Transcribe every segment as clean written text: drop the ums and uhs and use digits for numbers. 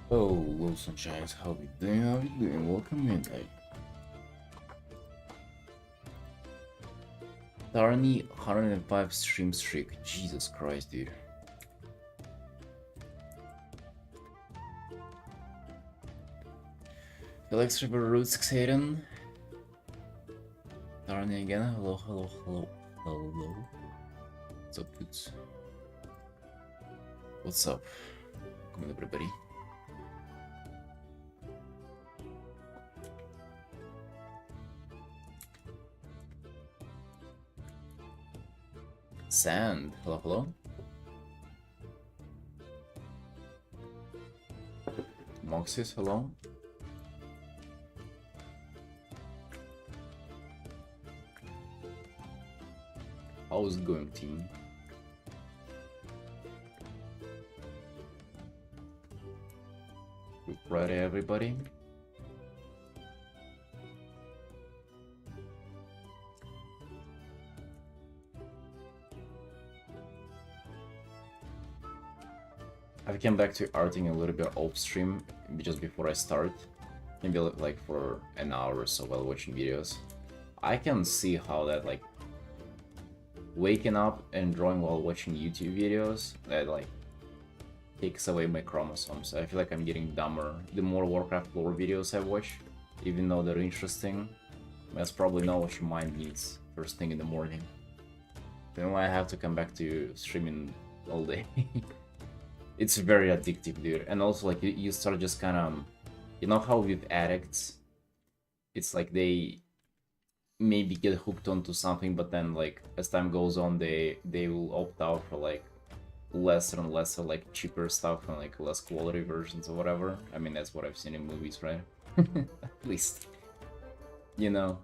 Oh, Wilson Giants, how we doing? How we doing? Welcome in. Tarny 105 stream streak. Jesus Christ, dude. Felix River Route 6 Hayden. Tarny again. Hello, hello, hello, hello. What's up, dudes? What's up? Come on, everybody. Sand. Hello, hello. Moxis, hello. How's it going, team? Good Friday, everybody. I came back to Arting a little bit off stream just before I start. Maybe like for an hour or so while watching videos. I can see how that like waking up and drawing while watching YouTube videos, that like takes away my chromosomes. I feel like I'm getting dumber the more Warcraft lore videos I watch, even though they're interesting. That's probably not what your mind needs first thing in the morning. Then I have to come back to streaming all day. It's very addictive, dude. And also like you start just kind of, you know how with addicts, it's like they maybe get hooked onto something, but then like as time goes on they will opt out for like lesser and lesser like cheaper stuff and like less quality versions or whatever. I mean, that's what I've seen in movies, right? At least, you know.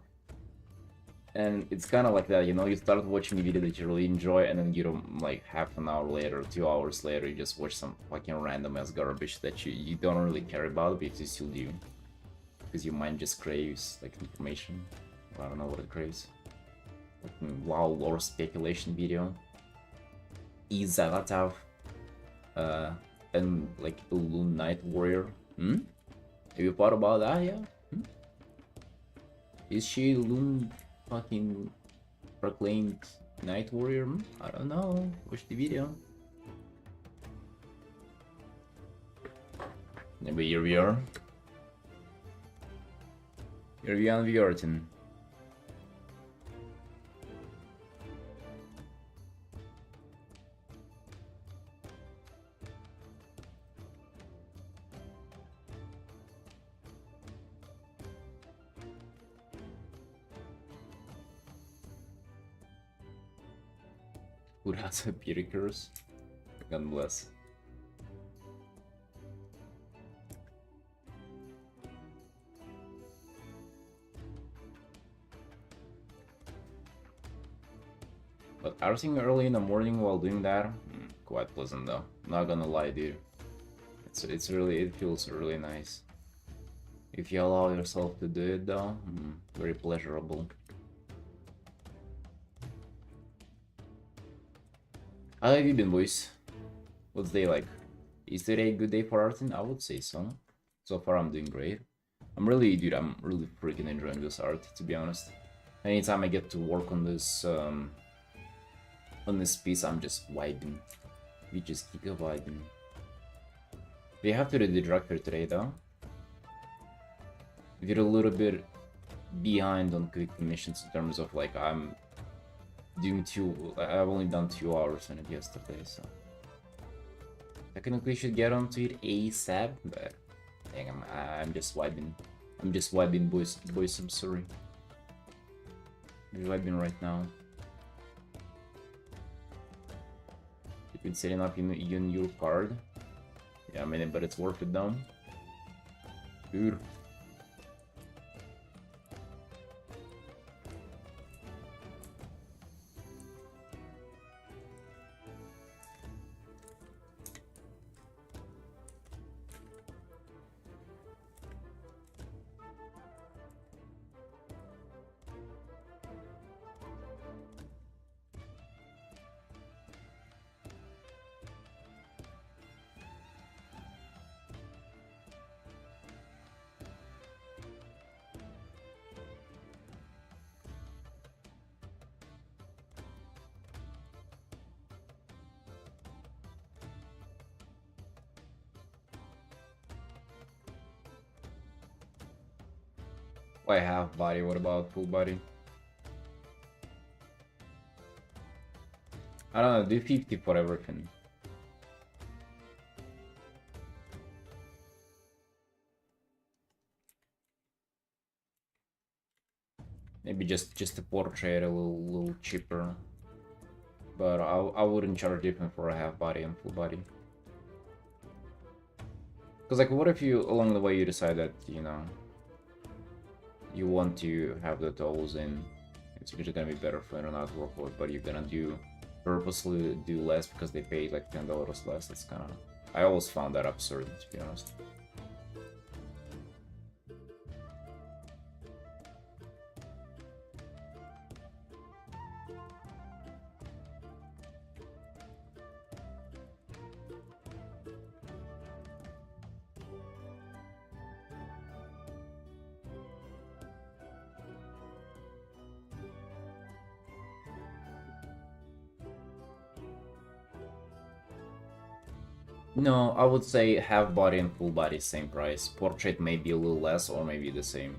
And it's kind of like that, you know, you start watching a video that you really enjoy, and then you don't, like half an hour later, 2 hours later, you just watch some fucking random ass garbage that you don't really care about, but you still do. Because your mind just craves, like, information. I don't know what it craves. Like, wow, lore speculation video. Izalatav. And, like, a Loon Knight Warrior. Hmm? Have you thought about that, yeah? Hmm? Is she Loon fucking proclaimed Night Warrior? I don't know. Watch the video. Maybe here we are. Here we are, Artin. Who has a beauty curse? God bless. But arsing early in the morning while doing that, quite pleasant though. Not gonna lie, dude. It's really, it feels really nice. If you allow yourself to do it though, very pleasurable. How have you been, boys? What's day like? Is today a good day for Artin? I would say so. So far I'm doing great. I'm really freaking enjoying this art, to be honest. Anytime I get to work on this piece, I'm just vibing. We just keep vibing. We have to do the director today though. We're a little bit behind on quick missions in terms of like I'm doing I've only done 2 hours on it yesterday, so technically should get onto it ASAP, but dang, I'm just vibing. I'm just vibing, boys. I'm sorry. I'm vibing right now. You've been setting up in your card. Yeah, I mean, but it's worth it though. Dude. Why half body? What about full body? I don't know, do 50 for everything. Maybe just a portrait a little cheaper. But I wouldn't charge different for a half body and full body. Because like what if you along the way you decide that, you know, you want to have the tolls in, it's just gonna be better for an artwork work, but you're gonna purposely do less because they paid like $10 less. That's kinda, I always found that absurd, to be honest. No, I would say half body and full body same price. Portrait may be a little less or maybe the same.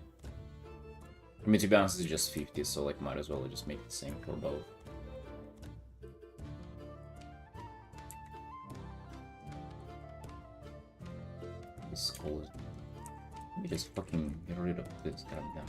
I mean, to be honest, it's just 50, so like might as well just make the same for both. This skull is... Let me just fucking get rid of this goddamn.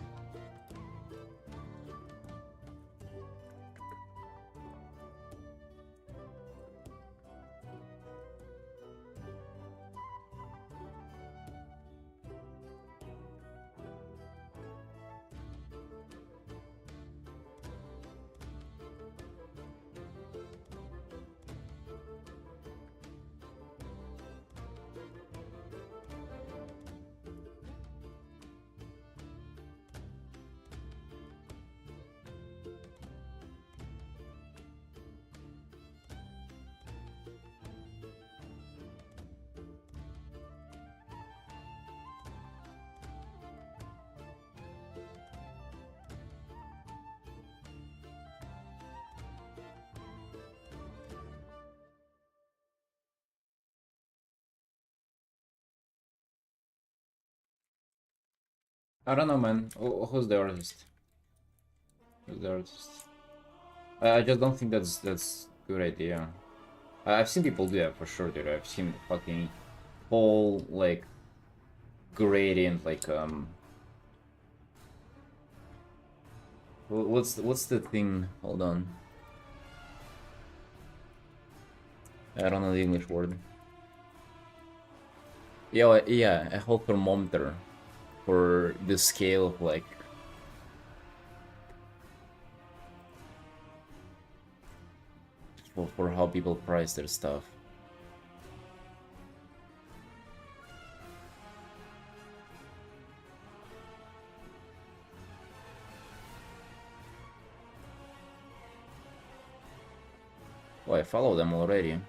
I don't know, man. Who's the artist? Who's the artist? I just don't think that's good idea. I've seen people do that for sure, dude. I've seen fucking whole like gradient, like what's the thing? Hold on. I don't know the English word. Yeah, yeah, a whole thermometer for the scale of like for how people price their stuff. Oh, I follow them already.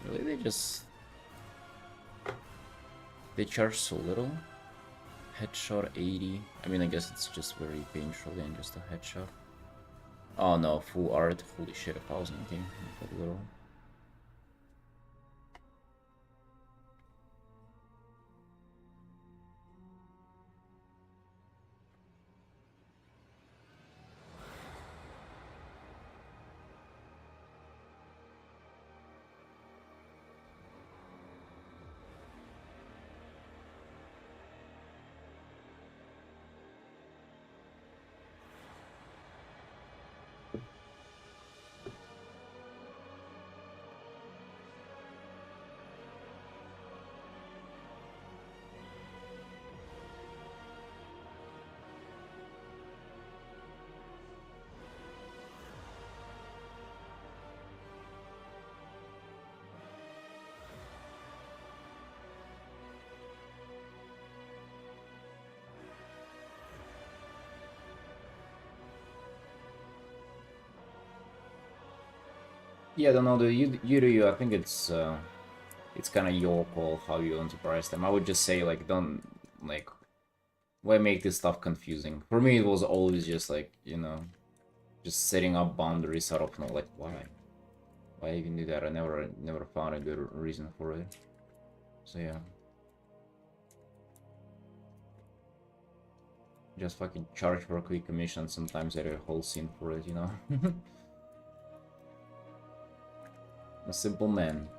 Really, they charge so little? Headshot 80. I mean, I guess it's just very painful and just a headshot. Oh no, full art. Holy shit, 1,000. Okay, a little. Yeah, I don't know, you do you. I think it's kind of your call how you want to price them. I would just say like don't like why make this stuff confusing. For me, it was always just like, you know, just setting up boundaries out of no like why even do that? I never found a good reason for it. So yeah. Just fucking charge for a quick commission, sometimes I do a whole scene for it, you know? A simple man.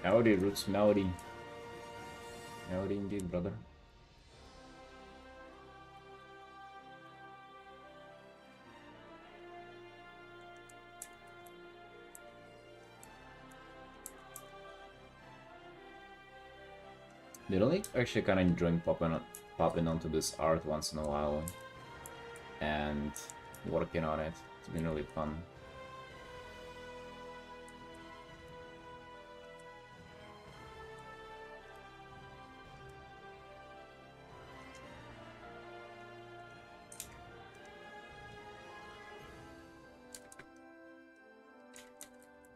Howdy, Roots, Melody. Melody indeed, brother. Literally, actually kind of enjoying popping onto this art once in a while and working on it. It's been really fun.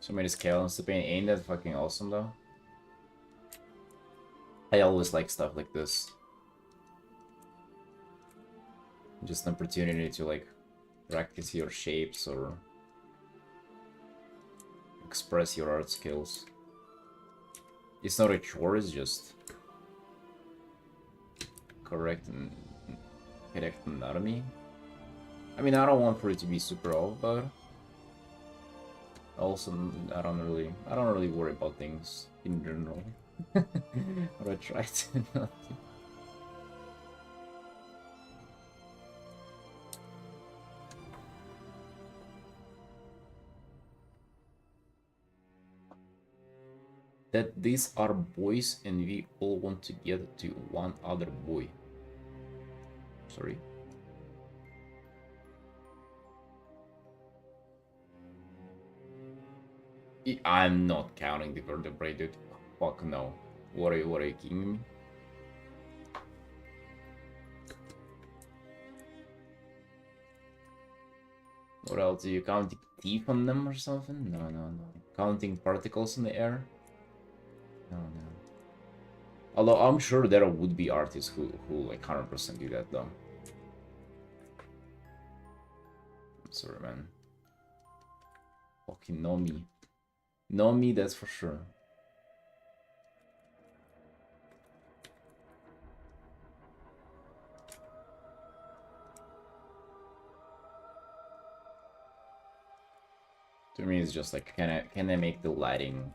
So many scales to paint. Ain't that fucking awesome though? I always like stuff like this. Just an opportunity to like practice your shapes or express your art skills. It's not a chore, it's just correct anatomy. I mean, I don't want for it to be super old, but also I don't really worry about things in general. But I try to not to. That these are boys and we all want to get to one other boy. Sorry. I'm not counting the vertebrae, dude. Fuck no. What are you kidding me? What else? Are you counting teeth on them or something? No, no, no. Counting particles in the air? No, no. Although I'm sure there would be artists who like 100% do that though. I'm sorry, man. Fucking know me. Know me, that's for sure. To me, it's just like, can I make the lighting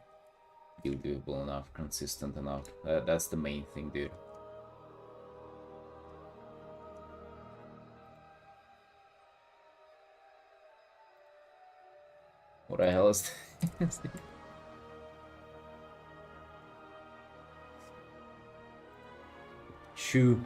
feel doable enough, consistent enough? That's the main thing, dude. What the hell is this? Shoo.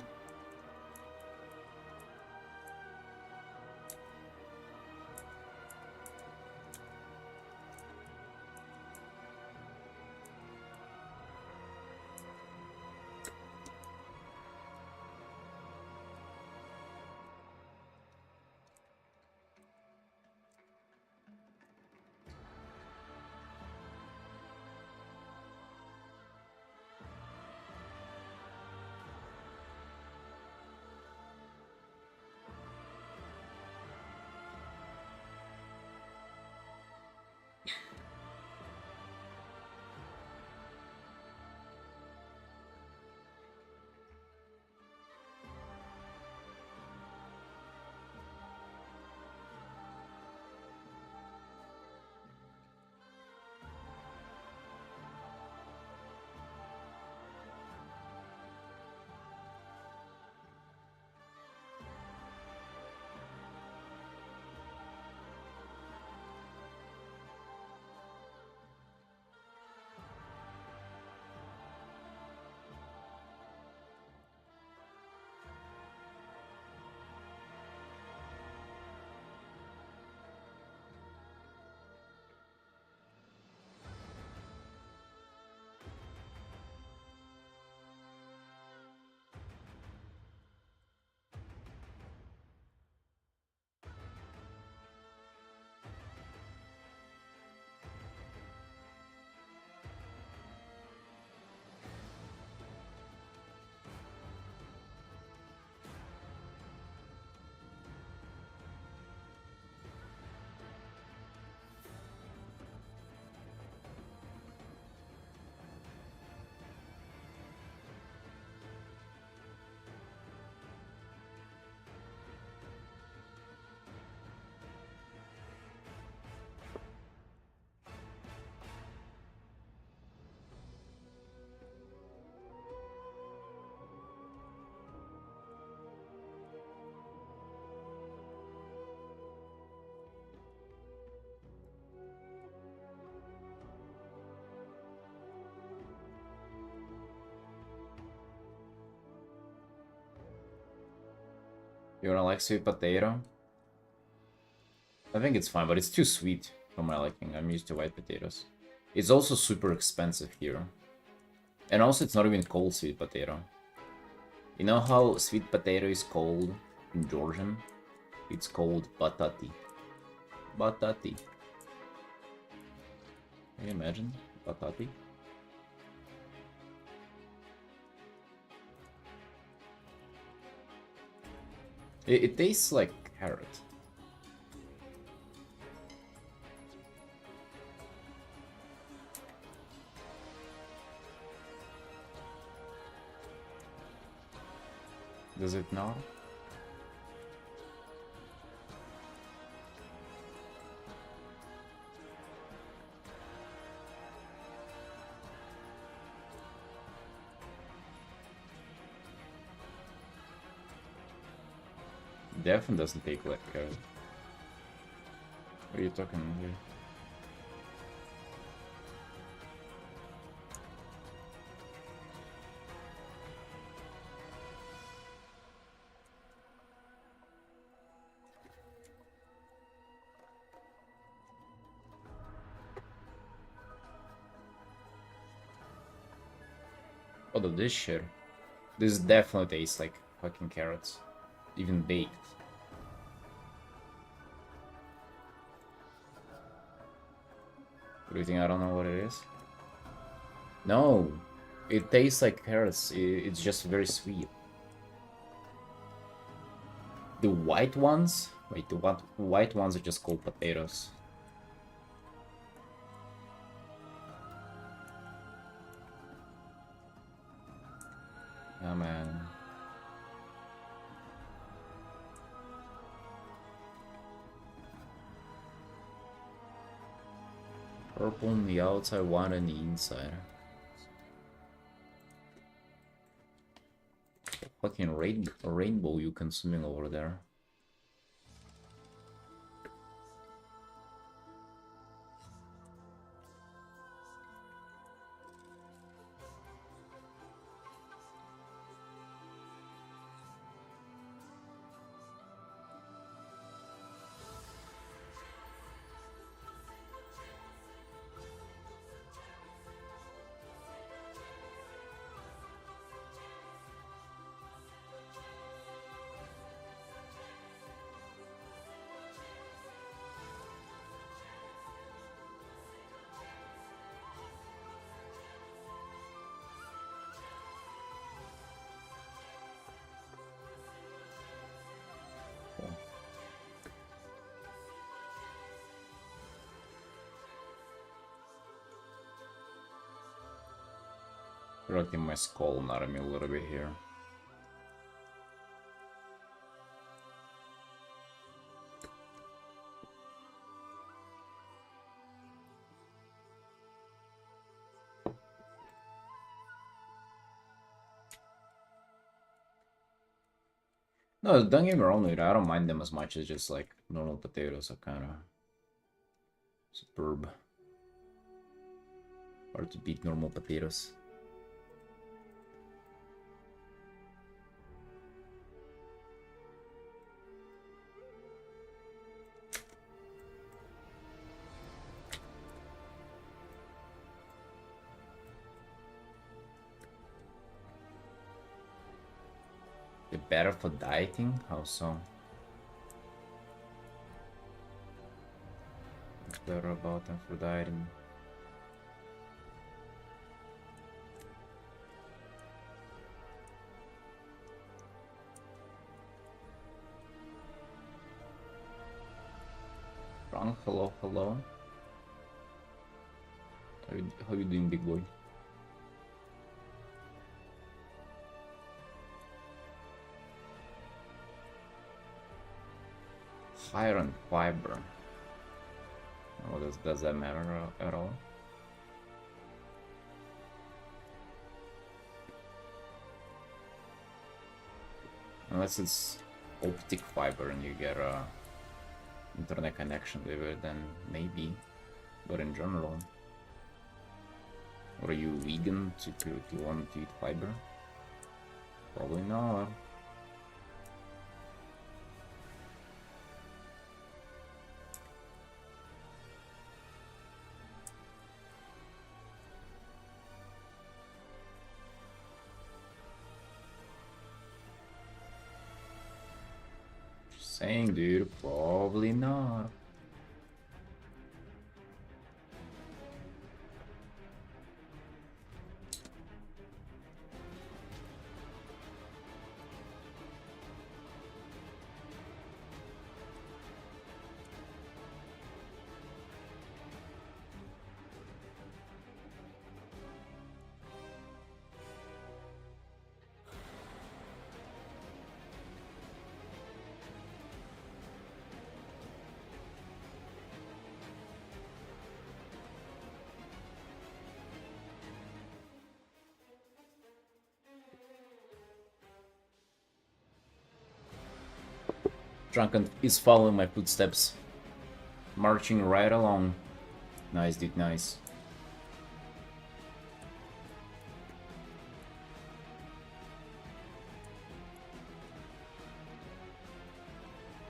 You wanna like sweet potato? I think it's fine, but it's too sweet for my liking. I'm used to white potatoes. It's also super expensive here. And also it's not even called sweet potato. You know how sweet potato is called in Georgian? It's called batati. Batati. Can you imagine? Batati? It tastes like carrot. Does it not? Definitely doesn't take like carrot. What are you talking here? Although this shit. This definitely tastes like fucking carrots. Even baked. Do you think I don't know what it is? No! It tastes like carrots. It's just very sweet. The white ones? Wait, the white ones are just called potatoes. Oh man. Purple on the outside, white on the inside. Fucking rainbow you consuming over there. Rocking my skull anatomy a little bit here. No, don't get me wrong, dude. I don't mind them as much as just like normal potatoes are kind of superb. Hard to beat normal potatoes. They're better for dieting? How so? What's better about them for dieting? Frank, hello, hello. How you doing, big boy? Iron fiber. Oh, does that matter at all? Unless it's optic fiber and you get a internet connection with it, then maybe. But in general, or are you vegan to want to eat fiber? Probably not. saying, dude, probably not. Drunken is following my footsteps. Marching right along. Nice, dude, nice.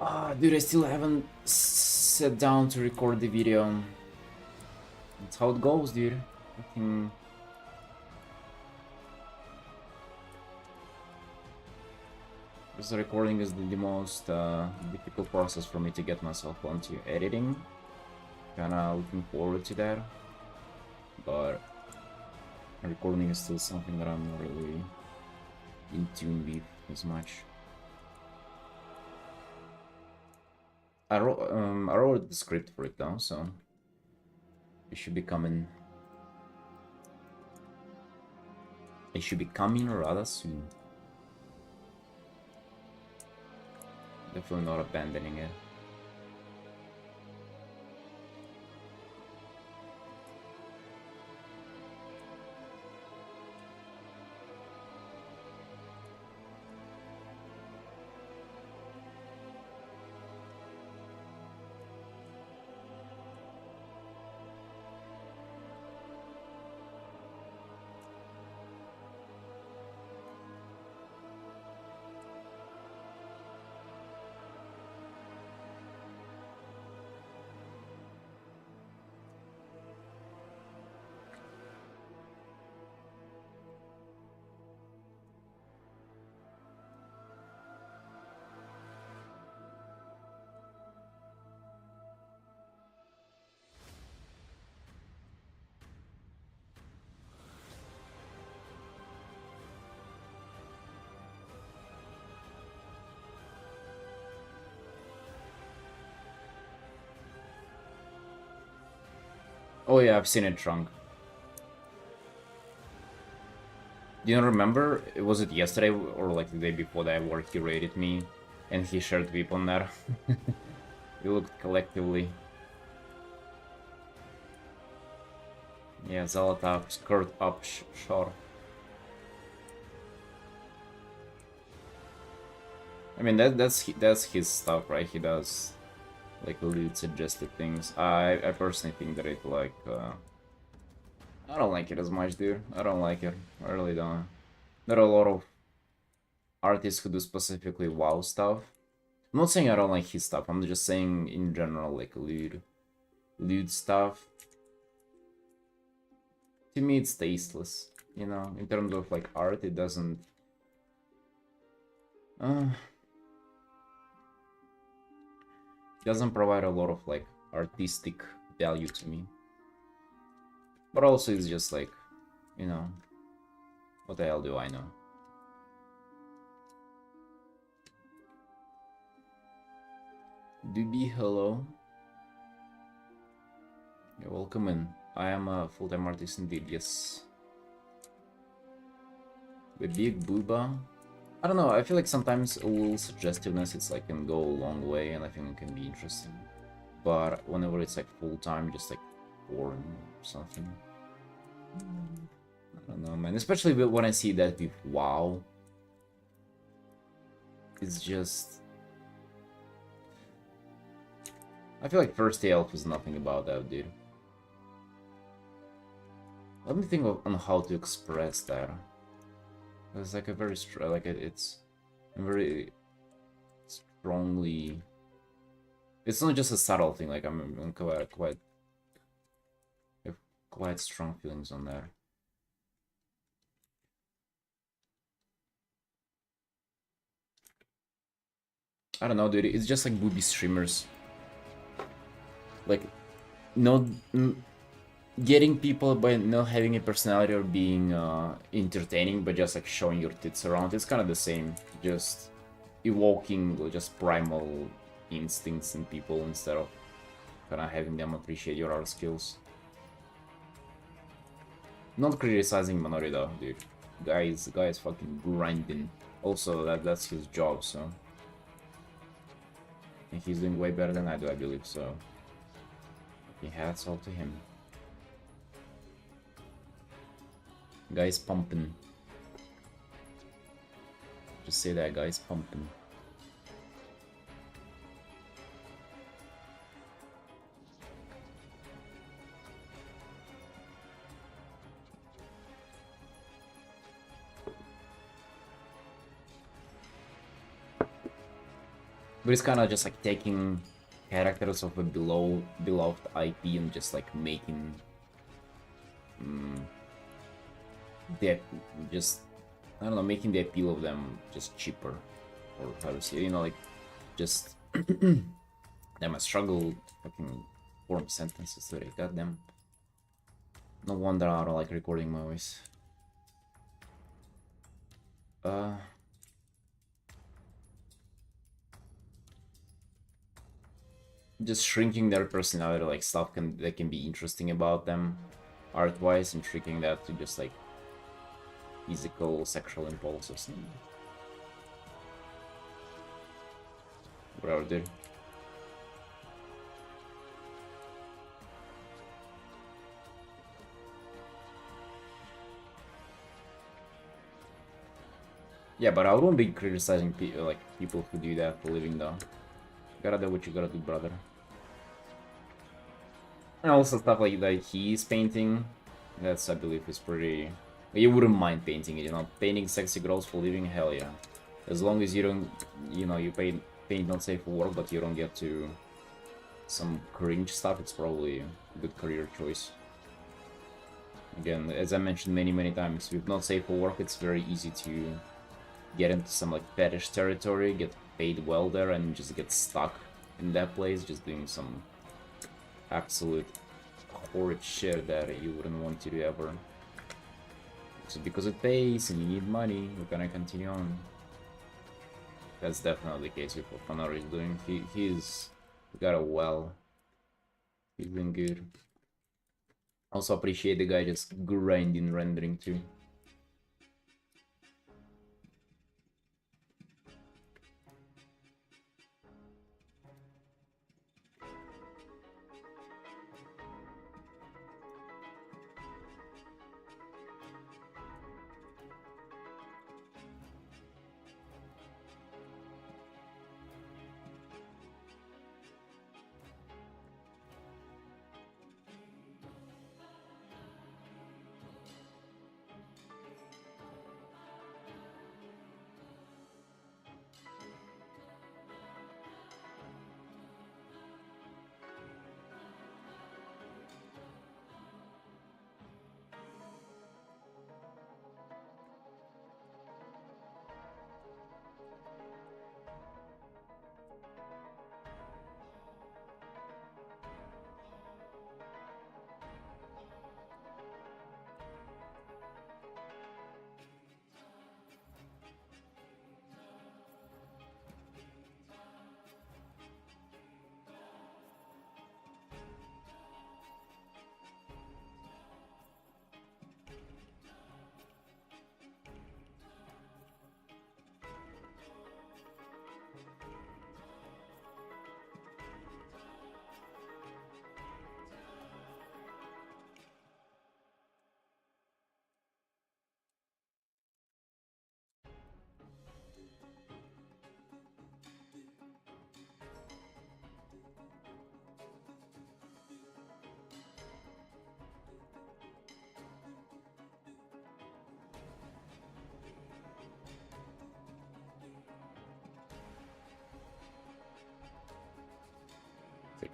Ah, dude, I still haven't sat down to record the video. That's how it goes, dude. I think... This recording is the most difficult process for me to get myself onto editing. Kinda looking forward to that. But recording is still something that I'm not really in tune with as much. I wrote the script for it though, so it should be coming. It should be coming rather soon. Definitely not abandoning it. Oh yeah, I've seen it, Trunk. Do you remember? Was it yesterday or like the day before that where he raided me and he shared VIP on that? We looked collectively. Yeah, Zalata, skirt up, short. I mean that's his stuff, right? He does like lead suggested things. I personally think that it like I don't like it as much, dude. I don't like it. I really don't. There are a lot of artists who do specifically WoW stuff. I'm not saying I don't like his stuff. I'm just saying in general, like lewd stuff. To me, it's tasteless. You know, in terms of like art, it doesn't. Doesn't provide a lot of like artistic value to me. But also, it's just like, you know, what the hell do I know? Doobie, hello. You're welcome in. I am a full-time artist indeed, yes. The big booba. I don't know, I feel like sometimes a little suggestiveness, it's like can go a long way and I think it can be interesting. But whenever it's like full-time, just like boring or something. I don't know, man. Especially when I see that with WoW. It's just... I feel like First Elf is nothing about that, dude. Let me think on how to express that. It's like a very it's very strongly. It's not just a subtle thing. Like I'm quite have quite strong feelings on that. I don't know, dude. It's just like booby streamers. Like, not getting people by not having a personality or being entertaining, but just like showing your tits around. It's kind of the same. Just evoking just primal instincts in people instead of kind of having them appreciate your art skills. Not criticizing Minori though, dude. Guy is fucking grinding. Also, that's his job, so. And he's doing way better than I do, I believe, so. Hats off to him. Guy's pumping. Just say that guy's pumping. But it's kind of just like taking characters of a beloved IP and just like making I don't know, making the appeal of them just cheaper, or how to say it, you know, like just damn, I struggle fucking form sentences today. Goddamn. No wonder I don't like recording my voice. Just shrinking their personality, like stuff that can be interesting about them art-wise, and shrinking that to just like physical sexual impulses and whatever, dude. Yeah, but I wouldn't be criticizing people who do that for a living though. You gotta do what you gotta do, brother. And also stuff like that he's painting, that's, I believe, is pretty... You wouldn't mind painting it, you know? Painting sexy girls for living, hell yeah. As long as you don't, you know, you paint not safe for work, but you don't get to some cringe stuff, it's probably a good career choice. Again, as I mentioned many times, with not safe for work, it's very easy to get into some like fetish territory, get paid well there, and just get stuck in that place, just doing some absolute horrid shit that you wouldn't want to do ever. So because it pays and you need money, we're gonna continue on. That's definitely the case with what Fanari is doing. He's got a well. He's doing good. Also appreciate the guy just grinding rendering too.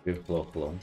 Good flow.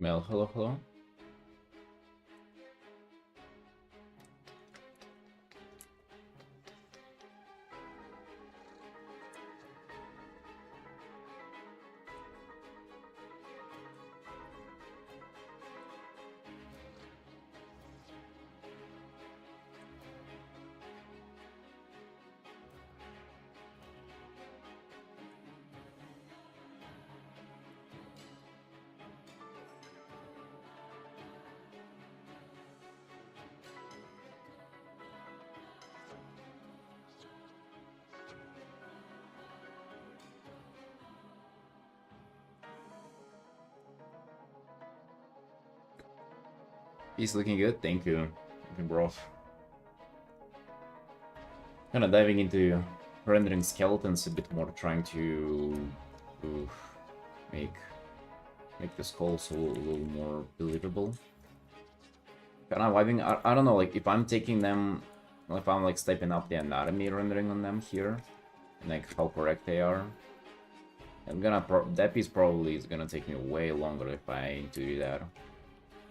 Mel, hello, hello. He's looking good, thank you. Thank you, bro. Kind of diving into rendering skeletons a bit more, trying to make the skulls a little more believable. Kind of vibing. I don't know, like if I'm taking them, if I'm like stepping up the anatomy rendering on them here, like how correct they are. I'm gonna that piece probably is gonna take me way longer if I need to do that.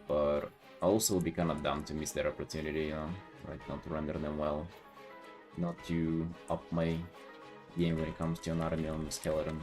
But I also will be kind of dumb to miss that opportunity, you know, like not to render them well, not to up my game when it comes to anatomy on the skeleton.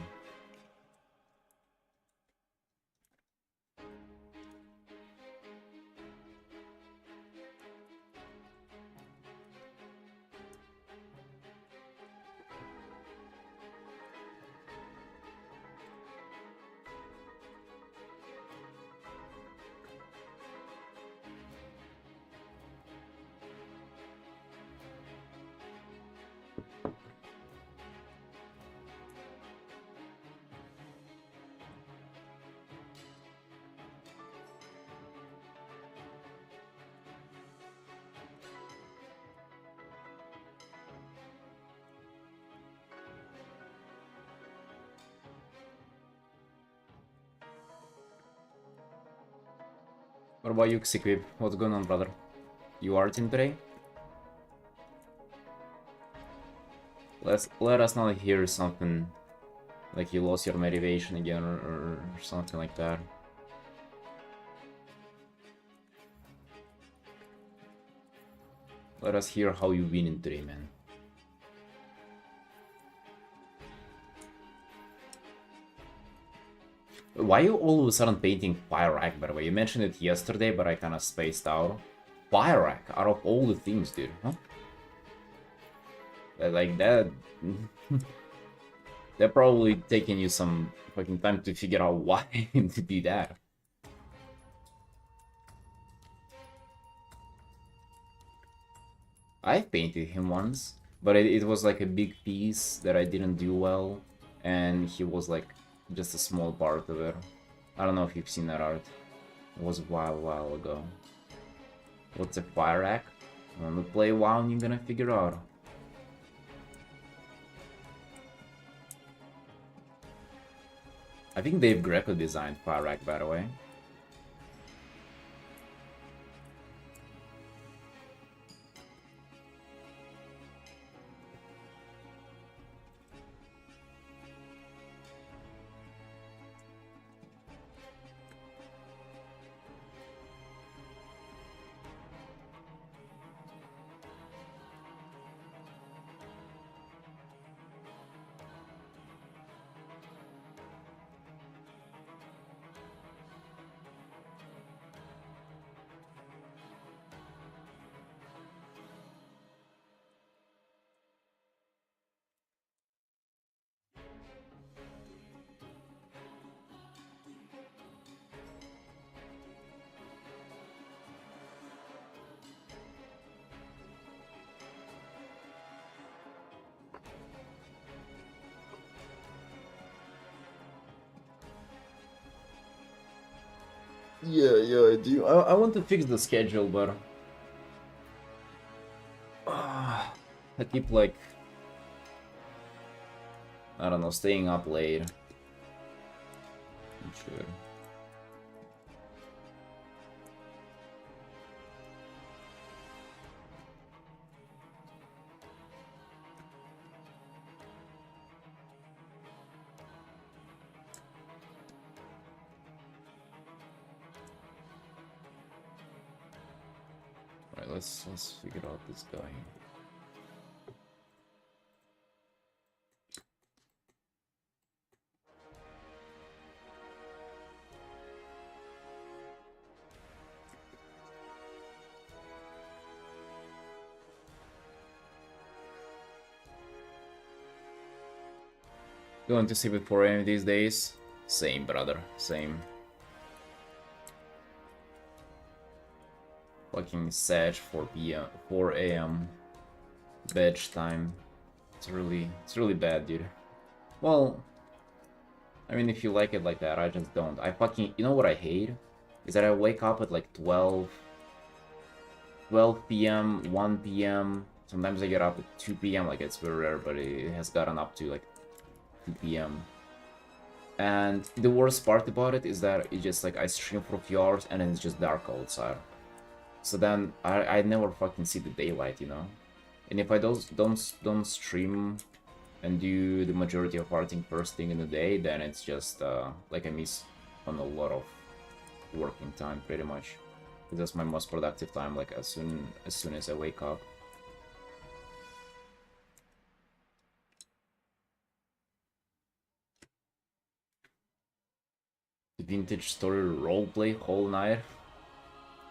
What about you, Xiquib? What's going on, brother? You Artin today? Let us not hear something like you lost your motivation again or something like that. Let us hear how you win in today, man. Why are you all of a sudden painting Pyrac, by the way? You mentioned it yesterday, but I kind of spaced out. Pyrac, out of all the themes, dude, huh? Like that... They're probably taking you some fucking time to figure out why to do that. I painted him once, but it was like a big piece that I didn't do well, and he was like just a small part of it. I don't know if you've seen that art. It was a while ago. What's a Pyrac? When we play WoW, you're gonna figure out. I think Dave Greco designed Pyrac, by the way. Yeah, I do. I want to fix the schedule, but I keep like, I don't know, staying up late. I'm sure. Alright, let's figure out this guy. Going to sleep at 4 AM these days? Same, brother. Same. Fucking Sag 4 PM, 4 AM. Veg time. It's really bad, dude. Well, I mean, if you like it like that, I just don't. I fucking, you know what I hate? Is that I wake up at like 12 PM, 1 PM. Sometimes I get up at 2 PM, like it's very rare, but it has gotten up to like 2 PM. And the worst part about it is that it just like I stream for a few hours and then it's just dark outside. So then I never fucking see the daylight, you know? And if I don't stream and do the majority of arting first thing in the day, then it's just like I miss on a lot of working time pretty much. That's my most productive time, like as soon as I wake up. The vintage story roleplay whole night.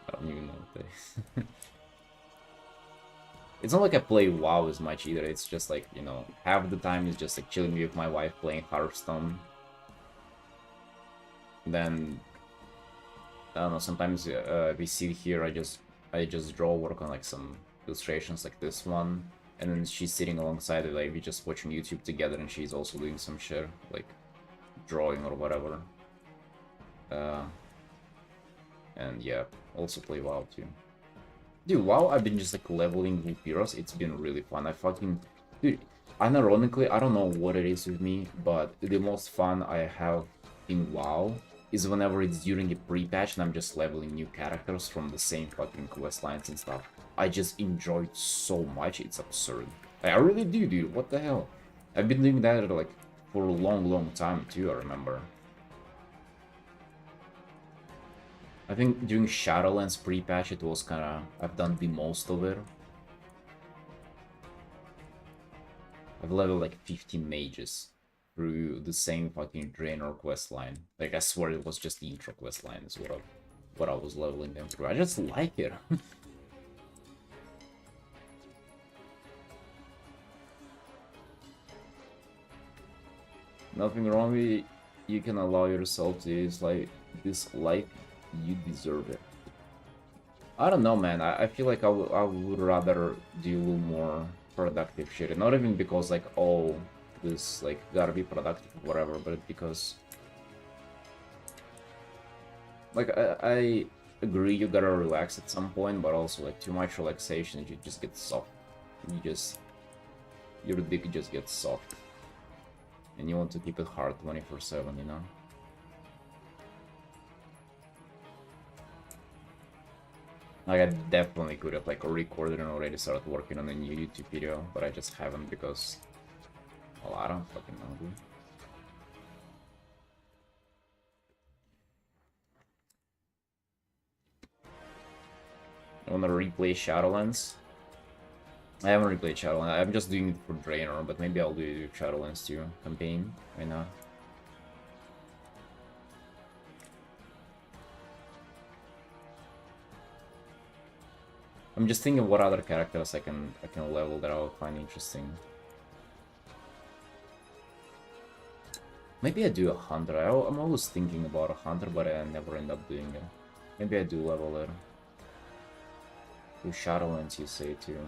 I don't even know what that is. It's not like I play WoW as much either, it's just like, you know, half the time is just like chilling with my wife playing Hearthstone. Then, I don't know, sometimes we sit here, I just draw, work on like some illustrations like this one, and then she's sitting alongside it, like we just watching YouTube together and she's also doing some shit, like drawing or whatever. And yeah, also play WoW too. Dude, WoW, I've been just like leveling Vulpiras. It's been really fun. I fucking... Dude, unironically, I don't know what it is with me, but the most fun I have in WoW is whenever it's during a pre-patch and I'm just leveling new characters from the same fucking quest lines and stuff. I just enjoy it so much, it's absurd. I really do, dude. What the hell? I've been doing that like for a long time too, I remember. I think during Shadowlands pre-patch it was kinda... I've done the most of it. I've leveled like 15 mages through the same fucking Draenor quest line. Like I swear it was just the intro quest line is what I was leveling them through. I just like it. Nothing wrong with it. You can allow yourself to dislike this life. You deserve it. I don't know, man. I feel like I would rather do a little more productive shit. Not even because like, oh, this like gotta be productive or whatever, but because like I agree you gotta relax at some point, but also like too much relaxation you just get soft. Your dick just gets soft. And you want to keep it hard 24/7, you know? Like, I definitely could have, like, recorded and already started working on a new YouTube video, but I just haven't because... Well, I don't fucking know, dude. I wanna replay Shadowlands? I haven't replayed Shadowlands, I'm just doing it for Draenor, but maybe I'll do Shadowlands too, campaign, why not? I'm just thinking what other characters I can level that I would find interesting. Maybe I do a hunter. I'm always thinking about a hunter, but I never end up doing it. Maybe I do level it. Do Shadowlands, you say too.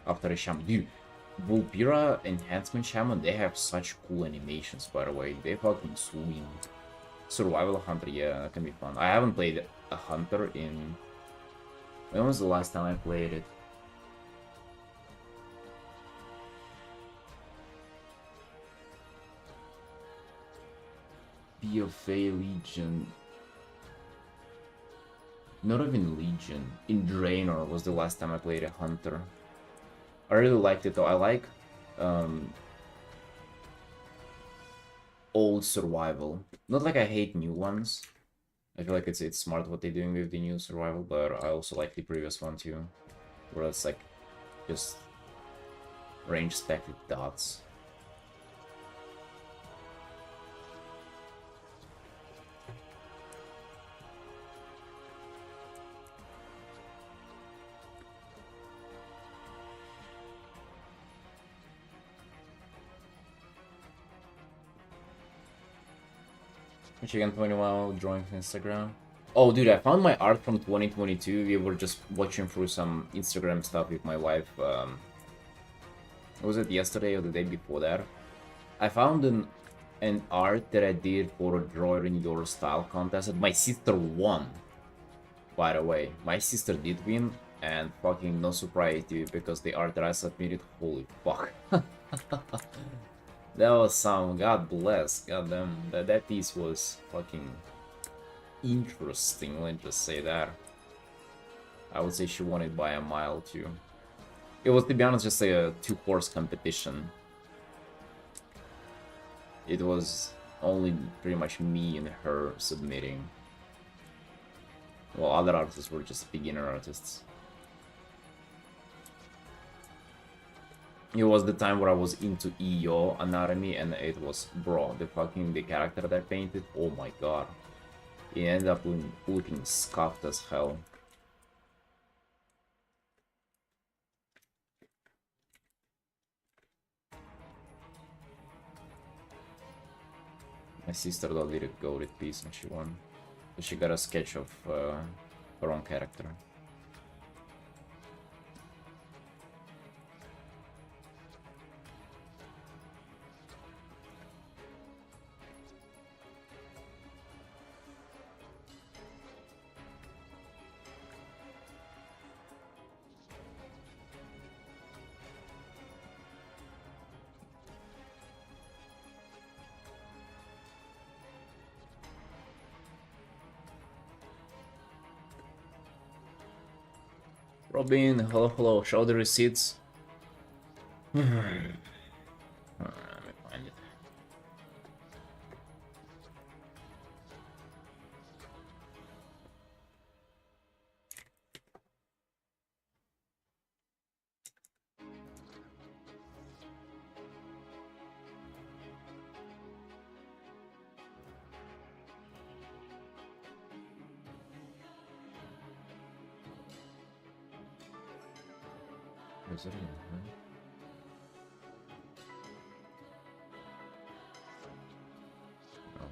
After a shaman, dude. Vulpira Enhancement Shaman, they have such cool animations, by the way. They fucking swing. Survival Hunter, yeah, that can be fun. I haven't played a hunter in... When was the last time I played it? BFA Legion. Not even Legion. In Draenor was the last time I played a hunter. I really liked it though. I like old survival. Not like I hate new ones. I feel like it's smart what they're doing with the new survival, but I also like the previous one too, where it's like just range spected dots. Michigan 21 drawing from Instagram. Oh, dude, I found my art from 2022. We were just watching through some Instagram stuff with my wife. Was it yesterday or the day before that? I found an art that I did for a Draw in Your Style contest that my sister won. By the way, my sister did win, and fucking no surprise, dude, because the art that I submitted, holy fuck. That was some, god bless, goddamn, that piece was fucking interesting, let's just say that. I would say she won it by a mile too. It was, to be honest, just a two-horse competition. It was only pretty much me and her submitting. Well, other artists were just beginner artists. It was the time where I was into EO anatomy, and it was, bro, the character that I painted, oh my god. It ended up looking scuffed as hell. My sister though did a goated piece and she won. She got a sketch of her own character. Robin, hello, hello, show the receipts. Let me find it. Is it in here? Oh.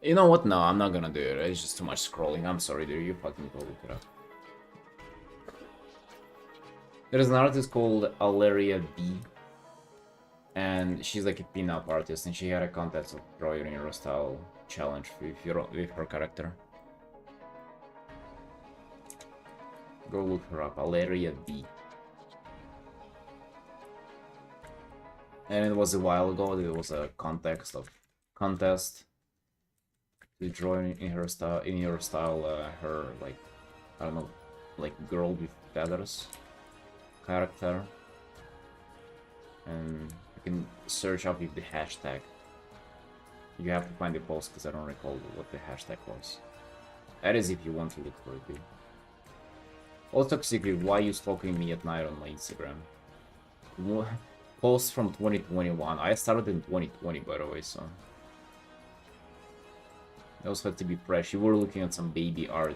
You know what? No, I'm not gonna do it. It's just too much scrolling. I'm sorry, dude. You fucking go look it up. There's an artist called Aleria B. And she's like a pin-up artist, and she had a contest of Draw Your Hero Style challenge with her character. Go look her up, Aleria B. And it was a while ago. There was a contest to draw in her style, her, like, I don't know, like girl with feathers character, and you can search up with the hashtag. You have to find the post because I don't recall what the hashtag was. That is if you want to look for it, dude. Also, secretly, why you stalking me at night on my Instagram? Post from 2021. I started in 2020, by the way, so those had to be fresh. You were looking at some baby art.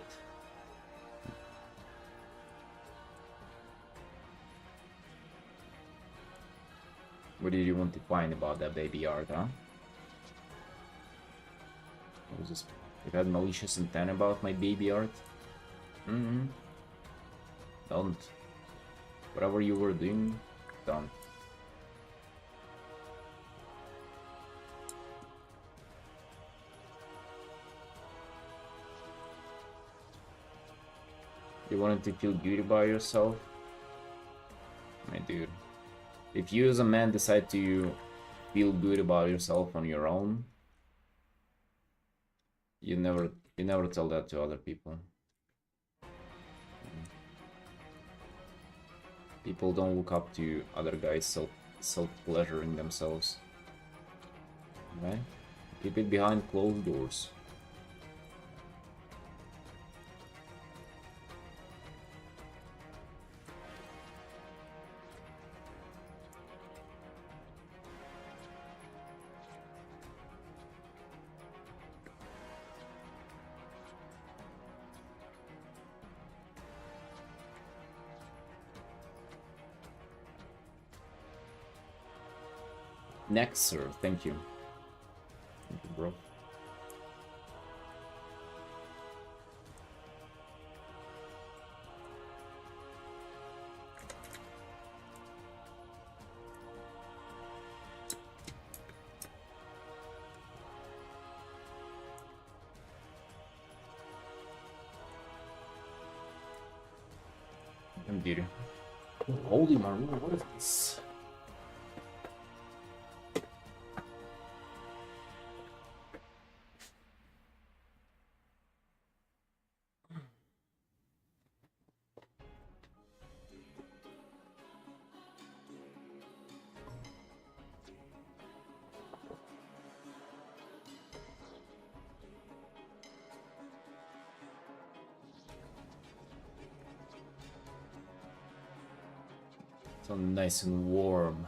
What did you want to find about that baby art, huh? What was this? You had malicious intent about my baby art? Don't. Whatever you were doing, don't. You wanted to feel good about yourself? My dude. If you as a man decide to feel good about yourself on your own, you never tell that to other people. People don't look up to other guys self-pleasuring themselves. Right? Keep it behind closed doors. Next, sir. Thank you. Thank you, bro. Indeed. Holy Maria, what is this? So nice and warm.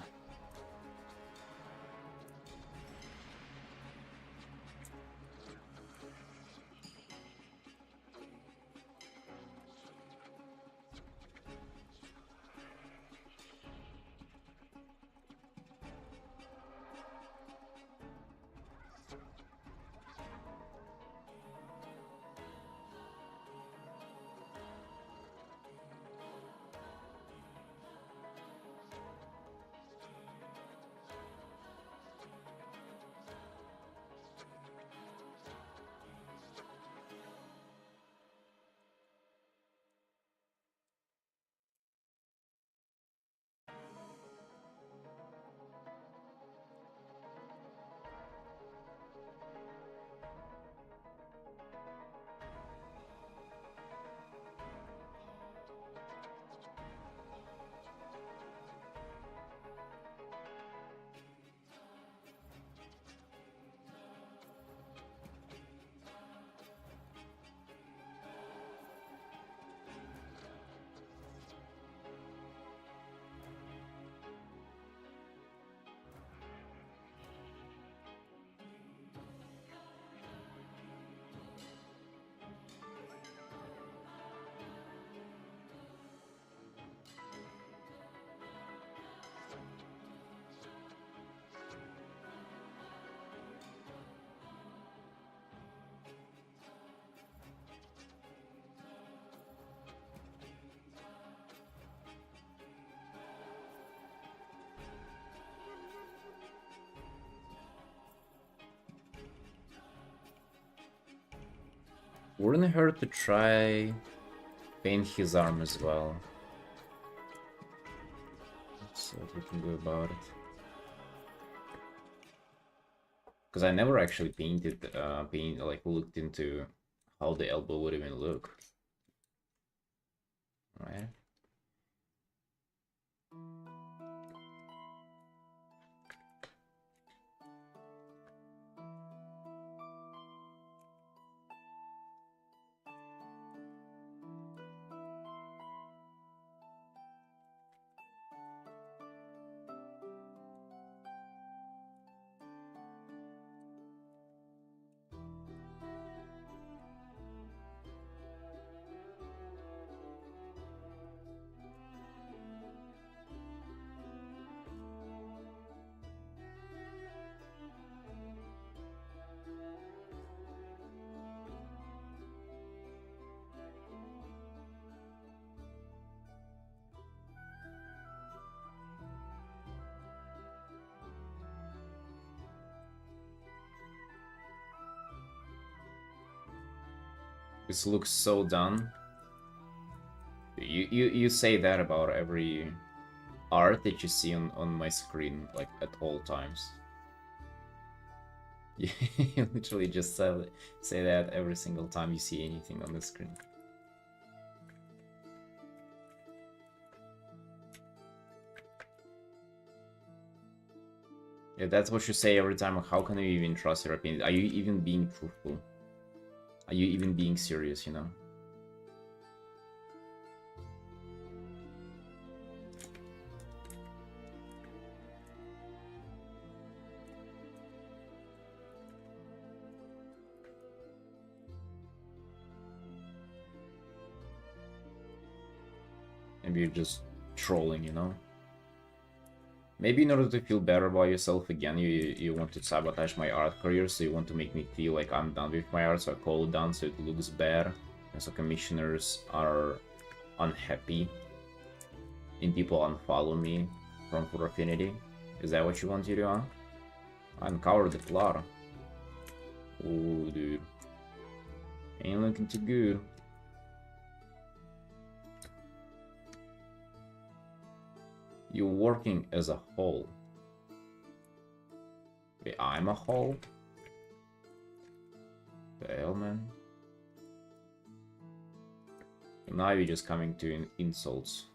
Wouldn't it hurt to try paint his arm as well? So what we can do about it. Because I never actually looked into how the elbow would even look. Right? This looks so done. You say that about every art that you see on my screen, like, at all times. You literally just say that every single time you see anything on the screen. Yeah, that's what you say every time. How can you even trust your opinion? Are you even being truthful? Are you even being serious, you know? Maybe you're just trolling, you know? Maybe in order to feel better about yourself again, you want to sabotage my art career, so you want to make me feel like I'm done with my art, so I call it done so it looks bad, and so commissioners are unhappy, and people unfollow me from For Affinity. Is that what you want to do, huh? Uncover the plot. Oh, dude. Ain't looking too good. You're working as a whole. Wait, I'm a whole? The hell, man? Now you're just coming to insults.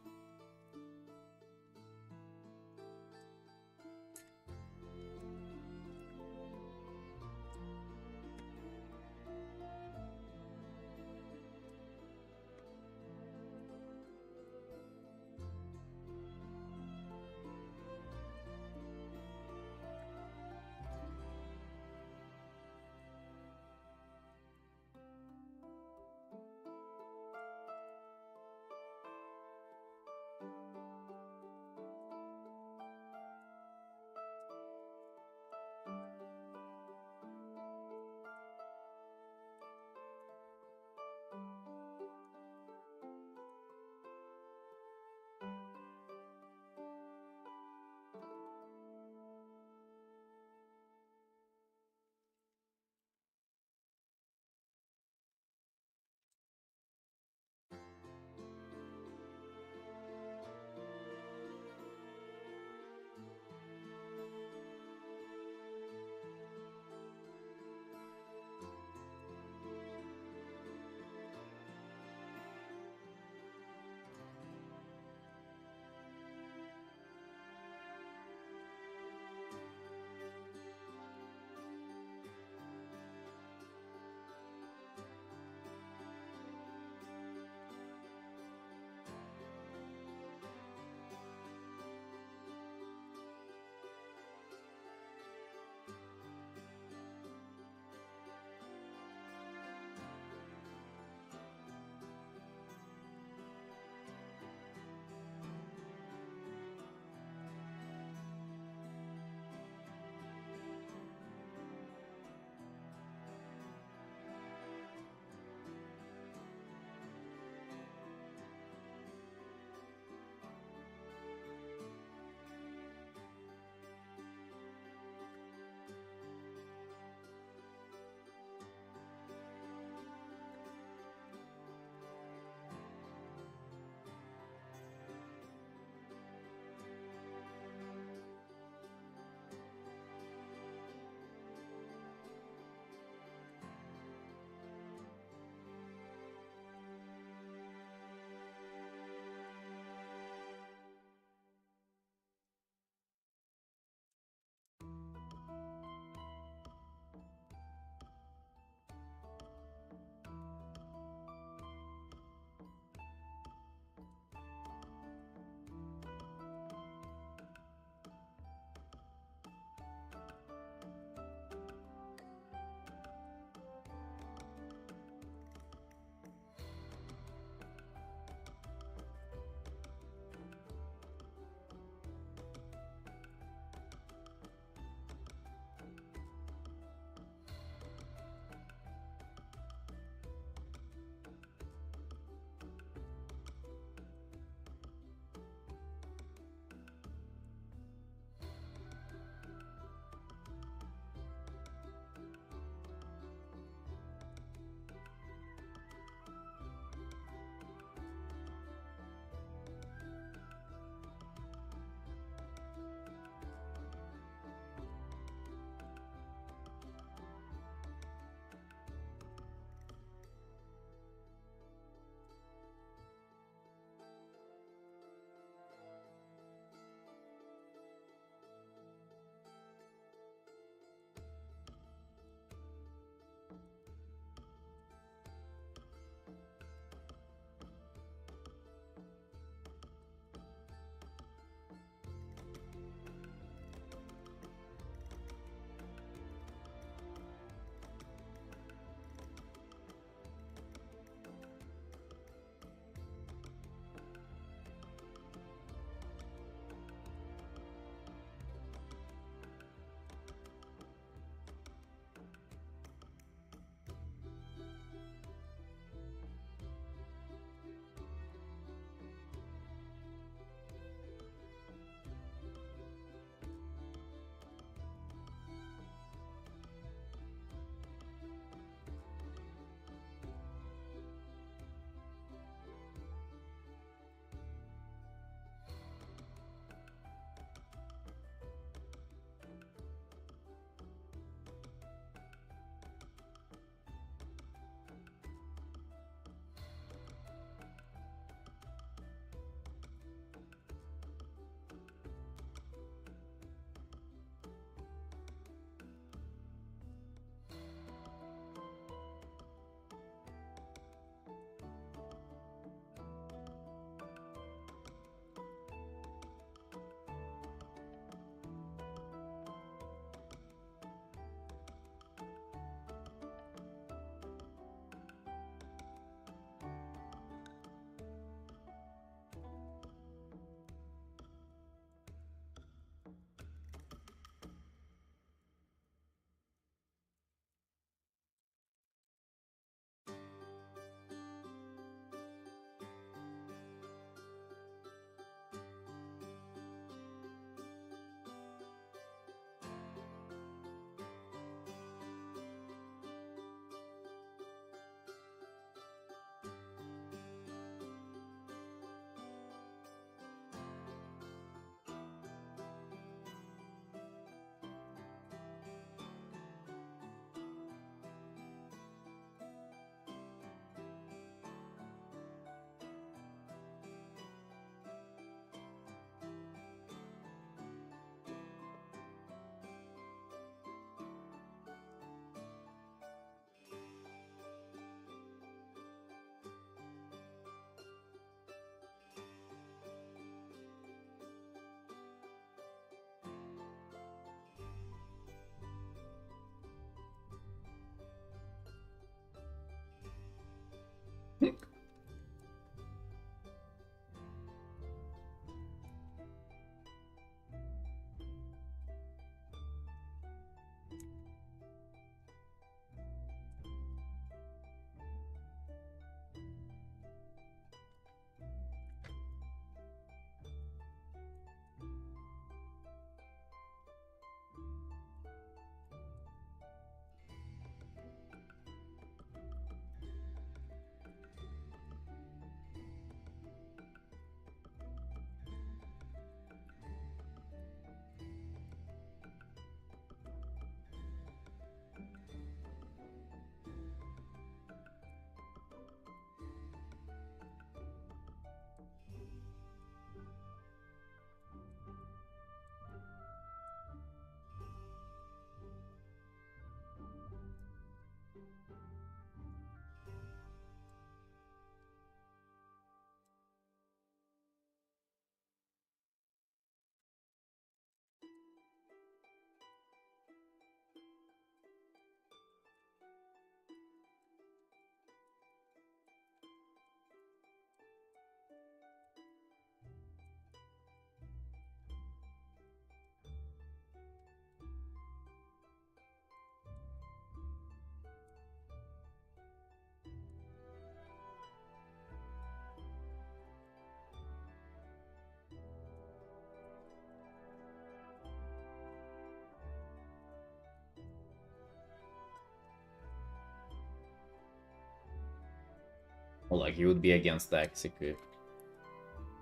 Or like he would be against the execute.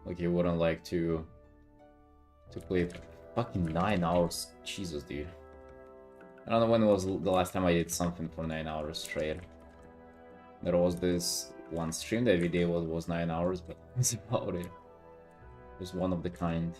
Like he wouldn't like to play fucking 9 hours. Jesus, dude. I don't know when was the last time I did something for 9 hours straight. There was this one stream that every day was 9 hours, but that's about it. It was one of the kind.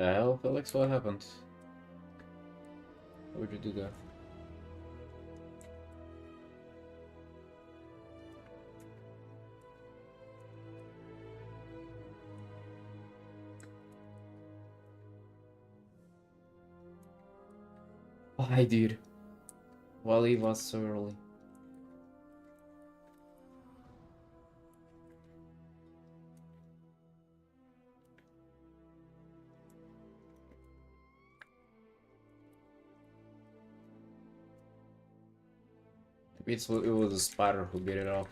Hell, Felix, what happened? Why would you do that? Why, dude? Why leave us so early? Maybe it was a spider who bit it off.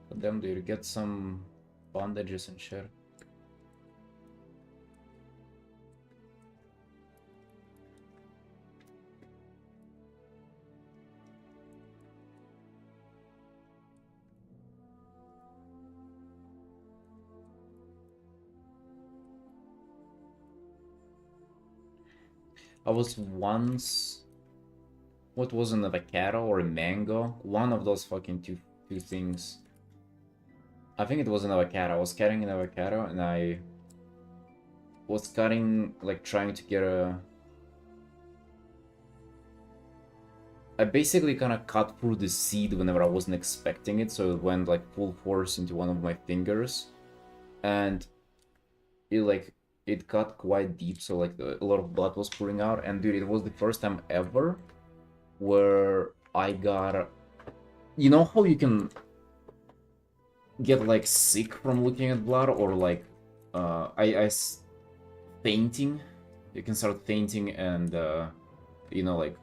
But damn, dude, get some bandages and shit. I was once... What was an avocado or a mango? One of those fucking two things. I think it was an avocado. I was cutting an avocado and I was cutting, like trying to get a... I basically kind of cut through the seed whenever I wasn't expecting it, so it went like full force into one of my fingers. And it cut quite deep, so like a lot of blood was pouring out. And dude, it was the first time ever where I got... You know how you can get like sick from looking at blood, or like fainting? You can start fainting and you know, like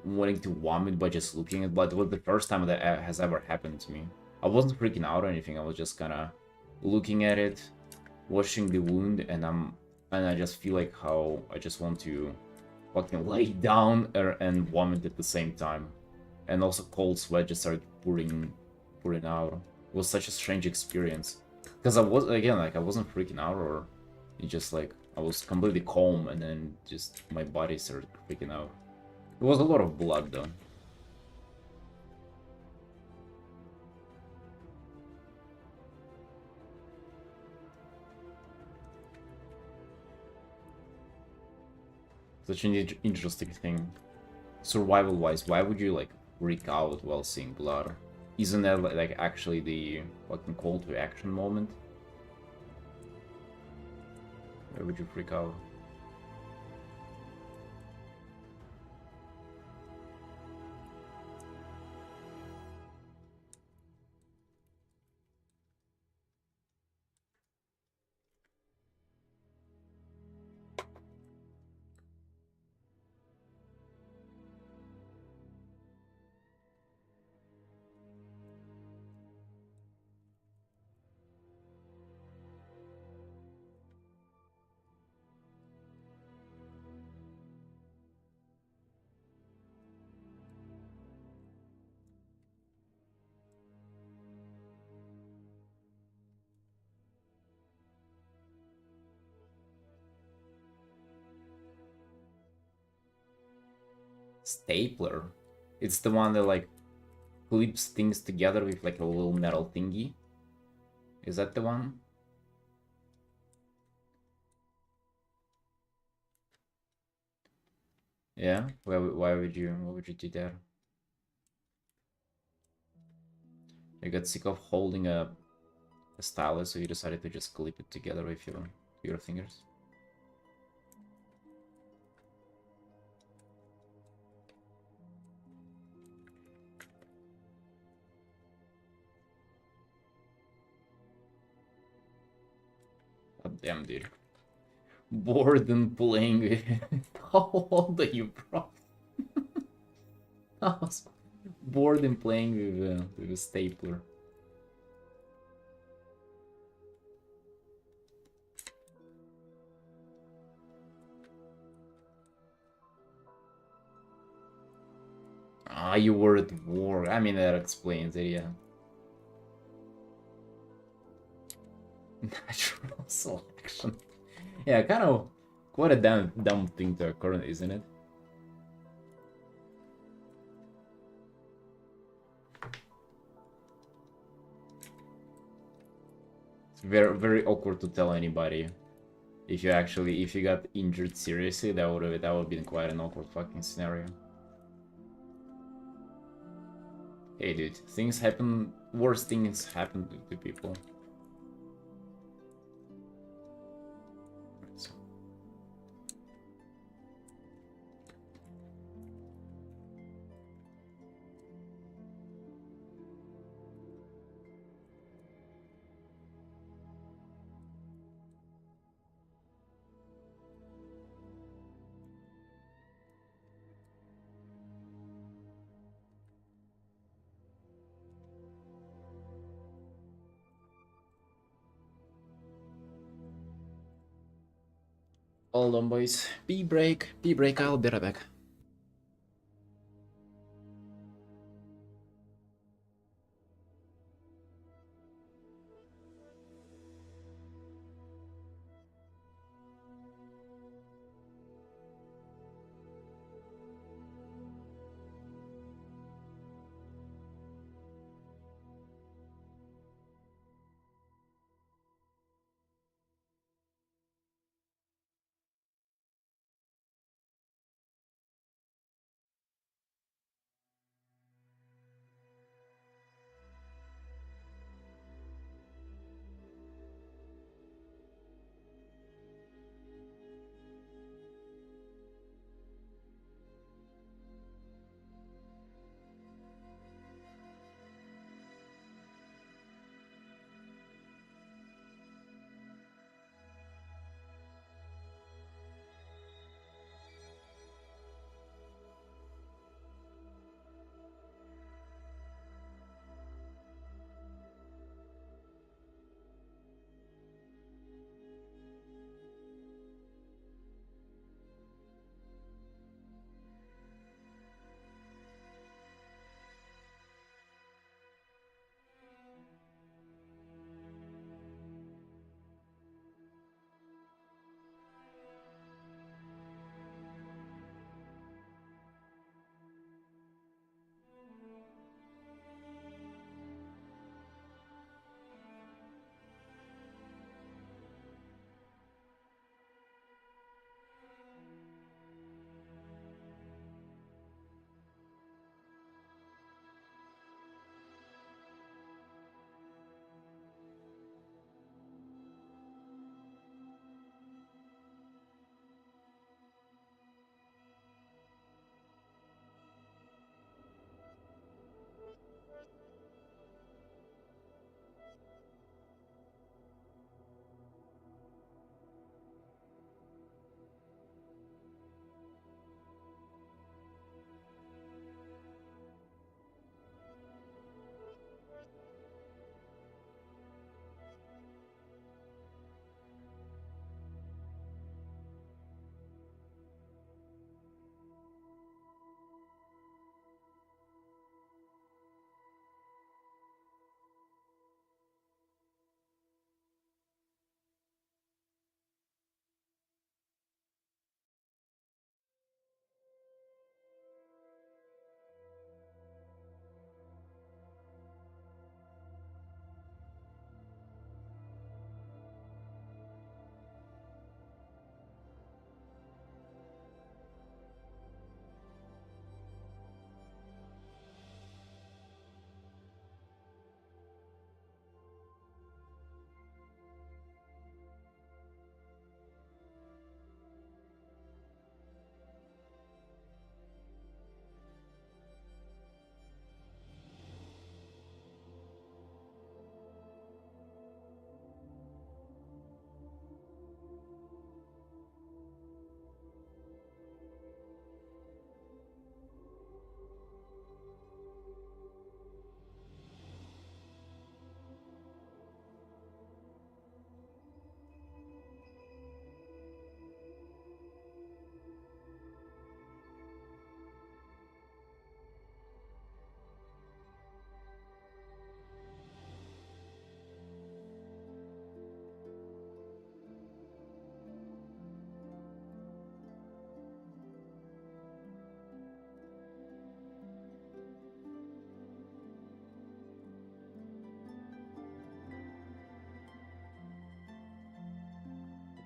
wanting to vomit by just looking at blood. It was the first time that has ever happened to me. I wasn't freaking out or anything. I was just kind of looking at it, watching the wound, and I just feel like how I just want to fucking lay down and vomit at the same time. And also cold sweat just started pouring out. It was such a strange experience. Because I was, again, like I wasn't freaking out, or it just like I was completely calm, and then just my body started freaking out. It was a lot of blood though. Such an interesting thing. Survival-wise, why would you like freak out while seeing blood? Isn't that like actually the fucking call to action moment? Why would you freak out? Stapler? It's the one that like clips things together with like a little metal thingy? Is that the one? Yeah? Why would you do that? You got sick of holding a stylus, so you decided to just clip it together with your fingers? God damn, dude. Bored and playing with... How old are you, bro? I was bored and playing with a stapler. Ah, you were at war. I mean, that explains it, yeah. Natural selection. Yeah, kind of quite a dumb thing to occur, isn't it? It's very awkward to tell anybody. If you got injured seriously, that would have been quite an awkward fucking scenario. Hey dude, things happen, worse things happen to people. So. Hold on boys, pee break, I'll be right back.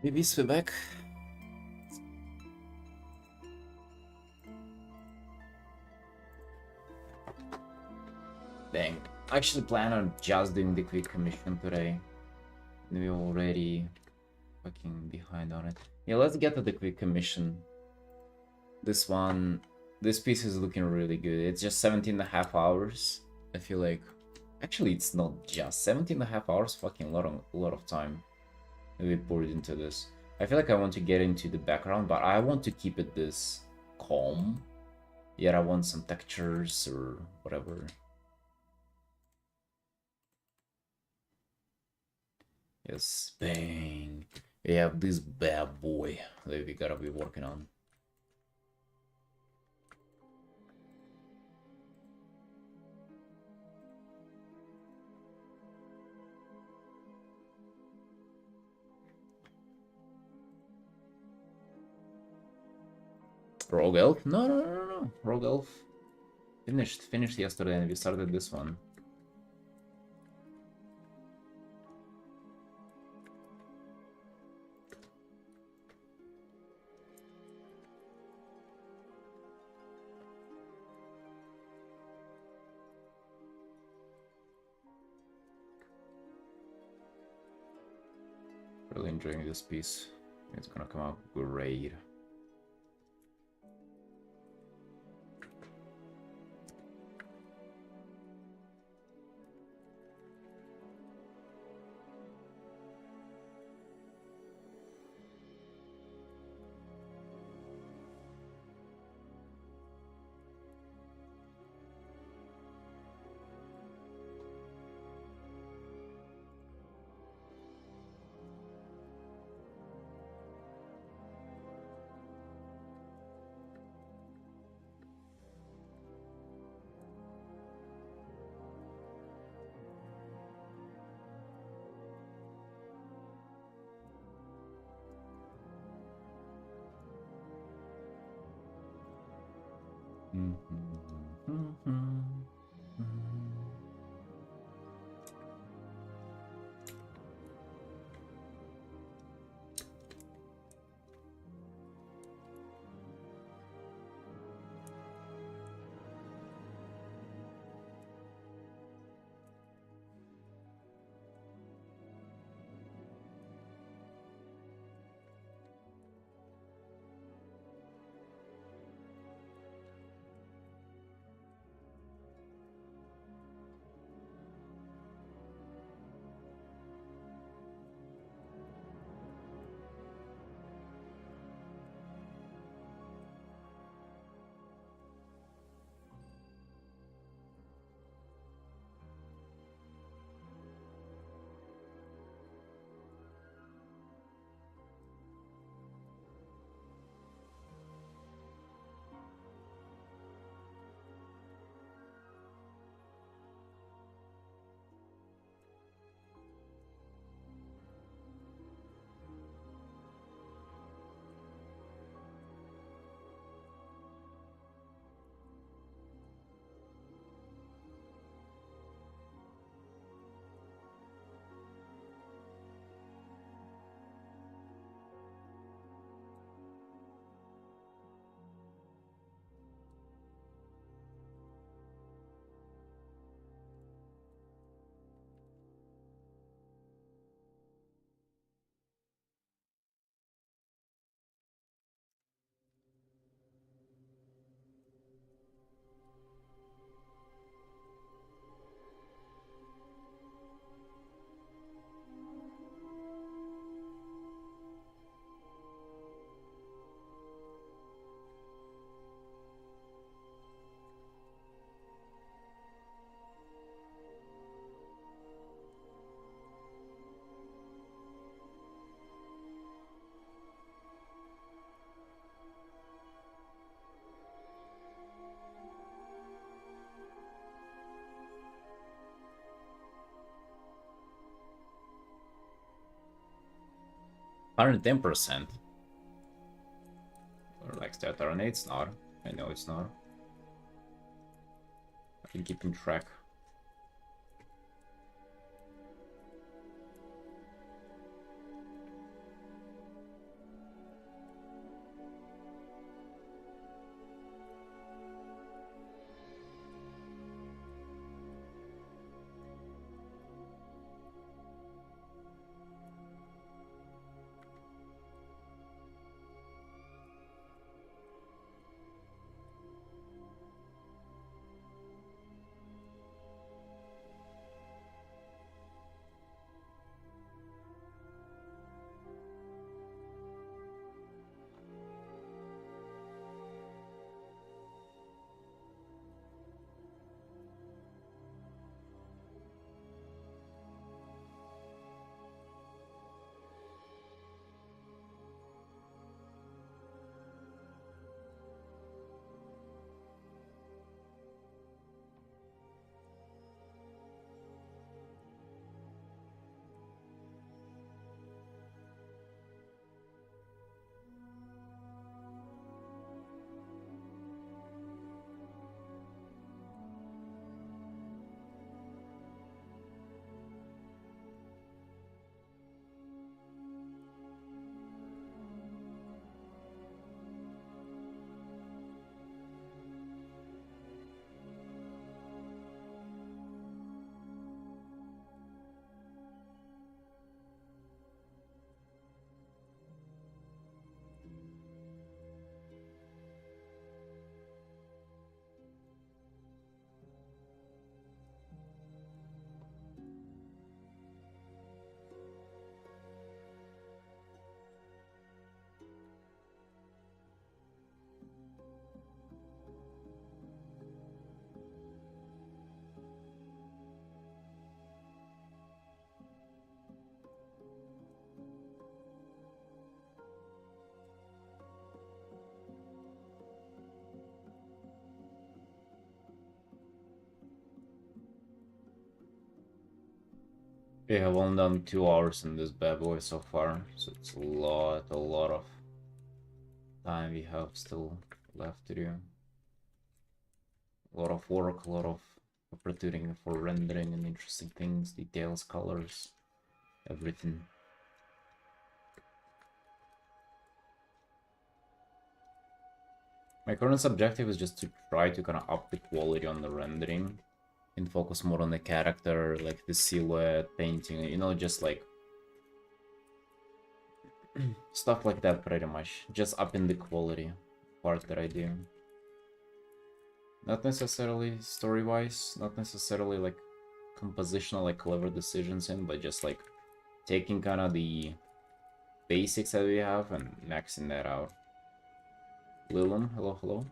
Maybe swim back. Dang. I actually plan on just doing the quick commission today. We're already fucking behind on it. Yeah, let's get to the quick commission. This one, this piece is looking really good. It's just 17.5 hours. I feel like, actually it's not just 17.5 hours, fucking a lot of time we poured into this. I feel like I want to get into the background, but I want to keep it this calm. Yet I want some textures or whatever. Yes, bang. We have this bad boy that we gotta be working on. Rogue Elf? No, no, no, no, no. Rogue Elf finished yesterday, and we started this one. Really enjoying this piece. It's gonna come out great. $110%. Or like that, it's not. I know it's not. I've been keeping track. We have only done 2 hours in this bad boy so far, so it's a lot of time we have still left to do. A lot of work, a lot of opportunity for rendering and interesting things, details, colors, everything. My current objective is just to try to kind of up the quality on the rendering and focus more on the character, like the silhouette, painting, you know, just like stuff like that pretty much. Just upping the quality part that I do. Not necessarily story-wise, not necessarily like compositional, like clever decisions in, but just like taking kind of the basics that we have and maxing that out. Lilum, hello, hello.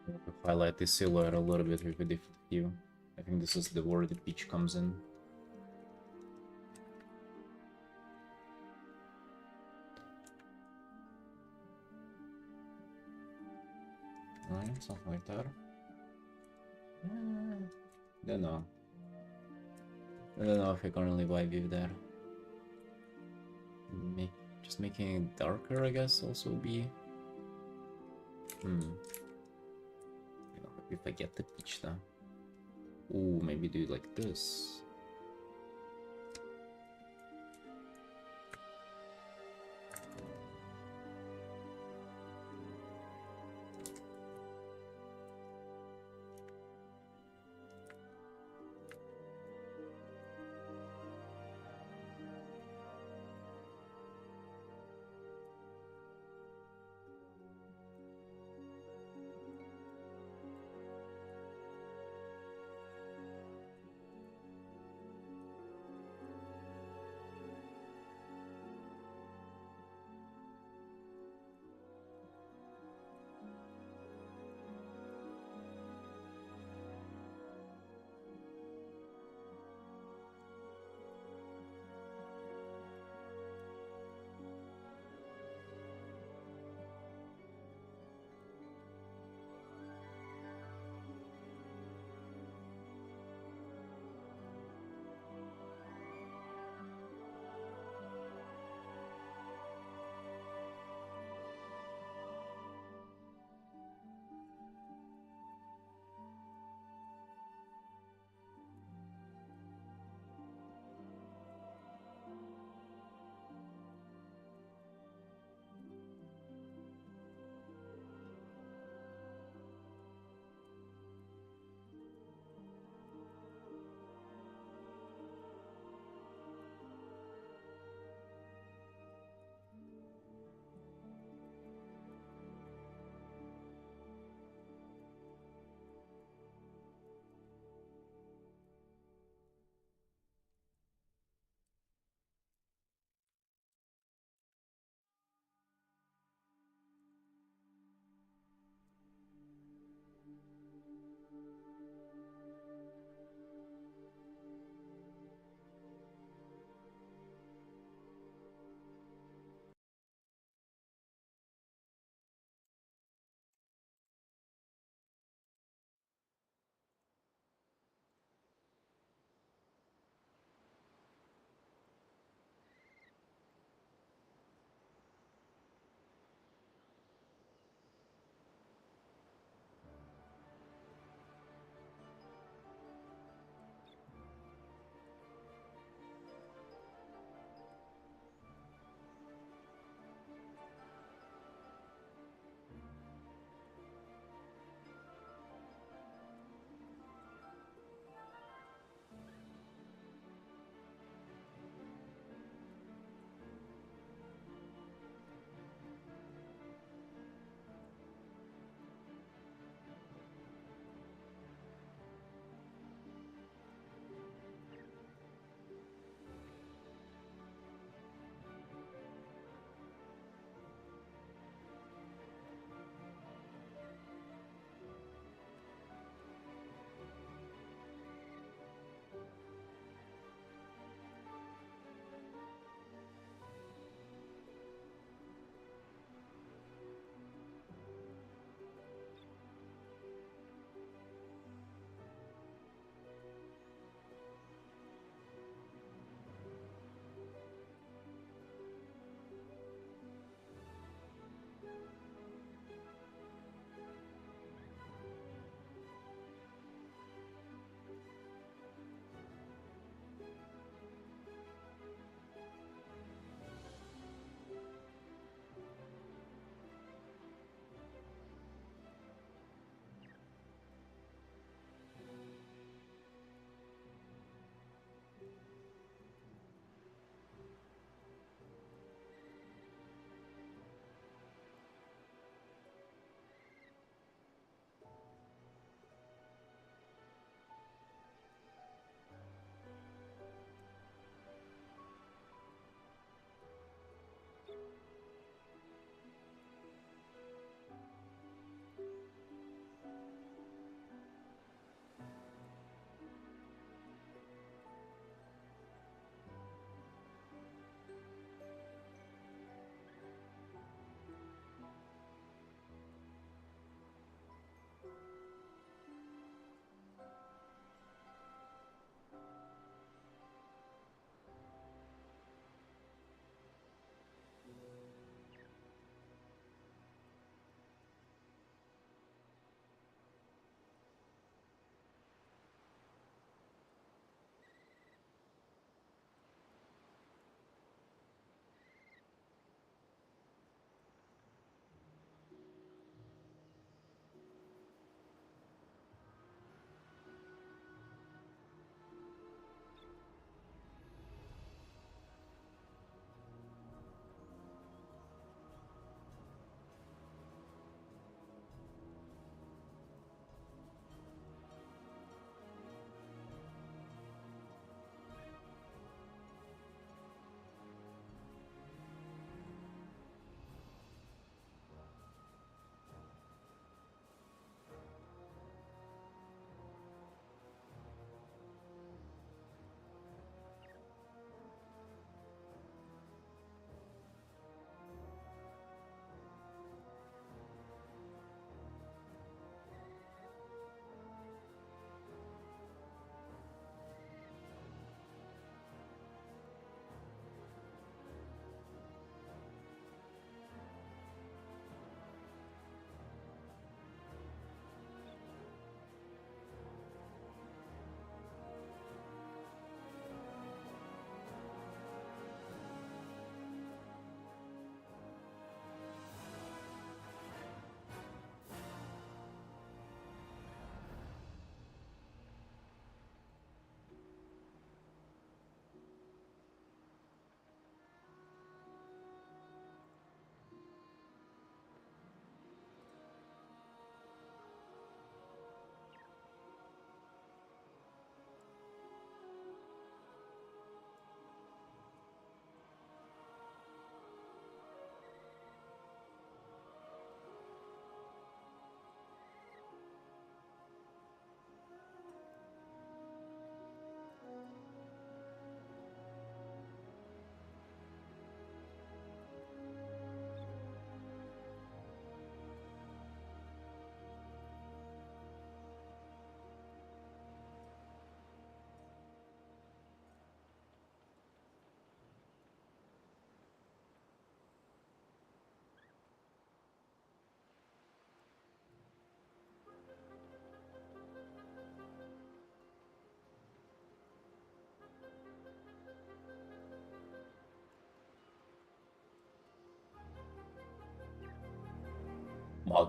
To highlight the silhouette a little bit with a different hue. I think this is the where the peach comes in. Right, something like that. Don't know. I don't know if I can really vibe with that. Just making it darker, I guess, also would be. If I get the peach now. Ooh, maybe do it like this.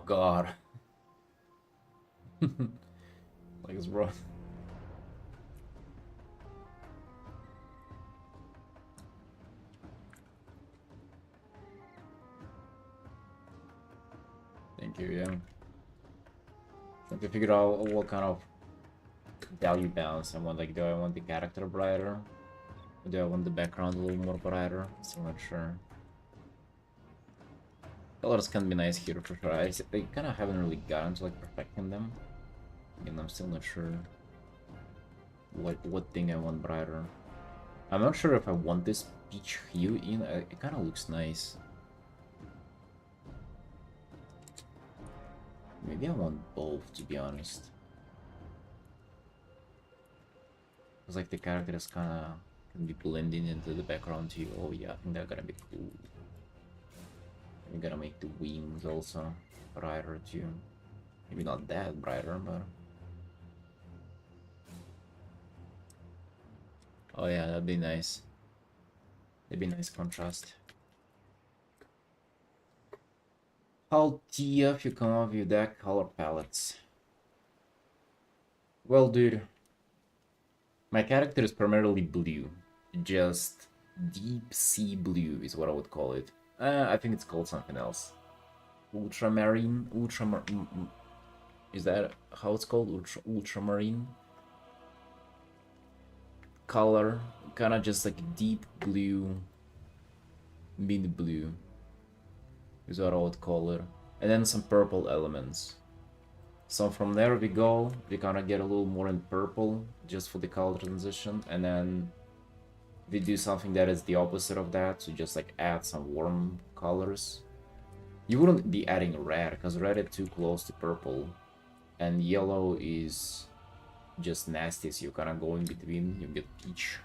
god. Like, bro. Thank you, yeah. Trying to figure out what kind of value balance I want. Like, do I want the character brighter? Or do I want the background a little more brighter? Still not sure. Colors can be nice here for sure. I kind of haven't really gotten to like perfecting them. Again, I'm still not sure what thing I want brighter. I'm not sure if I want this peach hue in. It kind of looks nice. Maybe I want both, to be honest. Because like the character is kind of can be blending into the background too. Oh yeah, I think they're gonna be cool. We gotta make the wings also brighter too. Maybe not that brighter, but oh yeah, that'd be nice. That'd be nice contrast. How TF you come up with that color palettes? Well, dude, my character is primarily blue. Just deep sea blue is what I would call it. I think it's called something else. Ultramarine? Is that how it's called? Ultramarine? Color. Kinda just like deep blue. Mid blue. Is what I would call it. And then some purple elements. So from there we go. We kinda get a little more in purple. Just for the color transition. And then we do something that is the opposite of that, so just like add some warm colors. You wouldn't be adding red, because red is too close to purple, and yellow is just nasty, so you kind of go in between, you get peach,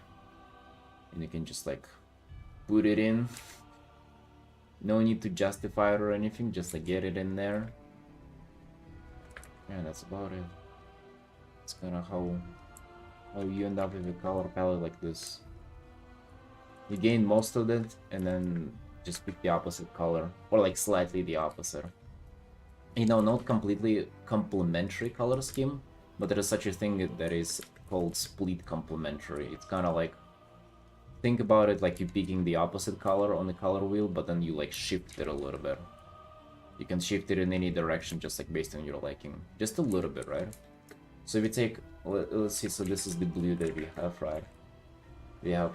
and you can just like put it in. No need to justify it or anything, just like get it in there. Yeah, that's about it. It's kind of how you end up with a color palette like this. You gain most of it, and then just pick the opposite color, or like slightly the opposite. You know, not completely complementary color scheme, but there is such a thing that is called split complementary. It's kind of like, think about it like you're picking the opposite color on the color wheel, but then you like shift it a little bit. You can shift it in any direction, just like based on your liking. Just a little bit, right? So if we take, let's see, so this is the blue that we have, right? We have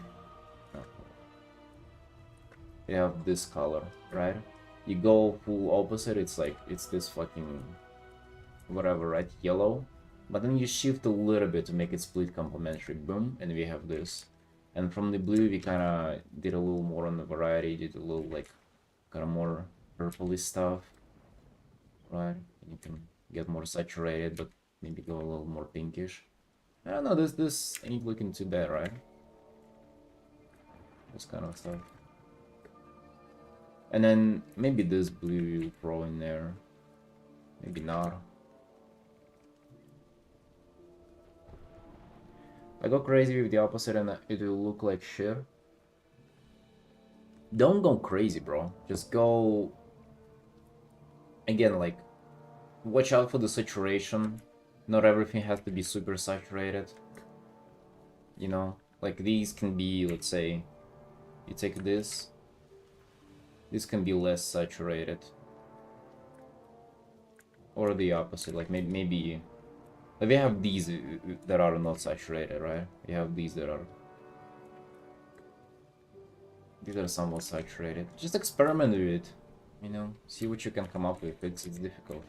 this color, right? You go full opposite, it's like, it's this fucking whatever, right? Yellow. But then you shift a little bit to make it split complementary, boom, and we have this. And from the blue, we kind of did a little more on the variety, did a little like kind of more purpley stuff, right? You can get more saturated, but maybe go a little more pinkish. I don't know, this ain't looking too bad, right? This kind of stuff. And then maybe this blue you throw in there. Maybe not. I go crazy with the opposite and it will look like shit. Don't go crazy, bro. Just go... Again, like, watch out for the saturation. Not everything has to be super saturated. You know? Like, these can be, let's say, you take this. This can be less saturated. Or the opposite, like maybe like we have these that are not saturated, right? We have these that are... These are somewhat saturated. Just experiment with it, you know? See what you can come up with. It's difficult.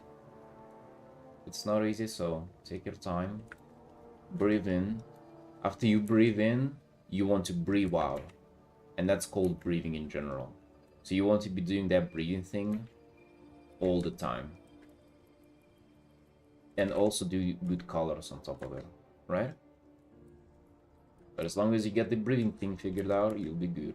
It's not easy, so take your time. Breathe in. After you breathe in, you want to breathe out. And that's called breathing in general. So you want to be doing that breathing thing all the time. And also do good colors on top of it, right? But as long as you get the breathing thing figured out, you'll be good.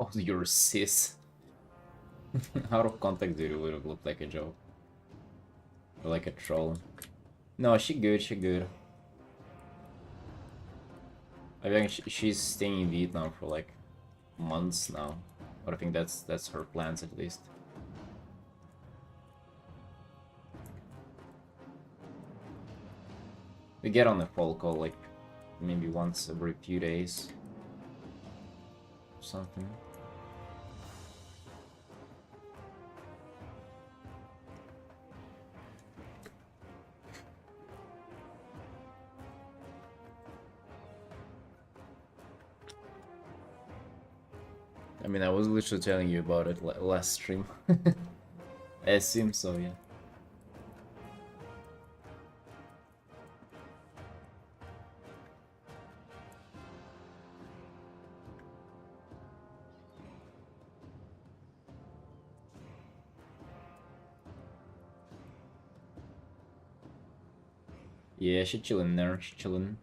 Oh, you're cis. Out of context, dude, it would have looked like a joke. Or like a troll. No, she good, she good. I think she's staying in Vietnam for like months now. But I think that's her plans at least. We get on the phone call like maybe once every few days. Or something. I mean, I was literally telling you about it last stream. I assume so, yeah. Yeah, she's chilling there, she's chilling.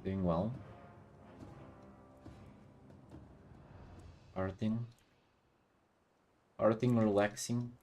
Doing well. Artin. Artin relaxing.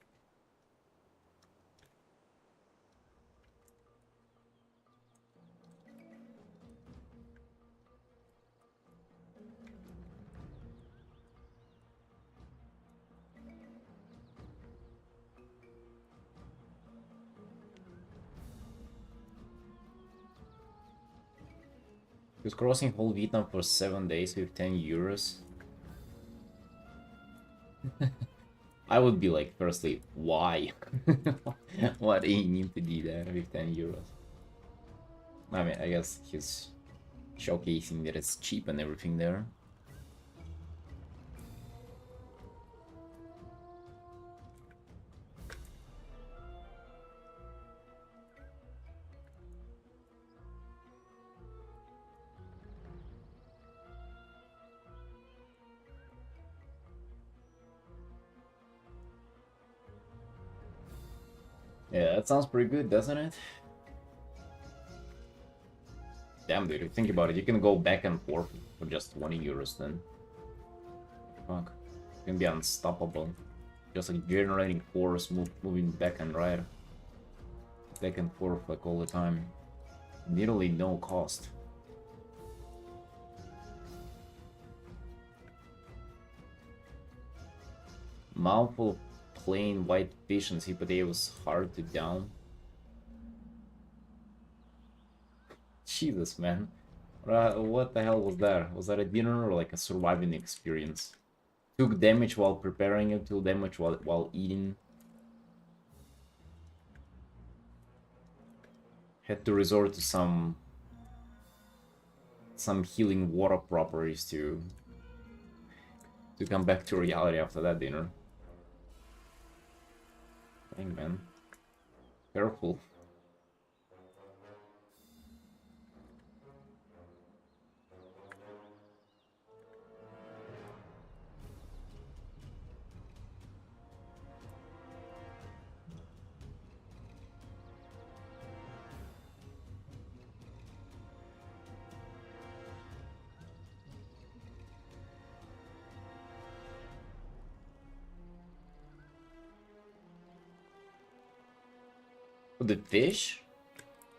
He was crossing whole Vietnam for 7 days with 10 euros. I would be like, firstly, why? Why do you need to do that with 10 euros? I mean, I guess he's showcasing that it's cheap and everything there. Yeah, that sounds pretty good, doesn't it? Damn, dude, think about it. You can go back and forth for just 20 euros then. Fuck. You can be unstoppable. Just like generating force, moving back and right. Back and forth like all the time. Nearly no cost. Mouthful of plain white fish and sweet potatoes hard to down. Jesus, man. What the hell was that? Was that a dinner or like a surviving experience? Took damage while preparing it, took damage while eating. Had to resort to some healing water properties to come back to reality after that dinner. Dang, man. Careful. The fish?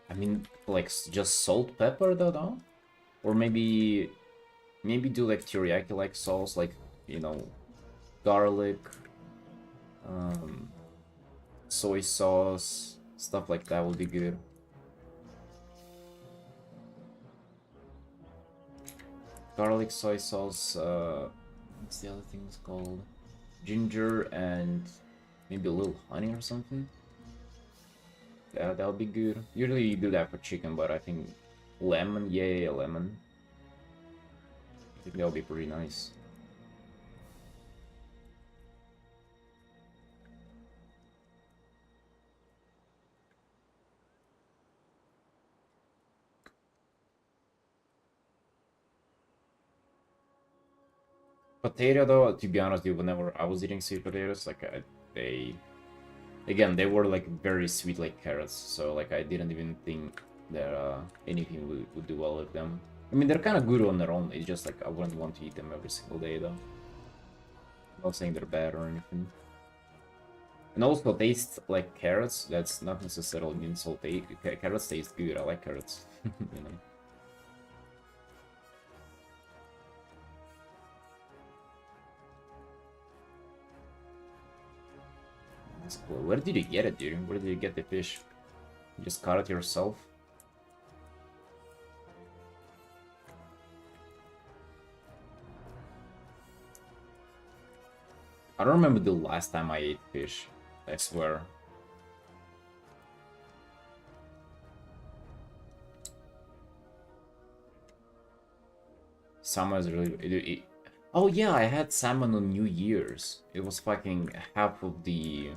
I mean, like just salt, pepper, though, no? Or maybe do like teriyaki like sauce, like, you know, garlic, soy sauce, stuff like that would be good. Garlic, soy sauce, what's the other thing it's called? Ginger and maybe a little honey or something. Yeah, that'll be good. Usually you do that for chicken, but I think lemon, yeah, lemon. I think that'll be pretty nice. Potato though, to be honest, whenever I was eating sweet potatoes, like they were like very sweet like carrots, so like I didn't even think that anything would do well with them. I mean, they're kind of good on their own. It's just like I wouldn't want to eat them every single day though. Not saying they're bad or anything. And also taste like carrots. That's not necessarily mean salty. Carrots taste good. I like carrots. You know. That's cool. Where did you get it, dude? Where did you get the fish? You just caught it yourself? I don't remember the last time I ate fish. I swear. Salmon is really... Oh yeah, I had salmon on New Year's. It was fucking half of the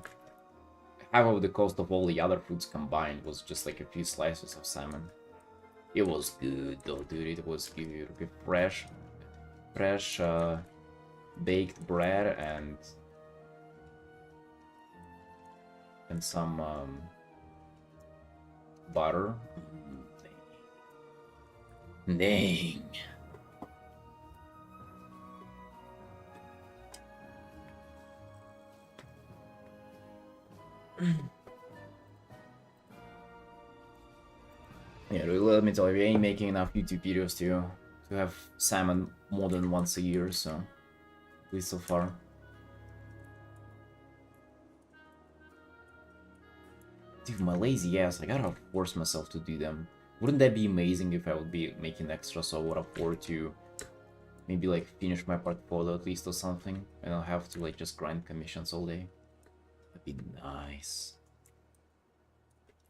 cost of all the other foods combined. Was just like a few slices of salmon. It was good though, dude. It was good. With fresh baked bread and some butter. Dang. Yeah, let me tell you, we ain't making enough YouTube videos to have salmon more than once a year, so at least so far. Dude, my lazy ass, I gotta force myself to do them. Wouldn't that be amazing if I would be making extra, so I would afford to maybe like finish my portfolio at least or something, and I'll have to like just grind commissions all day. That'd be nice.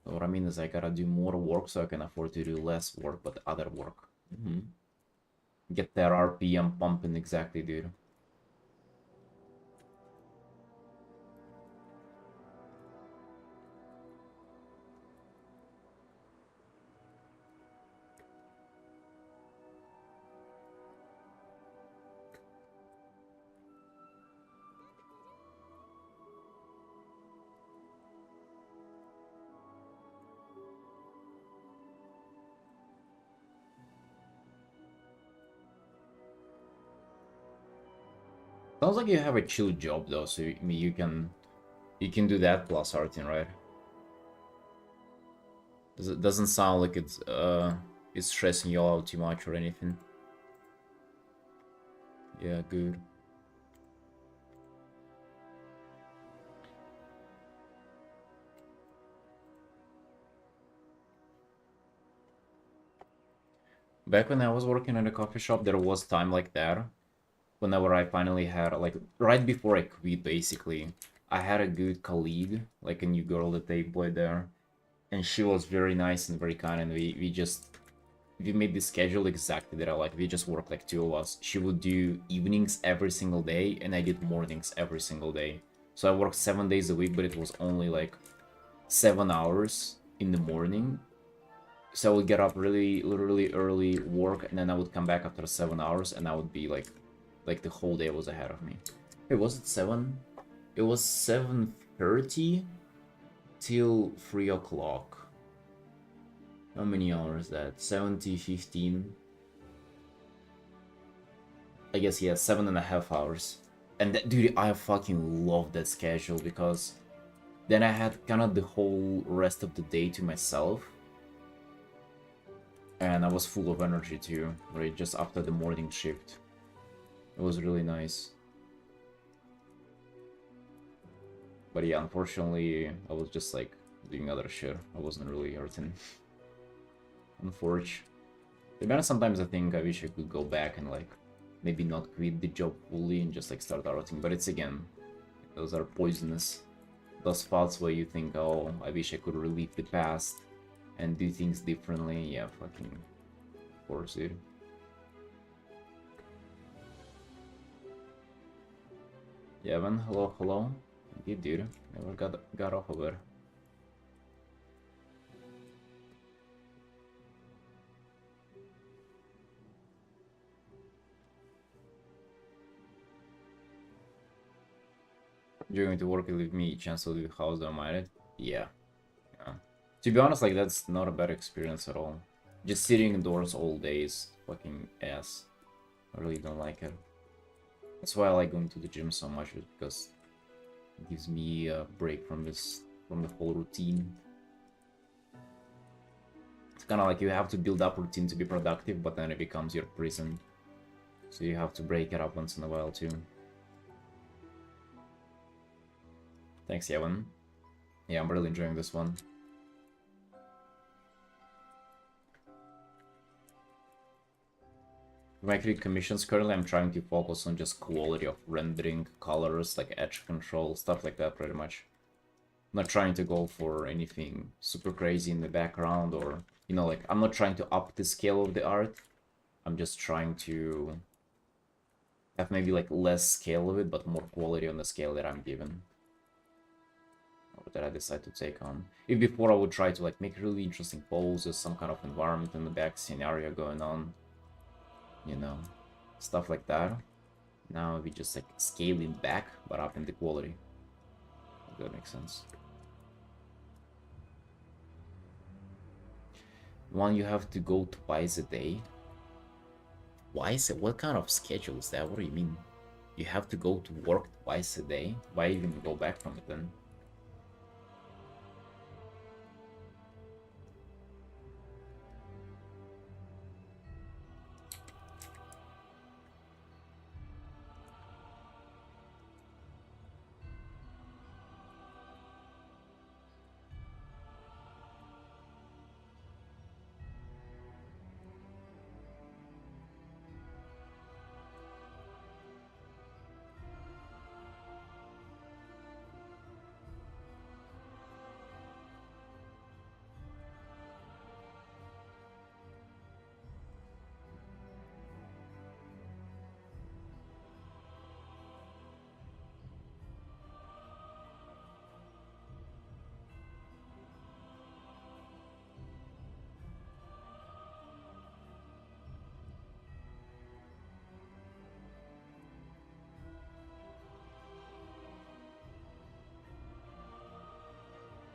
What I mean is I gotta do more work so I can afford to do less work, but other work. Get that RPM pumping exactly, dude. Sounds like you have a chill job though, so I mean, you can do that plus Artin, right? It doesn't sound like it's stressing you out too much or anything. Yeah, good. Back when I was working at a coffee shop, there was time like that. Whenever I finally had, like, right before I quit, basically, I had a good colleague, like a new girl that they employed there. And she was very nice and very kind, and we made the schedule exactly that I like. We just worked like two of us. She would do evenings every single day, and I did mornings every single day. So I worked 7 days a week, but it was only like 7 hours in the morning. So I would get up literally early, work, and then I would come back after 7 hours, and I would be like the whole day was ahead of me. Hey, was it 7? It was 7:30 till 3 o'clock. How many hours is that? 70, 15. I guess, yeah, 7.5 hours. And that, dude, I fucking love that schedule because then I had kind of the whole rest of the day to myself. And I was full of energy too, right? Just after the morning shift. It was really nice. But yeah, unfortunately, I was just like doing other shit. I wasn't really Artin. Unfortunately. To be honest, sometimes I think I wish I could go back and like maybe not quit the job fully and just like start Artin. But it's again, those are poisonous. Those thoughts where you think, oh, I wish I could relive the past and do things differently. Yeah, fucking of course, dude. Yeah, man, hello. You dude. Never got off of it. You're going to work with me, chance to leave house, don't mind it? Yeah. To be honest, like, that's not a bad experience at all. Just sitting indoors all day is fucking ass. I really don't like it. That's why I like going to the gym so much, because it gives me a break from the whole routine. It's kind of like you have to build up routine to be productive, but then it becomes your prison. So you have to break it up once in a while too. Thanks, Evan. Yeah, I'm really enjoying this one. For my create commissions currently, I'm trying to focus on just quality of rendering, colors, like edge control, stuff like that pretty much. I'm not trying to go for anything super crazy in the background, or, you know, like, I'm not trying to up the scale of the art. I'm just trying to have maybe like less scale of it, but more quality on the scale that I'm given. Or that I decide to take on. If before I would try to like make really interesting poses, some kind of environment in the back, scenario going on, you know, stuff like that. Now we just like scaling back, but up in the quality. If that makes sense. One, you have to go twice a day. Twice? What kind of schedule is that? What do you mean? You have to go to work twice a day? Why even go back from it then?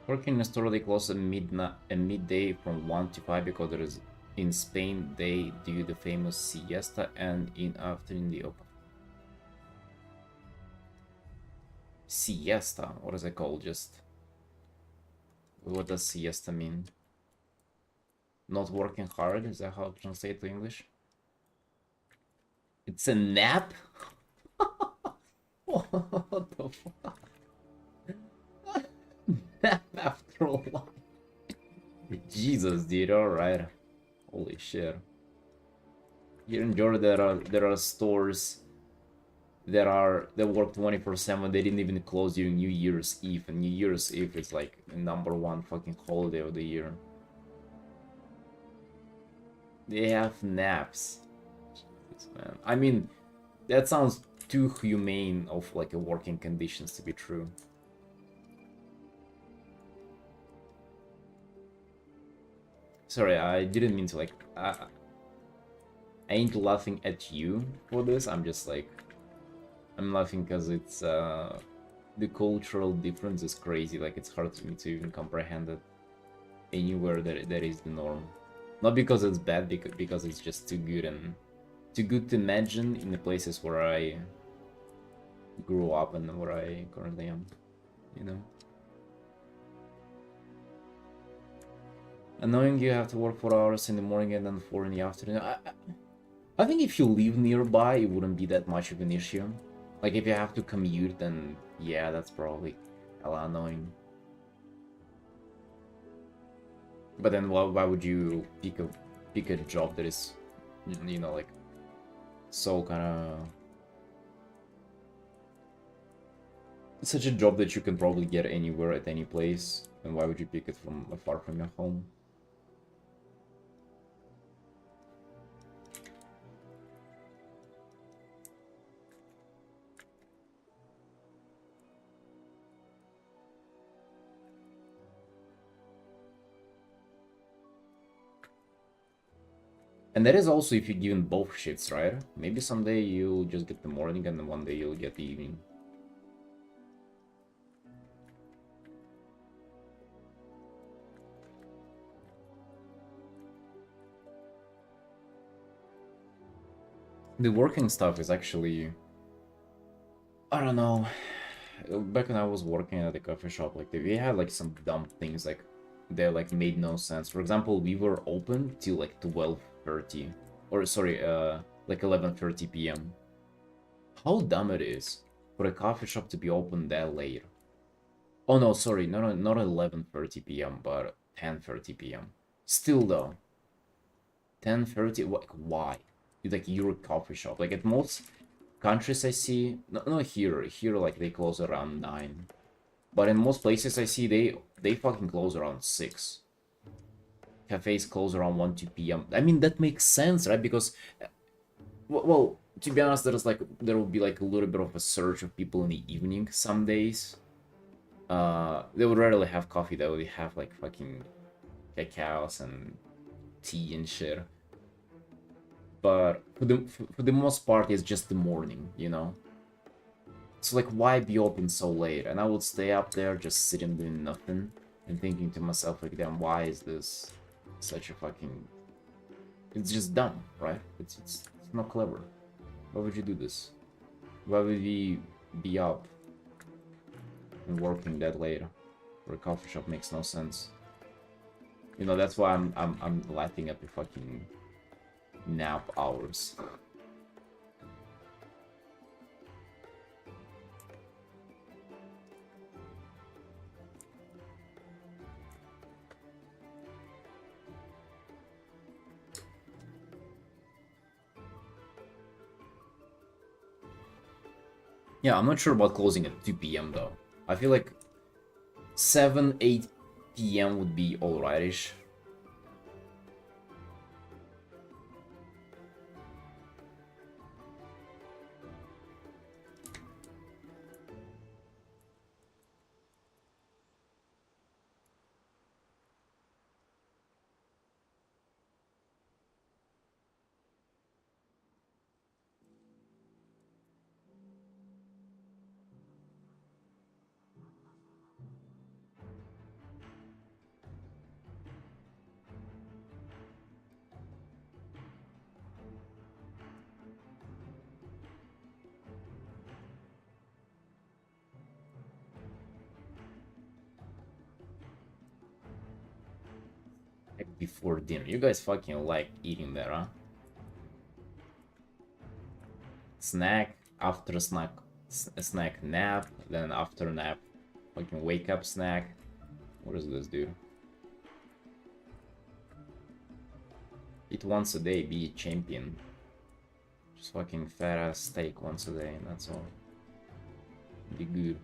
Working in a store, they close at midday from 1 to 5 because there is, in Spain, they do the famous siesta, and in afternoon the open. Siesta? What is it called? Just... what does siesta mean? Not working hard? Is that how to translate to English? It's a nap? What the fuck? Nap after a while. Jesus, dude, alright. Holy shit. Here in Georgia there are stores that work 24/7. They didn't even close during New Year's Eve, and New Year's Eve is like the #1 fucking holiday of the year. They have naps. Jesus, man. I mean, that sounds too humane of like a working conditions to be true. Sorry, I didn't mean to like... I ain't laughing at you for this. I'm just like... I'm laughing because it's... the cultural difference is crazy. Like, it's hard for me to even comprehend it anywhere that is the norm. Not because it's bad, because it's just too good, and too good to imagine in the places where I grew up and where I currently am, you know? And knowing you have to work 4 hours in the morning and then 4 in the afternoon, I think if you live nearby, it wouldn't be that much of an issue. Like, if you have to commute, then yeah, that's probably hella annoying. But then why would you pick a job that is, you know, like, so kind of... It's such a job that you can probably get anywhere at any place, and why would you pick it from far from your home? And that is also if you're given both shifts, right? Maybe someday you'll just get the morning and then one day you'll get the evening. The working stuff is actually I don't know. Back when I was working at the coffee shop, like we had like some dumb things like they like made no sense. For example, we were open till like 12:30, or sorry, like 11:30 p.m. How dumb it is for a coffee shop to be open that late. Oh no, sorry, not 11:30 p.m., but 10:30 p.m. Still though, 10:30. Like why? It's like your coffee shop. Like at most countries I see, not here. Here like they close around 9. But in most places I see they fucking close around 6. Cafes close around 1 2 p.m. I mean that makes sense, right? Because well, to be honest, there will be like a little bit of a surge of people in the evening some days. They would rarely have coffee. They would have like fucking cacaos and tea and shit. But for the most part, it's just the morning, you know. So like, why be open so late? And I would stay up there just sitting doing nothing and thinking to myself like, damn, why is this such a fucking? It's just dumb, right? It's not clever. Why would you do this? Why would we be up and working that late? For a coffee shop makes no sense. You know, that's why I'm laughing at the fucking nap hours. Yeah, I'm not sure about closing at 2 p.m. though. I feel like 7, 8 p.m. would be alrightish. Like before dinner. You guys fucking like eating that, huh? Snack, after snack, snack nap, then after nap, fucking wake up snack. What is this, dude? Eat once a day, be a champion. Just fucking fat ass steak once a day, and that's all. Be good.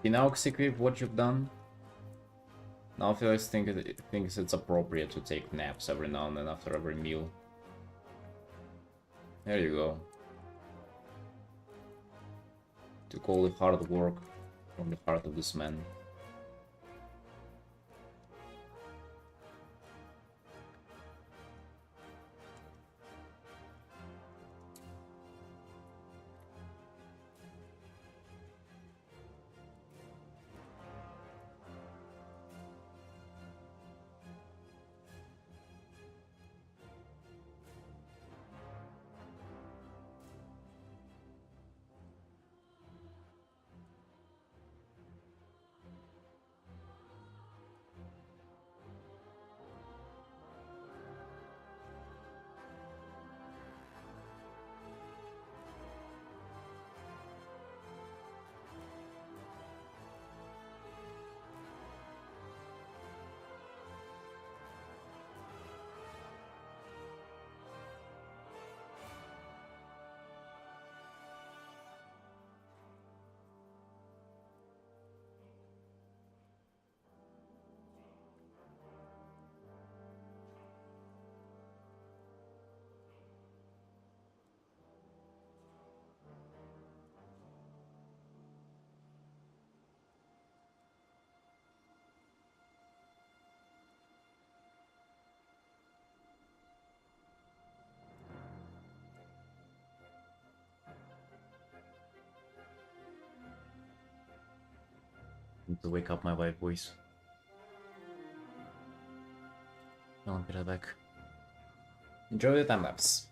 You now execute what you've done. Now Felix thinks it's appropriate to take naps every now and then after every meal. There you go. To call it hard work from the heart of this man. Need to wake up my wife voice. I'll be right back. Enjoy the time lapse.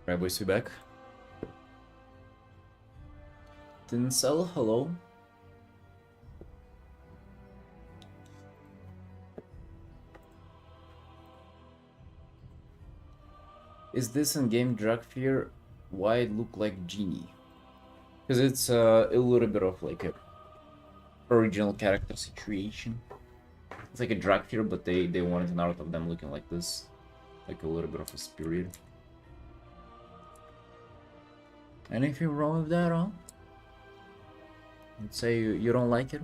Right, boys, we back. Tinsel, hello. Is this in-game drug fear? Why it look like genie? Because it's a little bit of like a original character situation. It's like a drag fear, but they wanted an art of them looking like this, like a little bit of a spirit. Anything wrong with that, huh? Let's say you don't like it.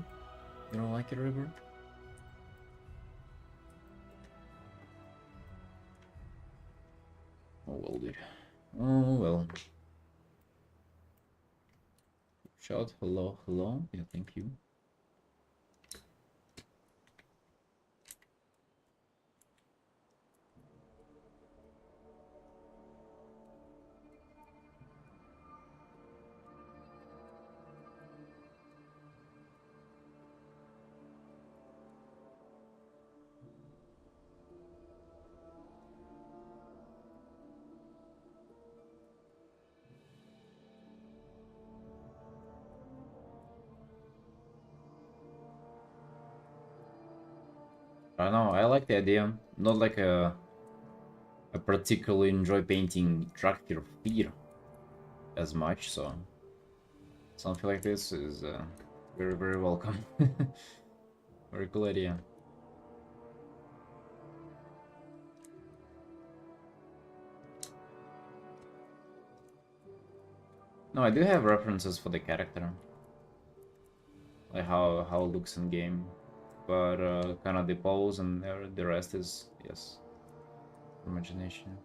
You don't like it, River? Oh well, dude. Oh well. Shout hello, hello. Yeah, thank you. I don't know. I like the idea. Not like I particularly enjoy painting drag fear as much, so something like this is very, very welcome. Very cool idea. No, I do have references for the character, like how it looks in game, but kind of the pose and the rest is yes, imagination.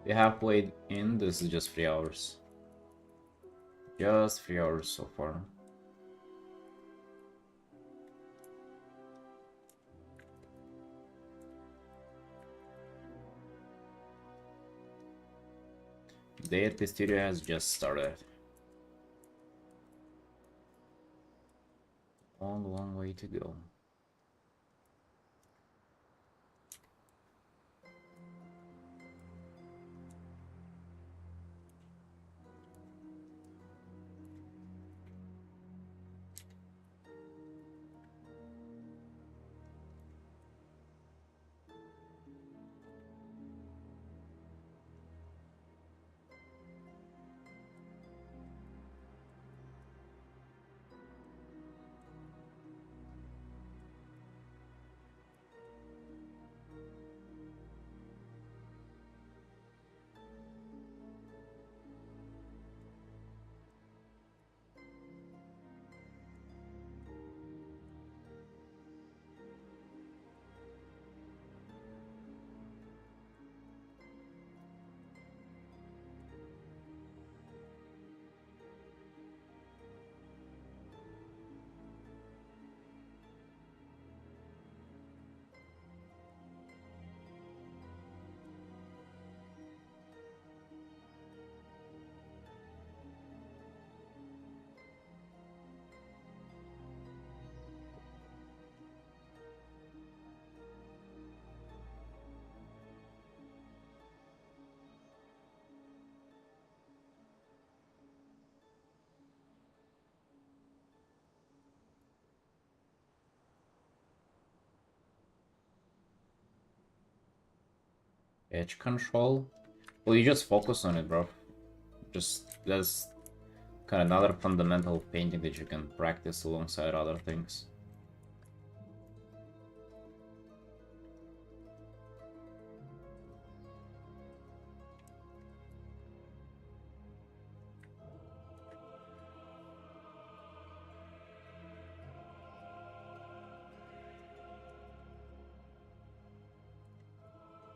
We have played in. This is just 3 hours. Just 3 hours so far. The day at the studio has just started. Long, long way to go. Edge control? Well, you just focus on it, bro. Just, that's kind of another fundamental painting that you can practice alongside other things.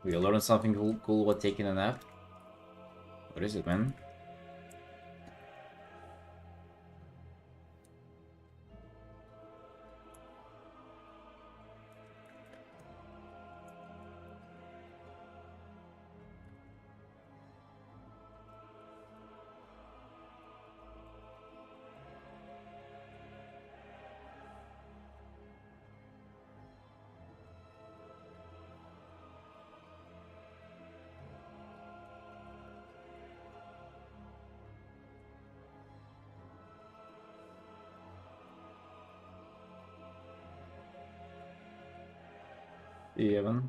We learned something cool while taking a nap? What is it, man? Even.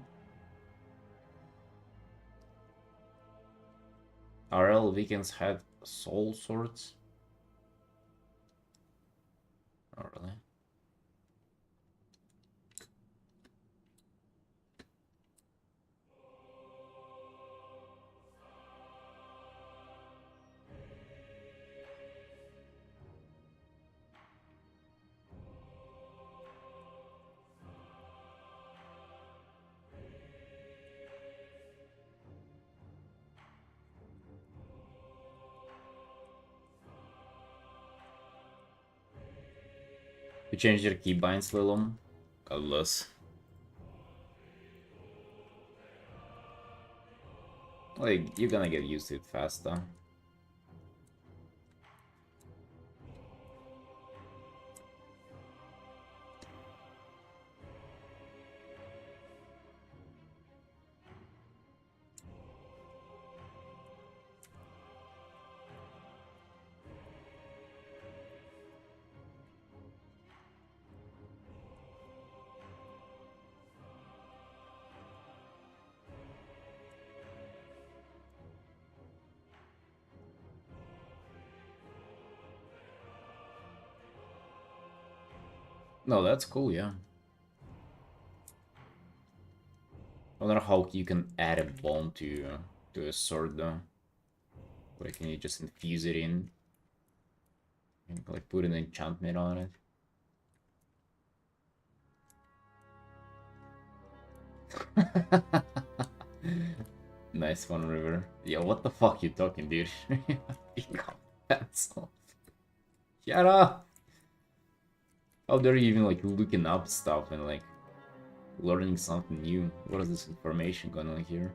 RL weekends had soul swords? Oh, really? You changed your keybinds, Lilum? God bless. Like, you're gonna get used to it fast, though. No, that's cool, yeah. I wonder how you can add a bone to a sword, though. Like, can you just infuse it in? And, like, put an enchantment on it? Nice one, River. Yeah, what the fuck you talking, dude? Pick up pencil. Shut up! How dare you even, like, looking up stuff and, like, learning something new? What is this information going on here?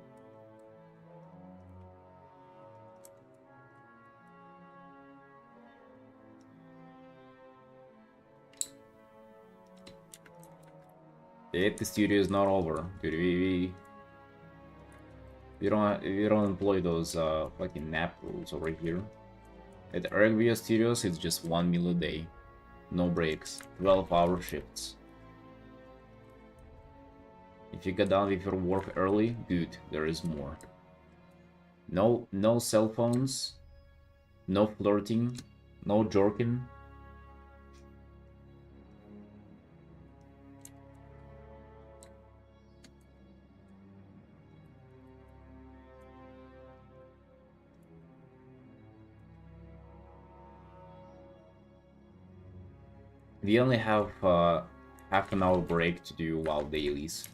The studio is not over, dude. We don't employ those fucking nap rules over here. At Ergvia Studios, it's just 1 meal a day, no breaks, 12-hour shifts. If you get done with your work early, good, there is more. No cell phones, no flirting, no jerking. We only have half an hour break to do wild dailies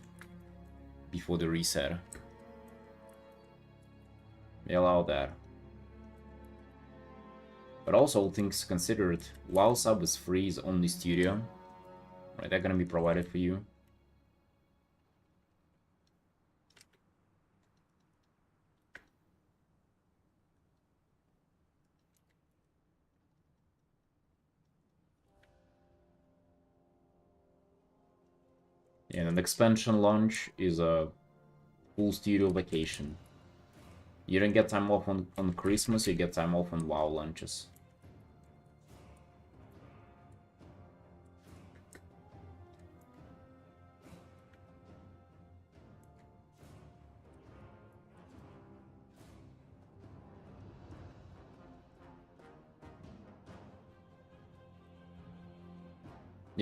before the reset. We allow that. But also, all things considered, while sub is free, is only studio. Right, they're gonna be provided for you. And an expansion launch is a full studio vacation. You don't get time off on Christmas, you get time off on WoW launches.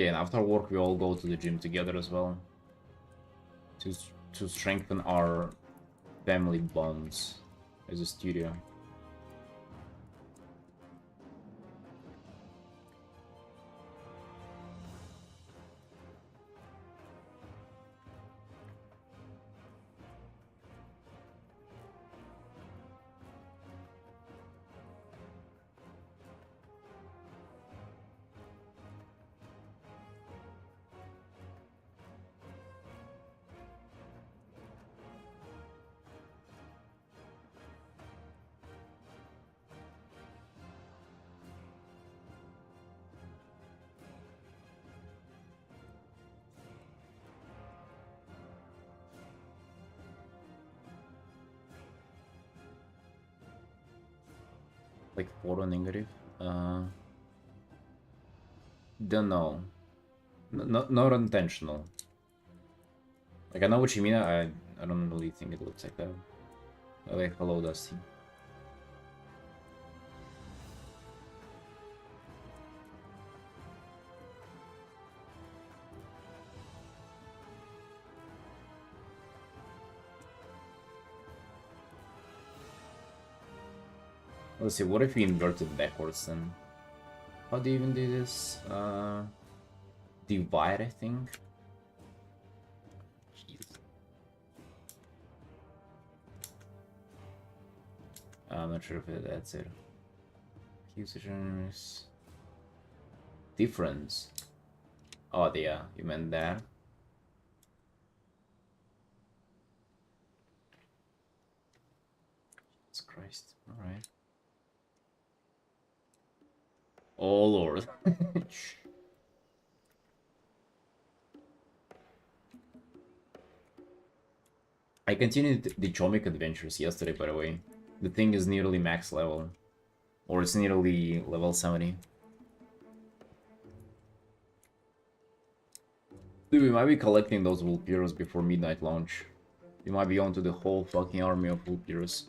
Yeah, and after work we all go to the gym together as well. To, to strengthen our family bonds as a studio. Like photo negative? Don't know. Not intentional. Like I know what you mean. I don't really think it looks like that. Like hello, Dusty. Let's see. What if we invert it backwards then? How do you even do this? Divide, I think. Jeez. I'm not sure if that's it. Users. Difference. Oh, yeah, you meant that. Jesus Christ. Alright. Oh, Lord. I continued the Chomik adventures yesterday, by the way. The thing is nearly max level. Or it's nearly level 70. Dude, we might be collecting those Vulpiros before midnight launch. We might be onto the whole fucking army of Vulpiros.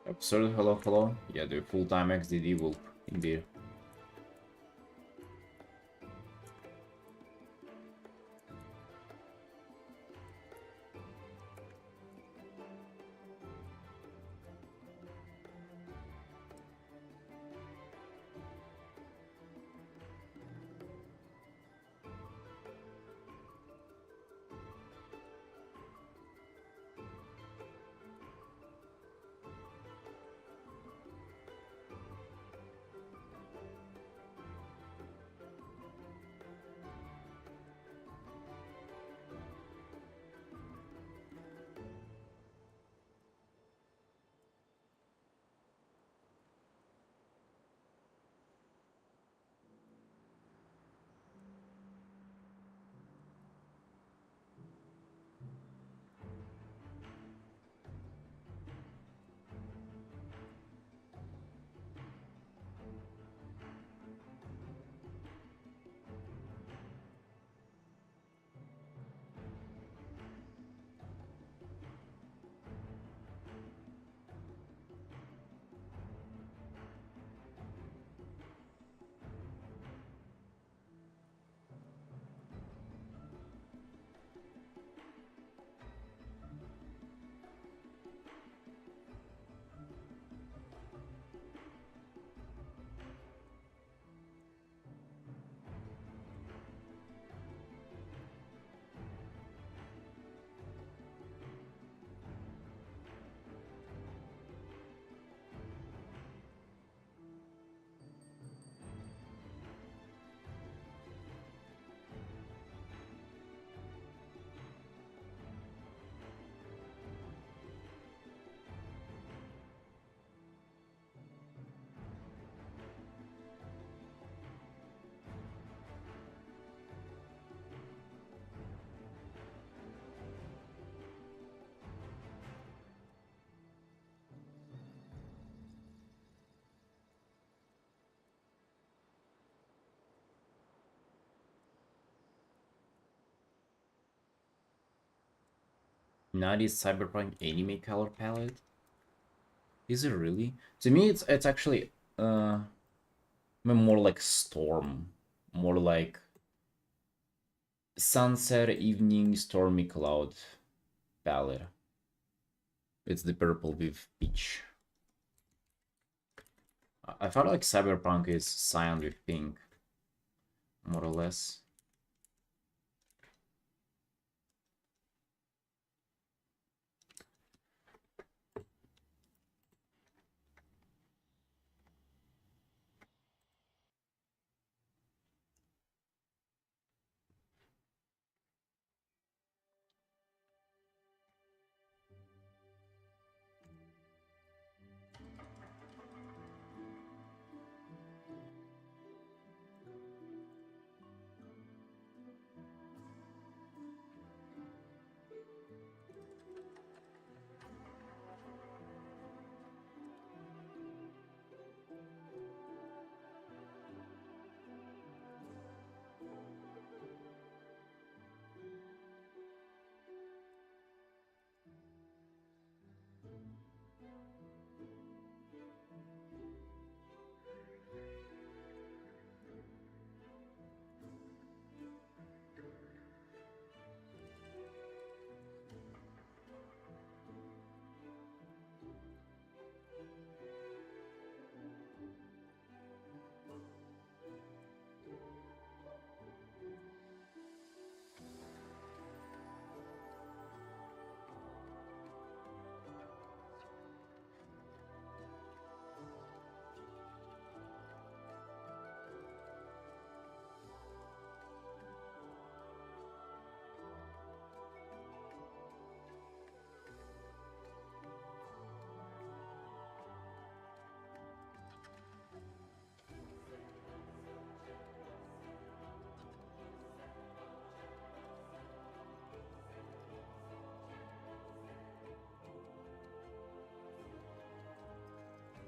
Absurd, hello, hello. Yeah, the full-time XDD will indeed. 90s cyberpunk anime color palette. Is it really? To me, it's actually more like storm, more like sunset, evening, stormy cloud palette. It's the purple with peach. I felt like cyberpunk is cyan with pink, more or less.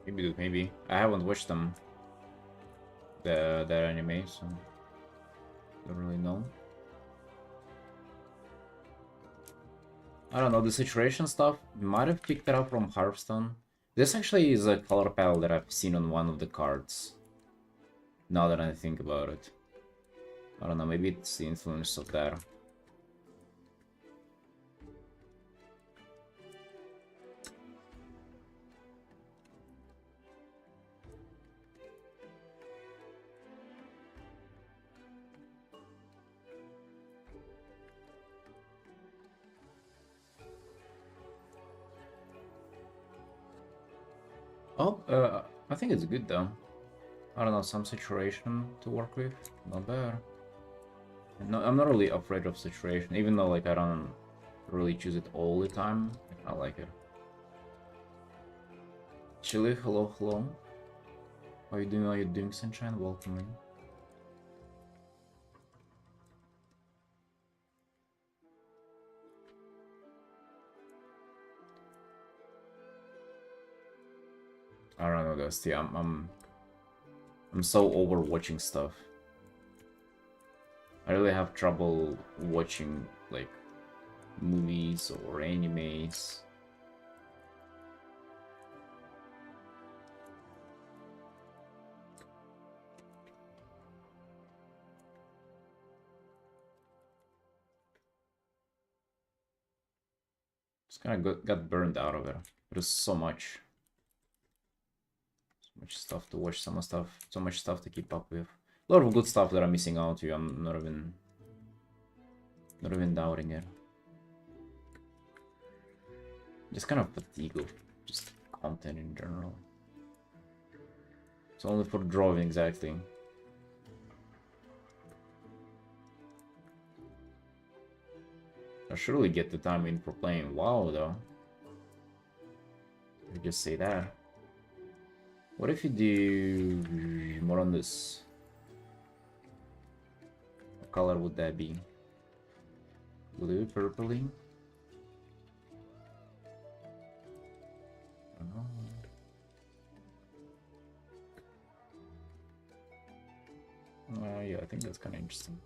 Maybe, dude, maybe. I haven't watched them, that anime, so don't really know. I don't know, the saturation stuff might have picked it up from Hearthstone. This actually is a color palette that I've seen on one of the cards. Now that I think about it. I don't know, maybe it's the influence of that. Oh, I think it's good though. I don't know, some saturation to work with, not bad. No, I'm not really afraid of saturation, even though like I don't really choose it all the time. I like it. Chili, hello, hello. How you doing? How you doing, Sunshine? Welcome in. I don't know, Dusty. I'm so over watching stuff. I really have trouble watching like movies or animes. Just kind of got burned out of it. There's so much stuff to watch, so much stuff to keep up with. A lot of good stuff that I'm missing out to. I'm not even doubting it. Just kind of fatigue of just content in general. It's only for drawing, exactly. I should really get the time in for playing WoW though. You just say that. What if you do more on this? What color would that be? Blue, purpley? I don't know. Yeah, I think that's kind of interesting.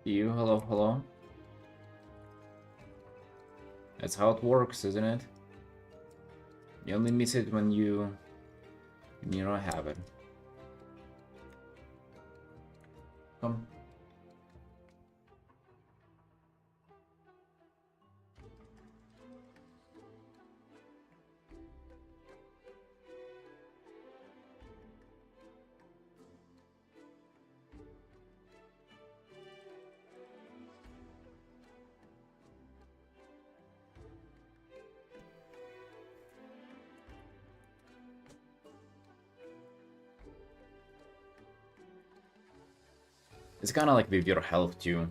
You, hello, hello. That's how it works, isn't it? You only miss it when you don't have it. Come. It's kind of like with your health too.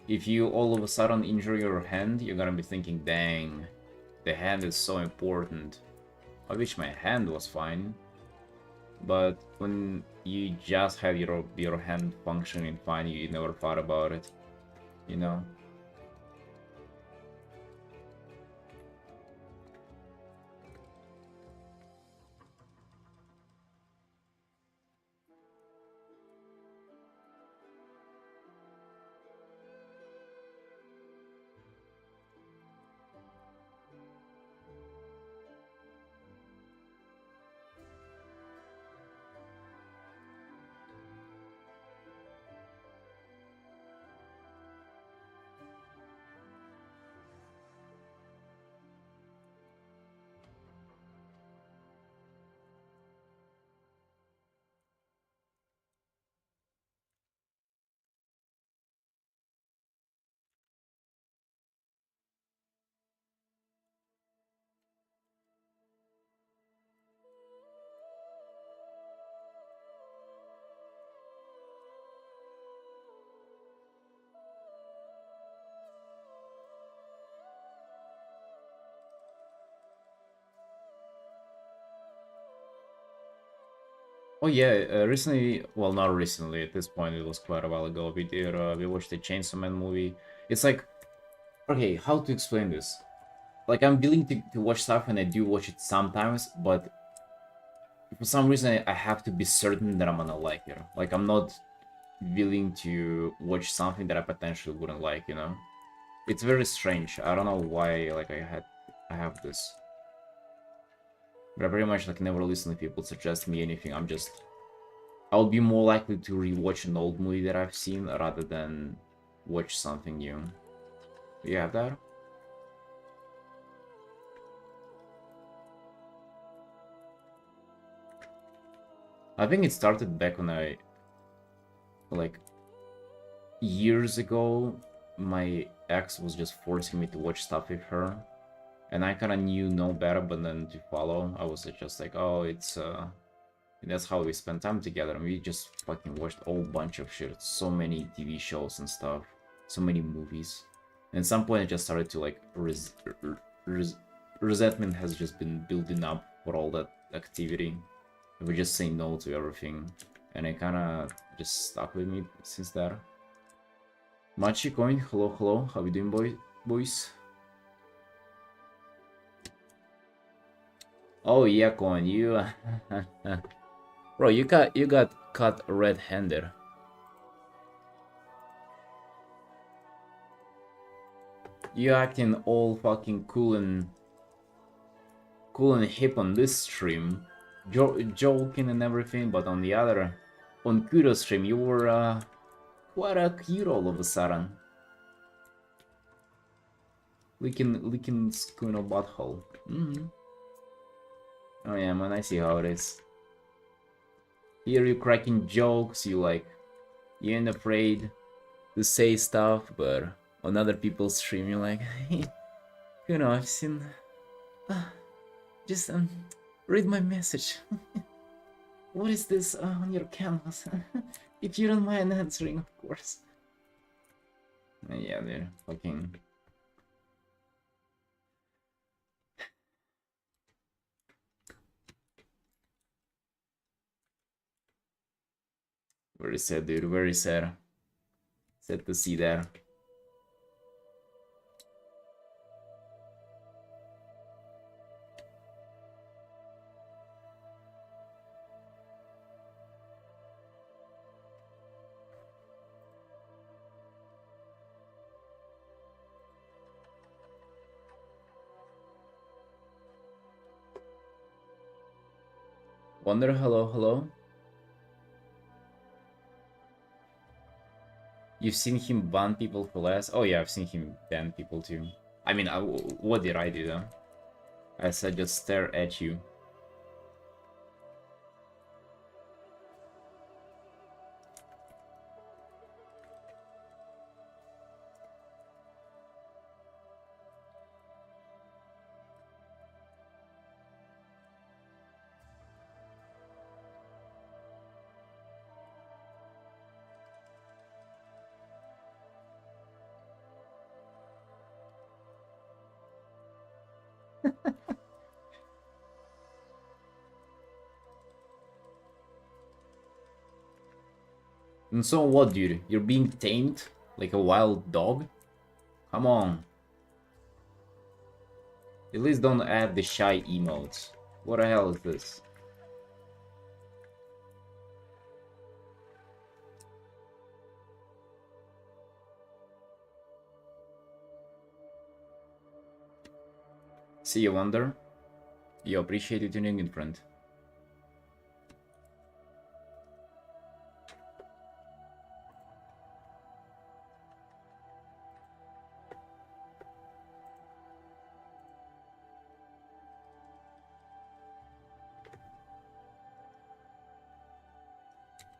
If you all of a sudden injure your hand, you're gonna be thinking, dang, the hand is so important. I wish my hand was fine. But when you just have your hand functioning fine, you never thought about it, you know? Oh yeah, recently, well, not recently, at this point, it was quite a while ago, we watched the Chainsaw Man movie. It's like, okay, how to explain this? Like, I'm willing to watch stuff and I do watch it sometimes, but for some reason I have to be certain that I'm gonna like it. Like, I'm not willing to watch something that I potentially wouldn't like, you know? It's very strange. I don't know why, like, I have this. But I very much, like, never listen to people suggest me anything. I'll be more likely to rewatch an old movie that I've seen rather than watch something new. You have that? I think it started back when like, years ago, my ex was just forcing me to watch stuff with her. And I kind of knew no better but then to follow. I was just like, oh, that's how we spend time together. And we just fucking watched a whole bunch of shit. So many TV shows and stuff. So many movies. And at some point, I just started to, like, resentment has just been building up for all that activity. We just say no to everything. And it kind of just stuck with me since that. Machi Coin, hello, hello. How you doing, boys? Oh yeah, Coin, you, bro, you got caught red-handed. You acting all fucking cool and hip on this stream, joking and everything, but on Kudo's stream, you were quite a cute all of a sudden. Licking Skuno butthole. Oh yeah, man, I see how it is. Here you cracking jokes, you ain't afraid to say stuff, but on other people's stream, you're like, I've seen. Just read my message. What is this on your canvas? If you don't mind answering, of course. Yeah, they're fucking. Very sad, dude. Very sad. Sad to see that. Wonder, hello, hello. You've seen him ban people for less? Oh yeah, I've seen him ban people too. I mean, what did I do though? I said just stare at you. And so what, dude? You're being tamed like a wild dog? Come on. At least don't add the shy emotes. What the hell is this? See you, Wonder. You appreciate you tuning in, friend.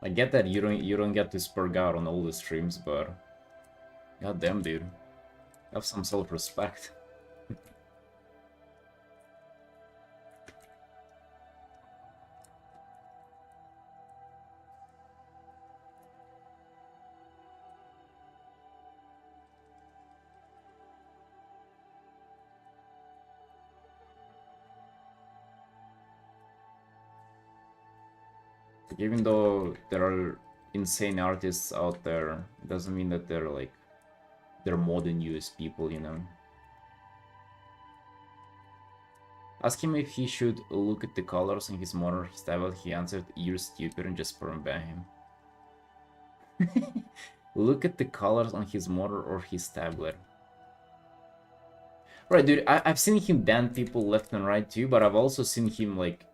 I get that you don't get to spurg out on all the streams, but god damn, dude, have some self-respect. Like, even though there are insane artists out there, it doesn't mean that they're more than you as people, you know. Ask him if he should look at the colors on his motor or his tablet. He answered, "You're stupid," and just perm ban him. Look at the colors on his motor or his tablet. Right, dude, I've seen him ban people left and right too, but I've also seen him, like,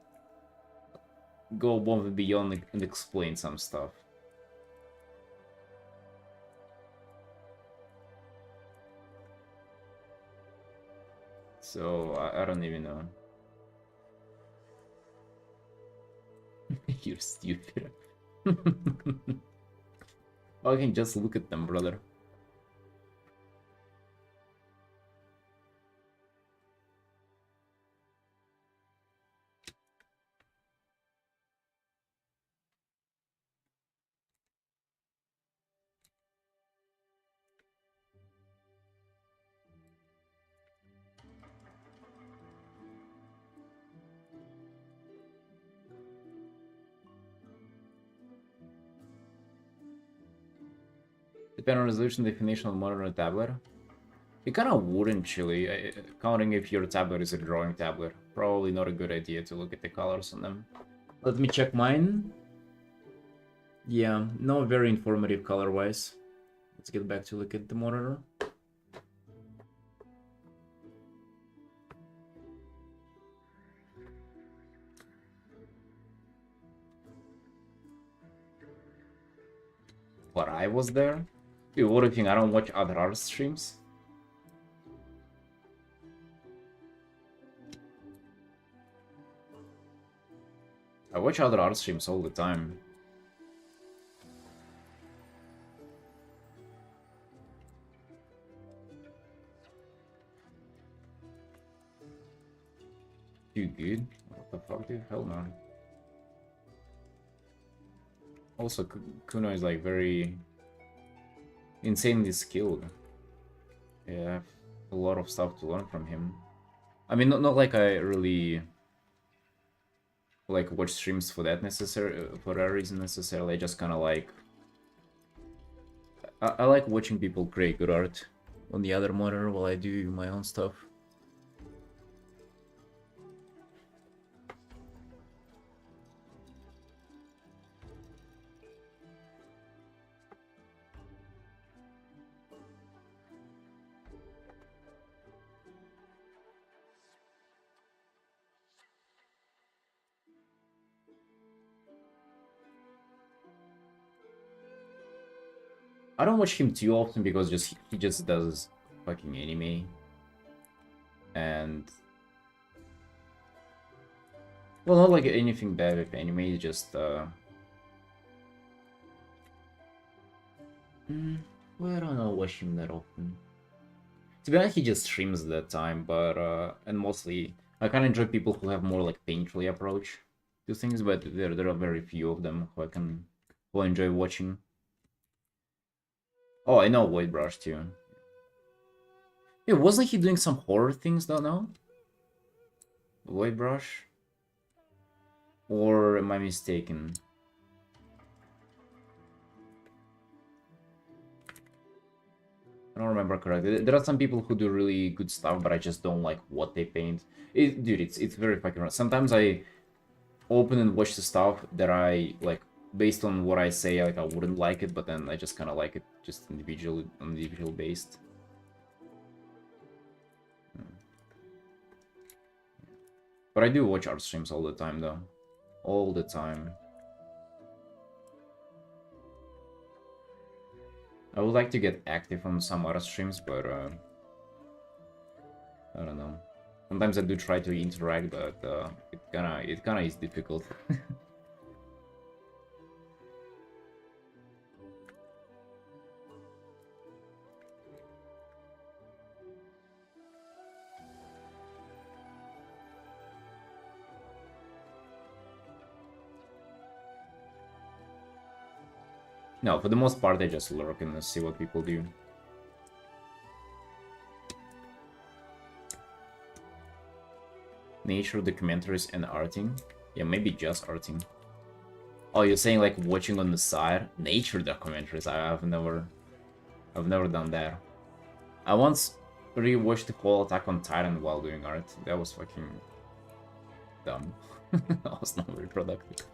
go above and beyond and explain some stuff. So, I don't even know. You're stupid. I can just look at them, brother. Depending on resolution, definition of monitor and tablet. It kind of wouldn't, Chili, counting if your tablet is a drawing tablet. Probably not a good idea to look at the colors on them. Let me check mine. Yeah, no very informative color-wise. Let's get back to look at the monitor. But I was there? Dude, what do you think? I don't watch other art streams? I watch other art streams all the time. Dude, good? What the fuck, dude? Hell no. Also, Kuno is like very insanely skilled. Yeah, I have a lot of stuff to learn from him. I mean, not like I really like watch streams for that for that reason necessarily. I just kind of like I like watching people create good art on the other monitor while I do my own stuff. I don't watch him too often because he just does fucking anime. And well, not like anything bad with anime, it's just well, I don't know, watch him that often. To be honest, he just streams that time, but and mostly I kind of enjoy people who have more like painterly approach to things, but there are very few of them who I enjoy watching. Oh, I know White Brush too. Yeah, wasn't he doing some horror things though? No, White Brush, or am I mistaken? I don't remember correctly. There are some people who do really good stuff, but I just don't like what they paint. Dude, it's very fucking wrong. Sometimes I open and watch the stuff that I like based on what I say, like I wouldn't like it, but then I just kind of like it just individual based. But I do watch art streams all the time, though. All the time. I would like to get active on some art streams, but I don't know. Sometimes I do try to interact, but it kinda is difficult. No, for the most part, I just lurk and see what people do. Nature documentaries and arting? Yeah, maybe just arting. Oh, you're saying like watching on the side? Nature documentaries? I've never done that. I once rewatched the whole Attack on Titan while doing art. That was fucking dumb. That was not very productive.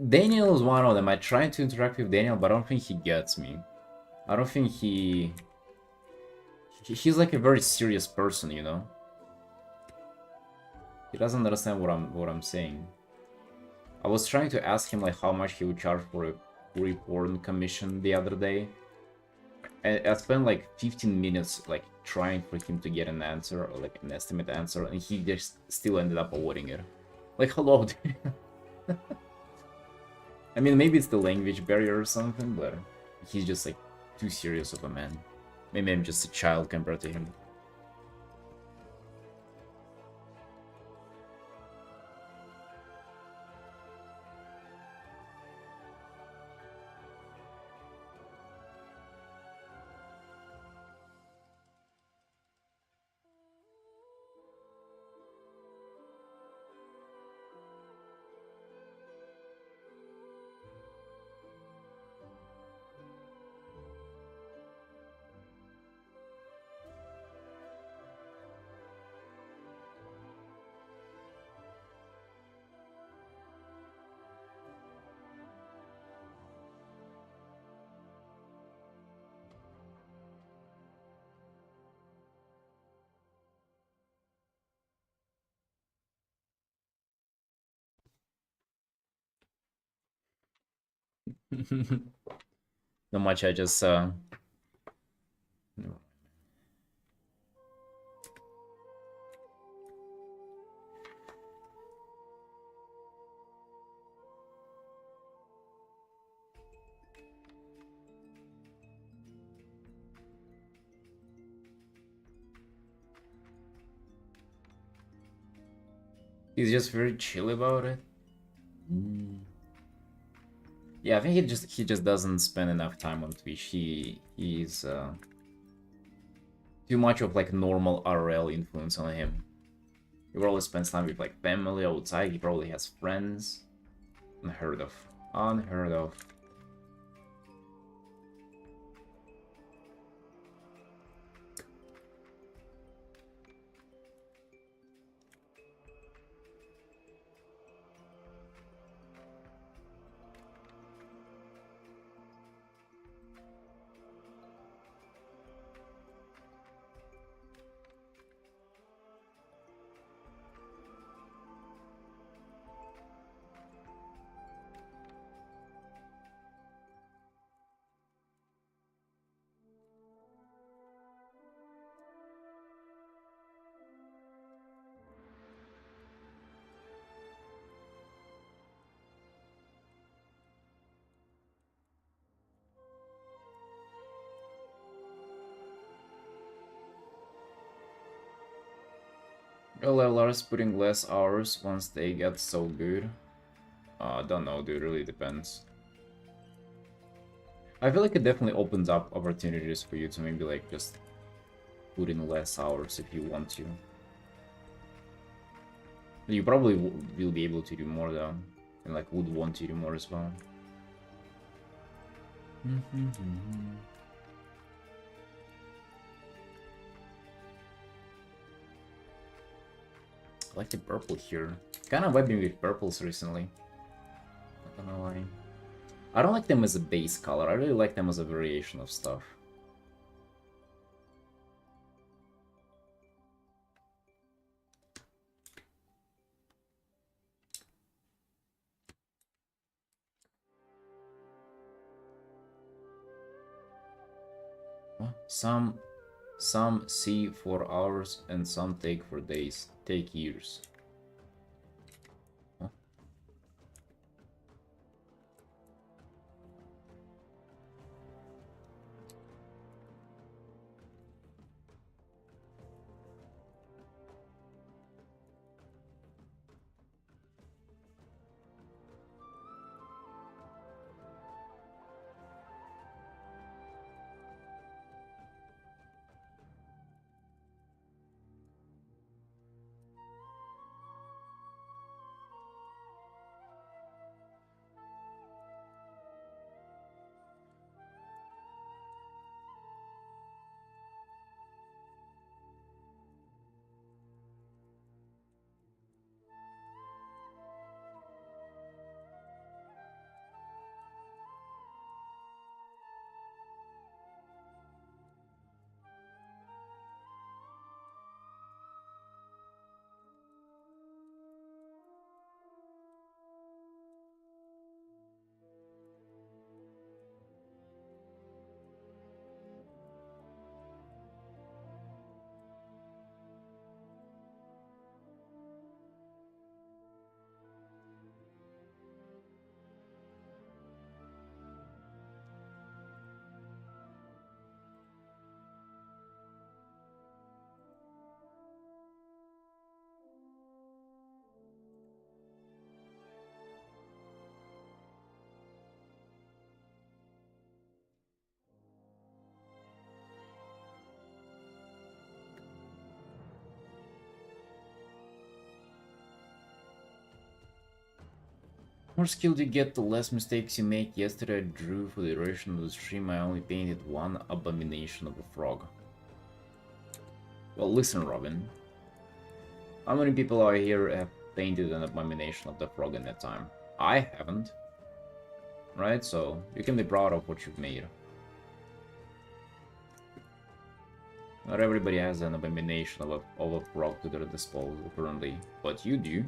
Daniel is one of them. I tried to interact with Daniel, but I don't think he gets me. I don't think he's like a very serious person, you know. He doesn't understand what I'm saying. I was trying to ask him like how much he would charge for a porn commission the other day. And I spent like 15 minutes like trying for him to get an answer or like an estimate answer, and he just still ended up avoiding it. Like, hello, dude. I mean, maybe it's the language barrier or something, but he's just like too serious of a man. Maybe I'm just a child compared to him. Not much, I just he's just very chill about it. Yeah, I think he just doesn't spend enough time on Twitch. He's too much of like normal RL influence on him. He probably spends time with like family outside. He probably has friends. Unheard of. Unheard of. LLRs putting less hours once they get so good. Don't know, dude. Really depends. I feel like it definitely opens up opportunities for you to maybe like just put in less hours if you want to. You probably will be able to do more though, and like would want to do more as well. I like the purple here. Kind of vibing with purples recently. I don't know why. I don't like them as a base color. I really like them as a variation of stuff. Some see for hours and some take for days. Take years. Huh? More skilled you get, the less mistakes you make. Yesterday I drew for the duration of the stream. I only painted one abomination of a frog. Well, listen, Robin. How many people out here have painted an abomination of the frog in that time? I haven't. Right? So, you can be proud of what you've made. Not everybody has an abomination of a frog to their disposal currently, but you do.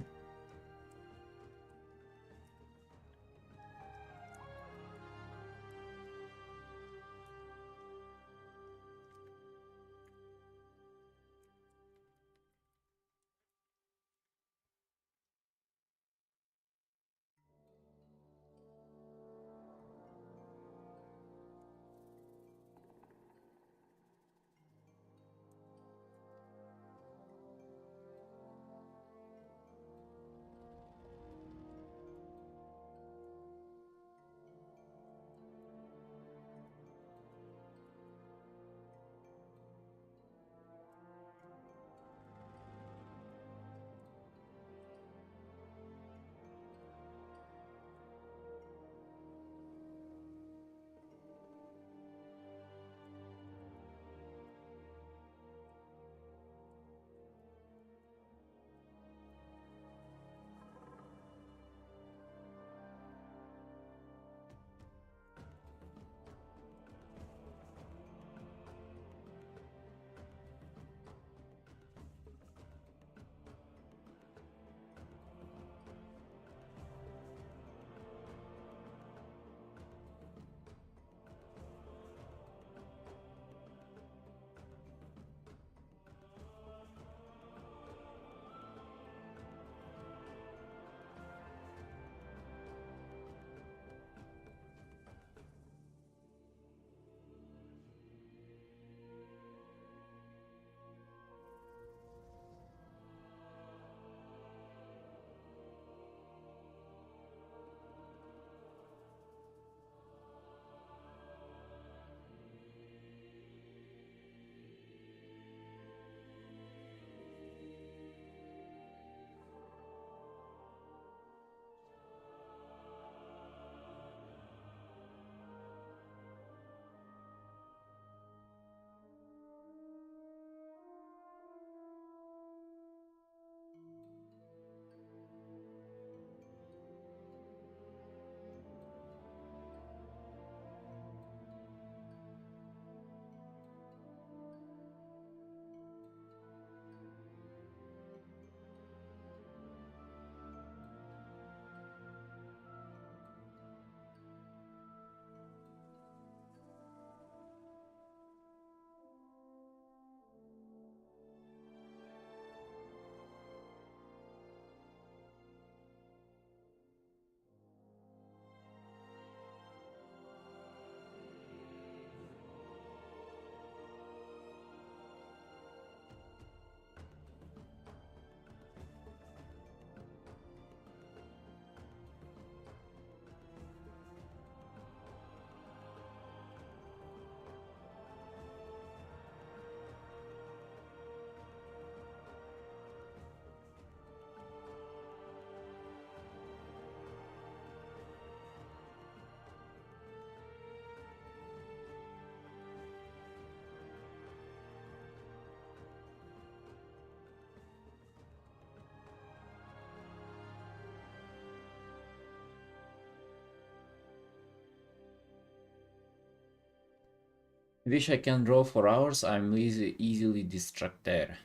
Wish I can draw for hours, I'm easily distracted.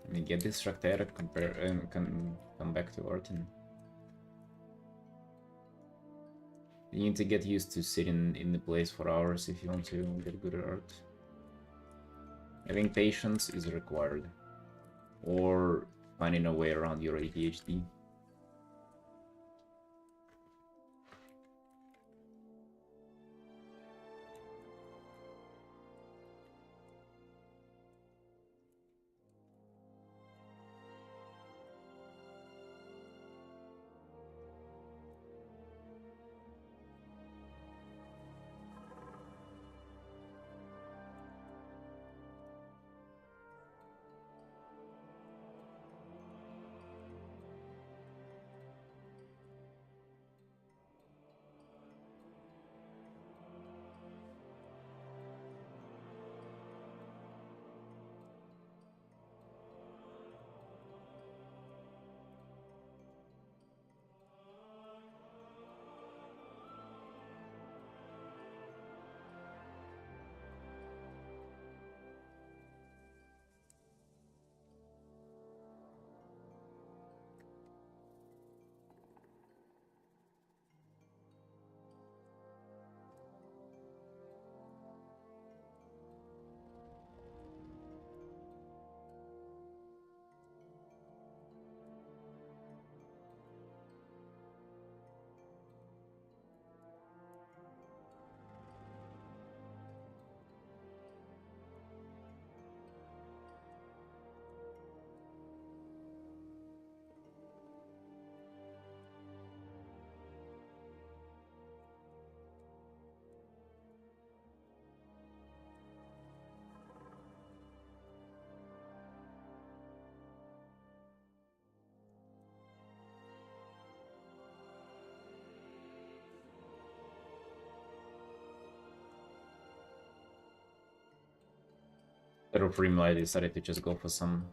I mean, get distracted, compare, and come back to Artin. You need to get used to sitting in the place for hours if you want to get good at art. Having patience is required. Or finding a way around your ADHD. Instead of Rimlight, I decided to just go for some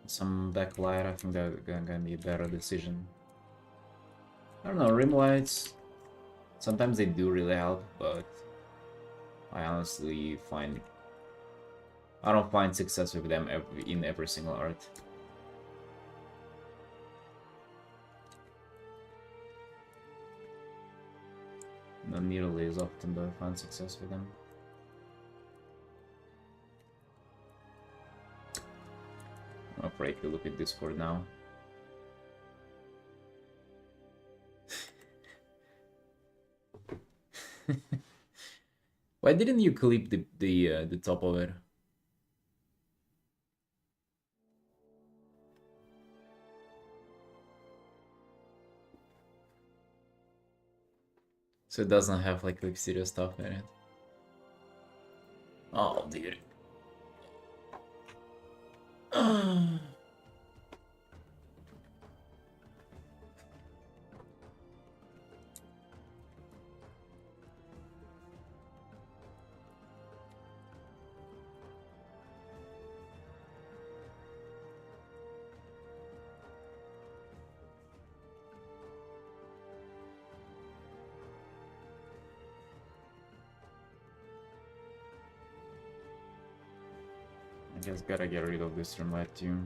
backlight. I think that's gonna be a better decision. I don't know, Rimlights, sometimes they do really help, but I honestly I don't find success with them in every single art. Not nearly as often do I find success with them. I'm afraid to look at Discord now. Why didn't you clip the top of it? So it doesn't have like serious stuff in it. Oh, dude. I guess gotta get rid of this from light too.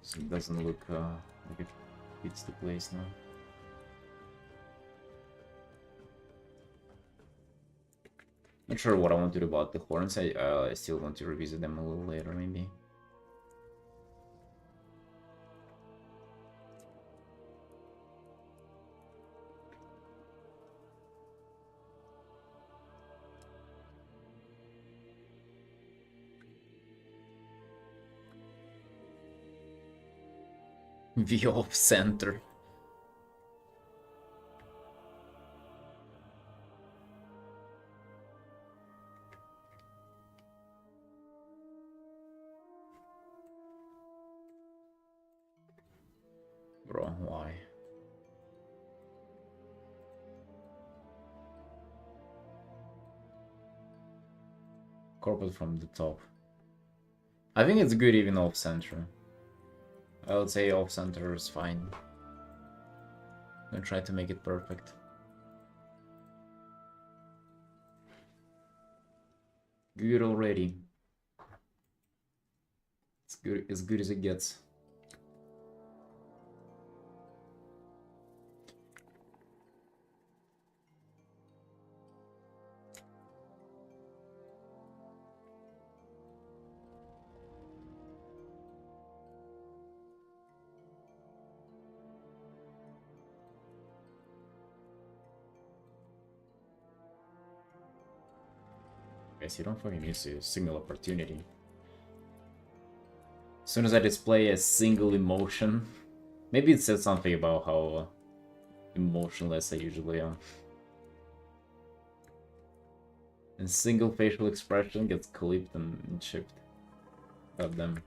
So it doesn't look like it fits the place now. Not sure what I want to do about the horns. I still want to revisit them a little later, maybe. View of center. Bro, why? Corporate from the top. I think it's good even off center. I would say off center is fine. I'm gonna try to make it perfect. Good already. It's good as it gets. Guys, you don't fucking miss a single opportunity. As soon as I display a single emotion, maybe it says something about how emotionless I usually am. And single facial expression gets clipped and shipped. God damn.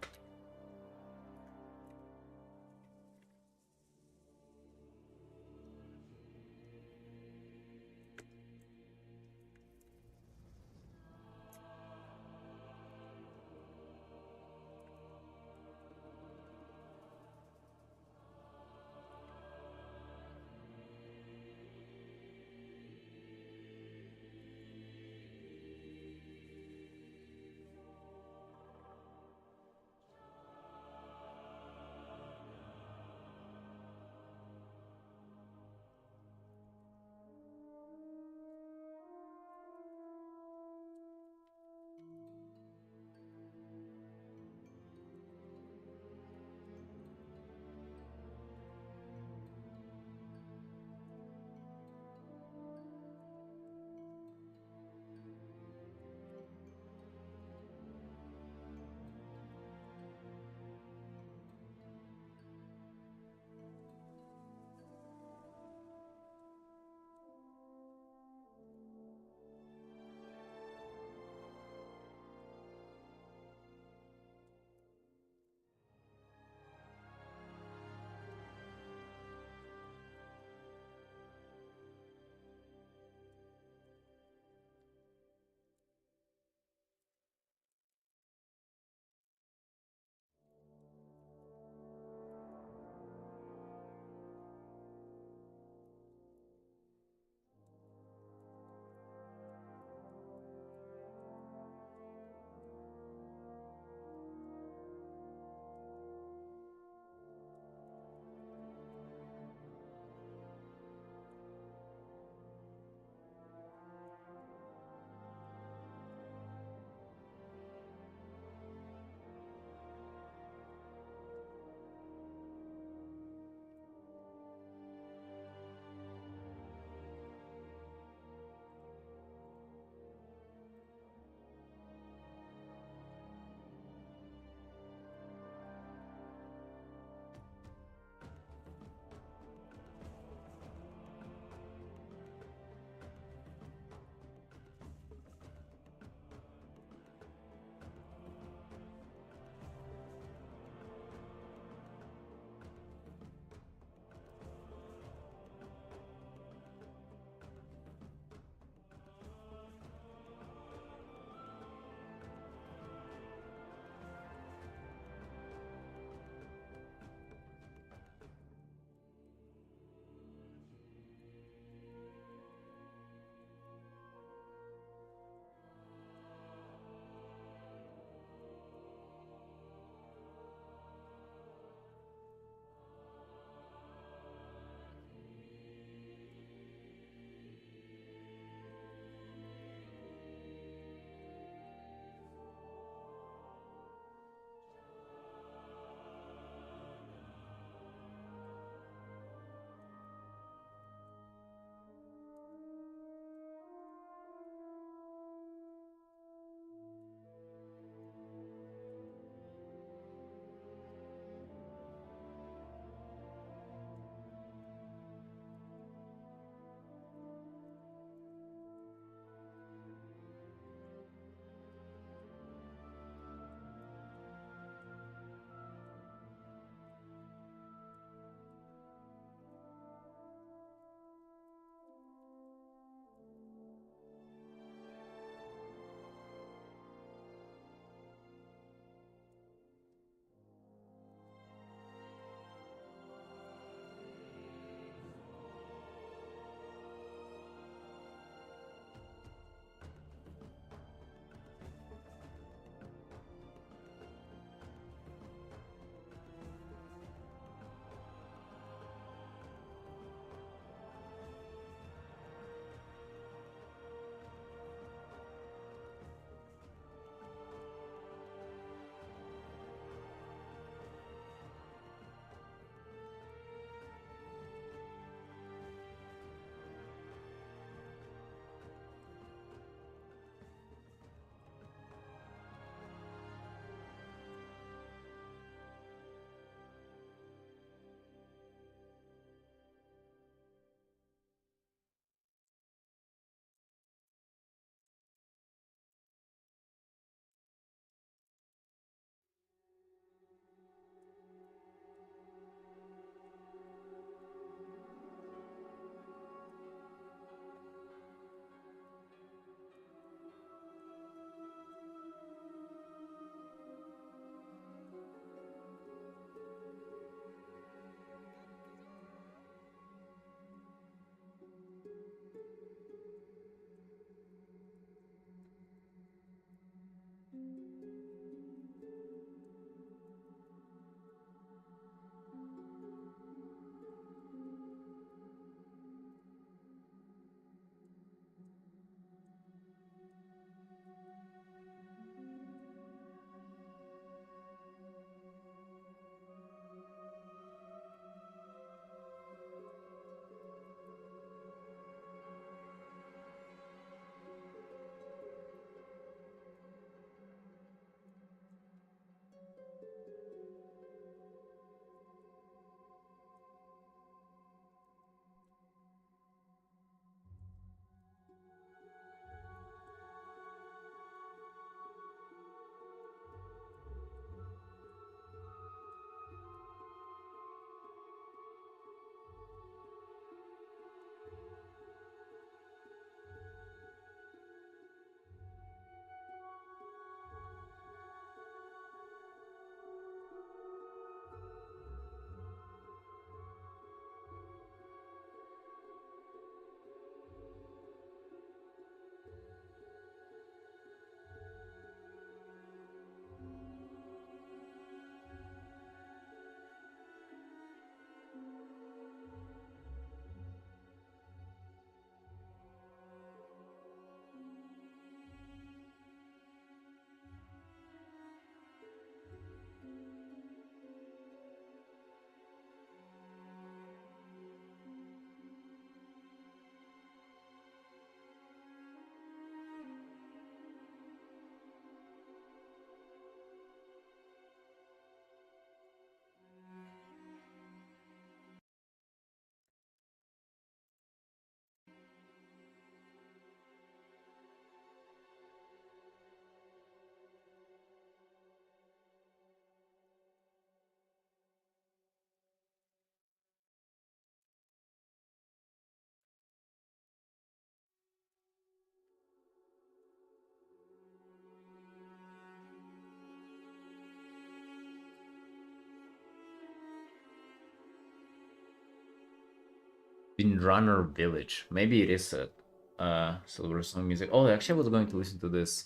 Windrunner Village. Maybe it is a Silver Song music. Oh, actually, I was going to listen to this.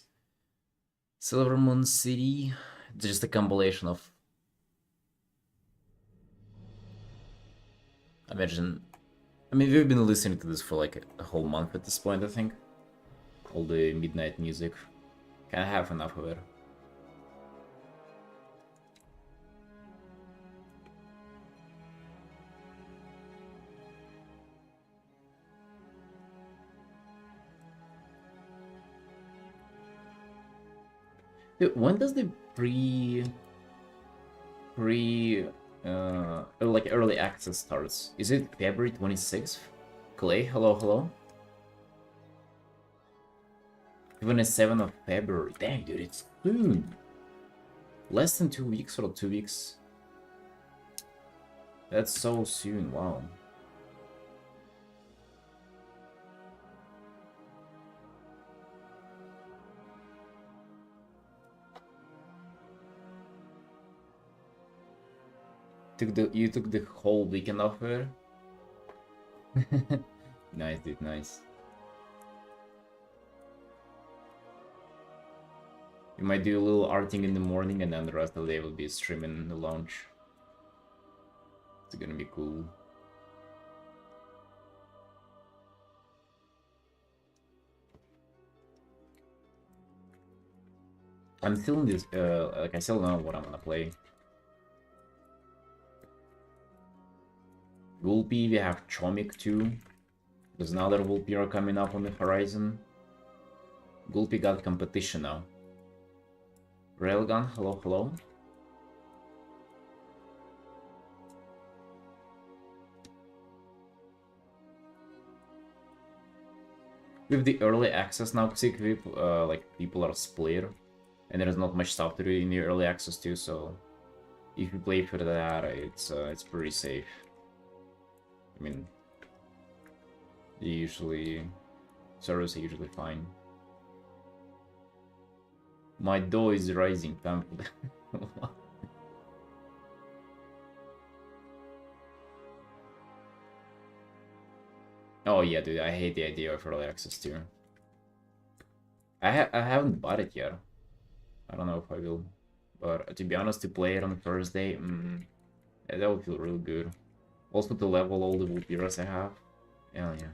Silver Moon City. It's just a compilation of. Imagine. I mean, we've been listening to this for like a whole month at this point, I think. All the midnight music. Can't have enough of it. Dude, when does the like early access starts? Is it February 26th? Clay, hello, hello. 27th of February. Dang, dude, it's soon. Less than 2 weeks or 2 weeks. That's so soon. Wow. You took the whole weekend off here? Nice, dude, nice. You might do a little arting in the morning and then the rest of the day will be streaming the launch. It's gonna be cool. I'm still in this, like I still don't know what I'm gonna play. Gulpi, we have Chomik too. There's another Vulpira coming up on the horizon. Gulpi got competition now. Railgun, hello, hello. With the early access now, like people are split, and there's not much stuff to do in the early access too. So if you play for that, it's pretty safe. I mean, servers are usually fine. My dough is rising, pamphlet. Oh yeah, dude, I hate the idea of early access too. I haven't bought it yet. I don't know if I will, but to be honest, to play it on the first day, yeah, that would feel really good. Also to level all the Vulpiras I have. Hell yeah.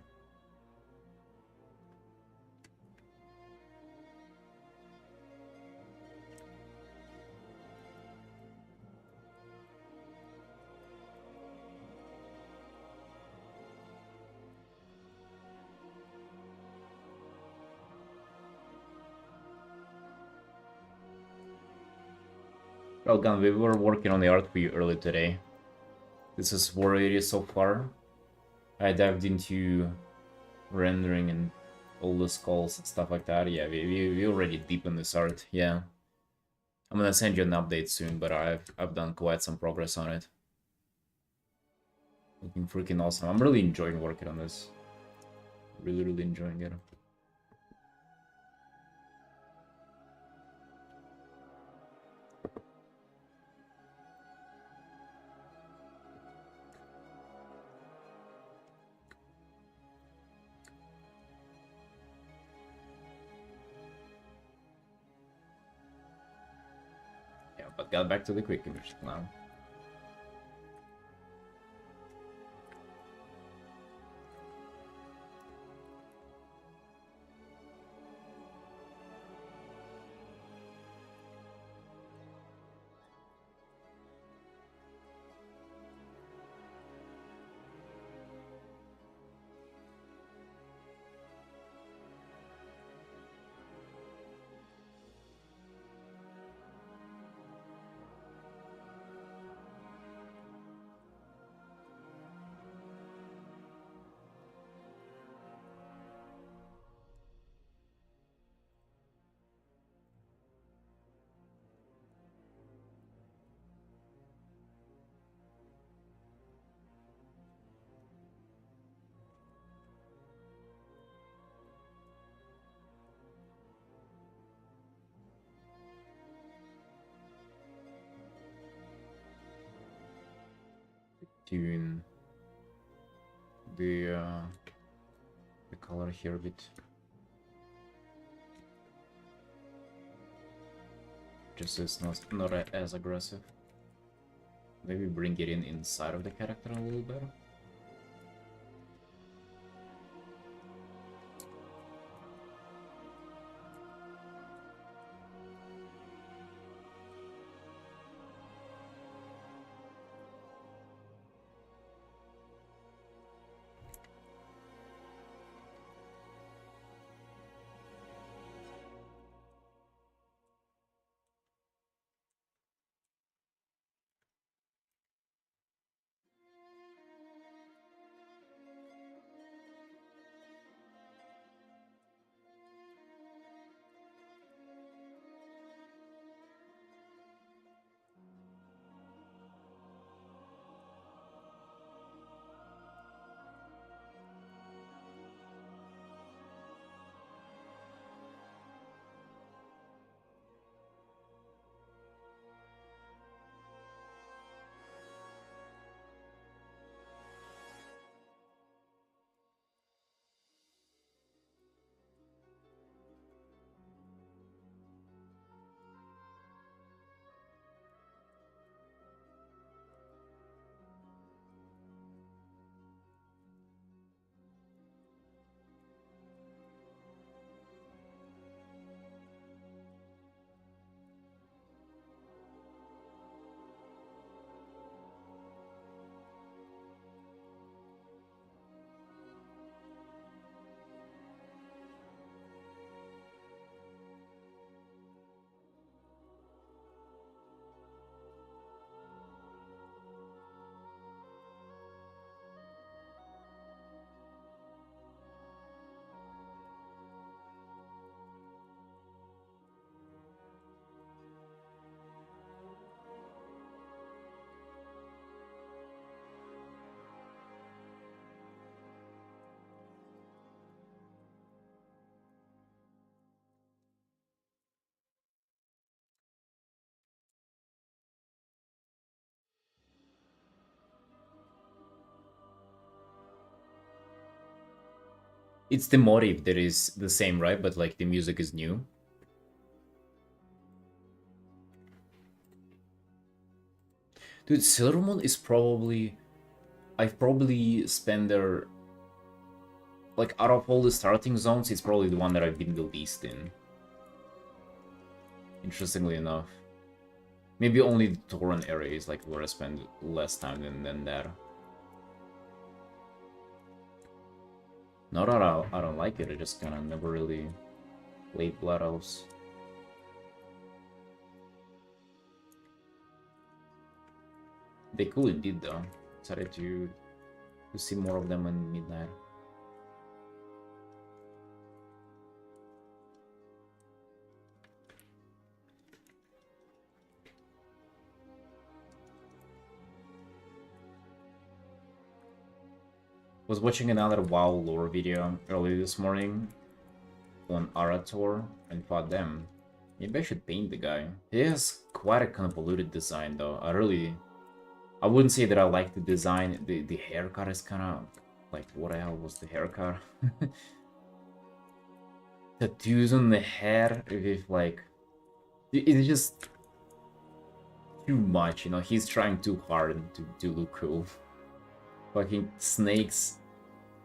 Well, Gun, we were working on the art for you earlier today. This is where it is so far. I dived into rendering and all the skulls and stuff like that. Yeah, we already deep in this art. Yeah, I'm gonna send you an update soon, but I've done quite some progress on it. Looking freaking awesome. I'm really enjoying working on this. Really enjoying it. Yeah, but got back to the quick image now. Tune. the uh, the color here a bit, just so it's not as aggressive. Maybe bring it in inside of the character a little better. It's the motive that is the same, right? But like the music is new. Dude, Sailor Moon is probably... I've probably spent there... Like, out of all the starting zones, it's probably the one that I've been the least in. Interestingly enough. Maybe only the Torrent area is like where I spend less time than that. Not that I don't like it, I just kinda never really played Blood Elves. They cool indeed though. Excited to see more of them in Midnight. Was watching another WoW lore video early this morning on Arator and thought, damn, maybe I should paint the guy. He has quite a convoluted design though. I wouldn't say that I like the design. The haircut is kind of like, what the hell was the haircut? Tattoos on the hair with like, it's just too much, you know. He's trying too hard to look cool. Fucking snakes,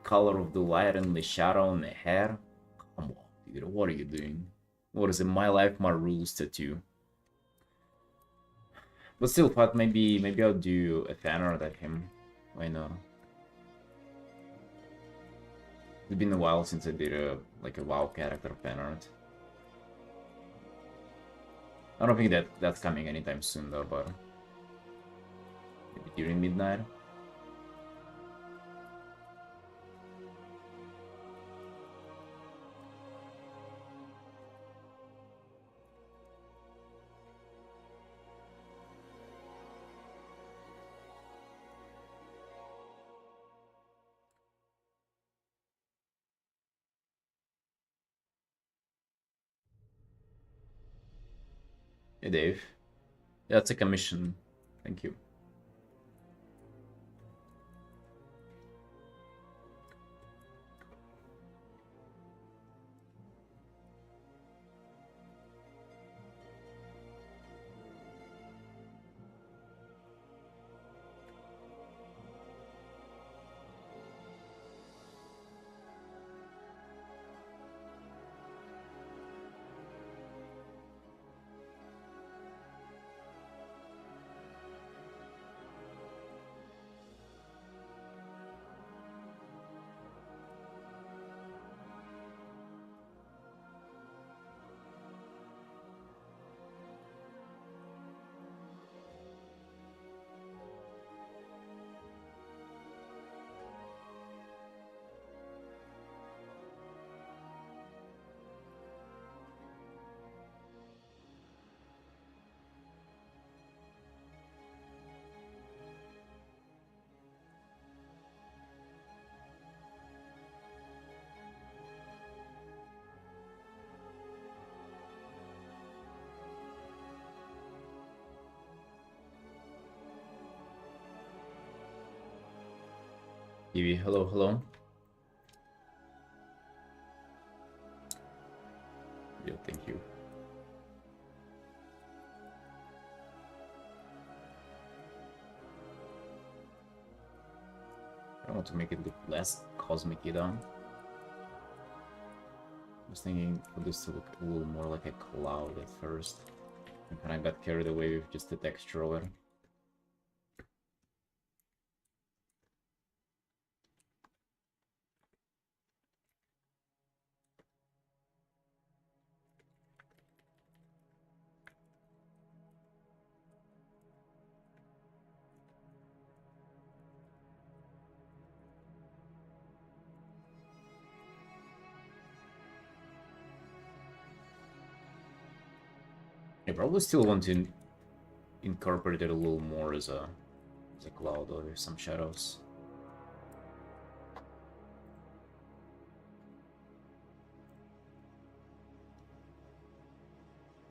color of the light and the shadow on the hair. Come on, dude, what are you doing? What is it? My life, my rules tattoo. But still, thought maybe I'll do a fan art of him. Why not? It's been a while since I did a WoW character fan art. I don't think that's coming anytime soon though, but maybe during midnight. Hey Dave. Yeah, it's a commission. Thank you. Evie, hello, hello. Yeah, thank you. I want to make it look less cosmic-y though. I was thinking for this to look a little more like a cloud at first. And kind of got carried away with just the texture of it. I probably still want to incorporate it a little more as a cloud or some shadows.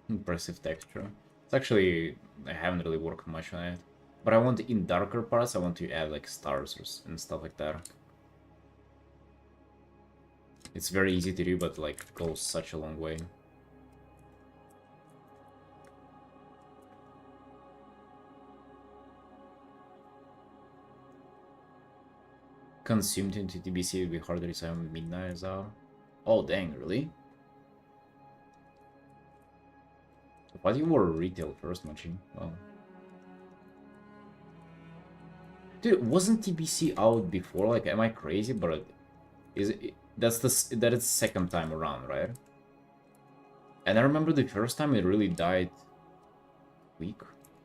Impressive texture. It's actually, I haven't really worked much on it. But I want, in darker parts, I want to add like stars and stuff like that. It's very easy to do, but like goes such a long way. Consumed into TBC would be harder to decide when midnight is out. Oh dang, really? Why do you were retail first, Machi? Well. Dude, wasn't TBC out before? Like, am I crazy? But is it, that is second time around, right? And I remember the first time it really died weak.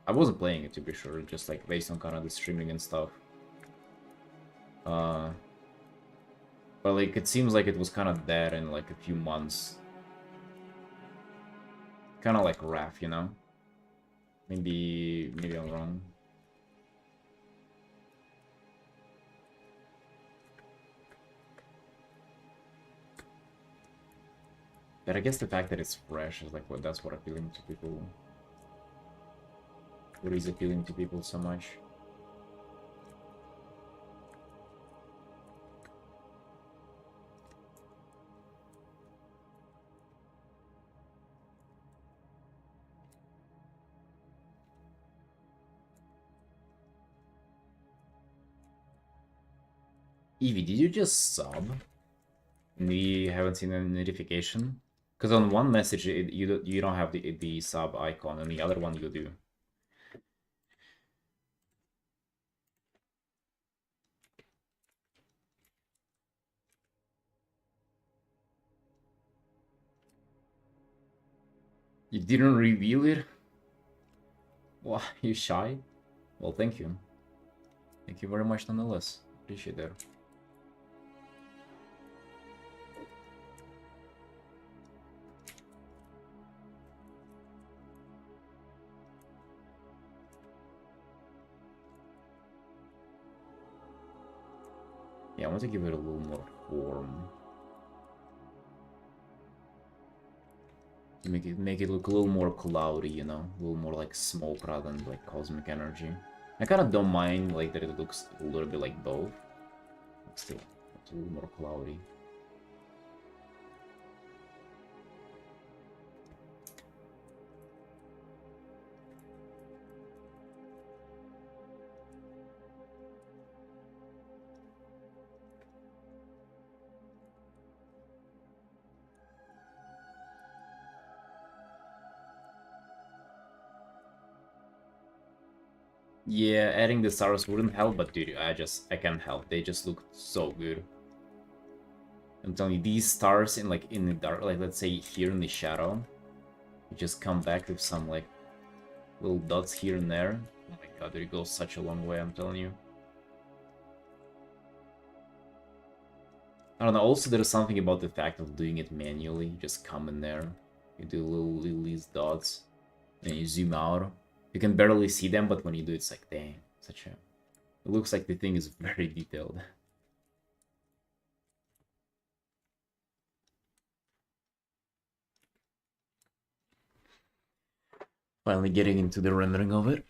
I wasn't playing it to be sure, just like based on kind of the streaming and stuff. But like it seems like it was kind of dead in like a few months. Kind of like Raph, you know? Maybe I'm wrong. But I guess the fact that it's fresh is like that's what appealing to people. What is appealing to people so much. Evie, did you just sub? We haven't seen any notification? Because on one message you don't have the sub icon, and the other one you do. You didn't reveal it? Why, you shy? Well, thank you. Thank you very much nonetheless. Appreciate that. Yeah, I want to give it a little more form. Make it look a little more cloudy, you know? A little more like smoke rather than like cosmic energy. I kind of don't mind like that it looks a little bit like both. But still, it's a little more cloudy. Yeah, adding the stars wouldn't help, but dude, I can't help. They just look so good. I'm telling you, these stars in the dark, like let's say here in the shadow, you just come back with some like little dots here and there. Oh my god, it goes such a long way, I'm telling you. I don't know, also there's something about the fact of doing it manually. You just come in there, you do little these dots, and you zoom out. You can barely see them, but when you do, it's like, dang, such a... It looks like the thing is very detailed. Finally getting into the rendering of it.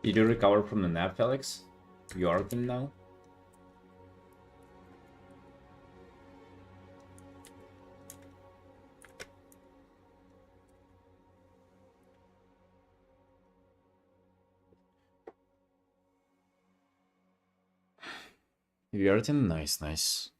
Did you recover from the nap, Felix? You are Artin now? You Artin? Nice, nice.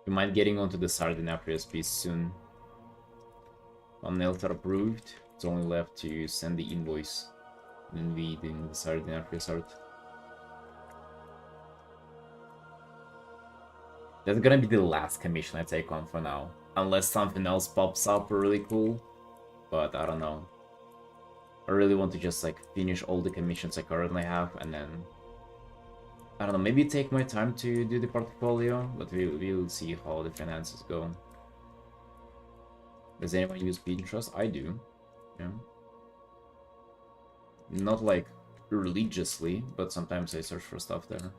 You might getting onto the Sardinapria piece soon. On Neltar approved. It's only left to send the invoice. Then we in the Sardinapria art. That's gonna be the last commission I take on for now. Unless something else pops up really cool. But I don't know. I really want to just like finish all the commissions I currently have and then I don't know, maybe take my time to do the portfolio, but we'll see how the finances go. Does anyone use Pinterest? I do. Yeah. Not like religiously, but sometimes I search for stuff there.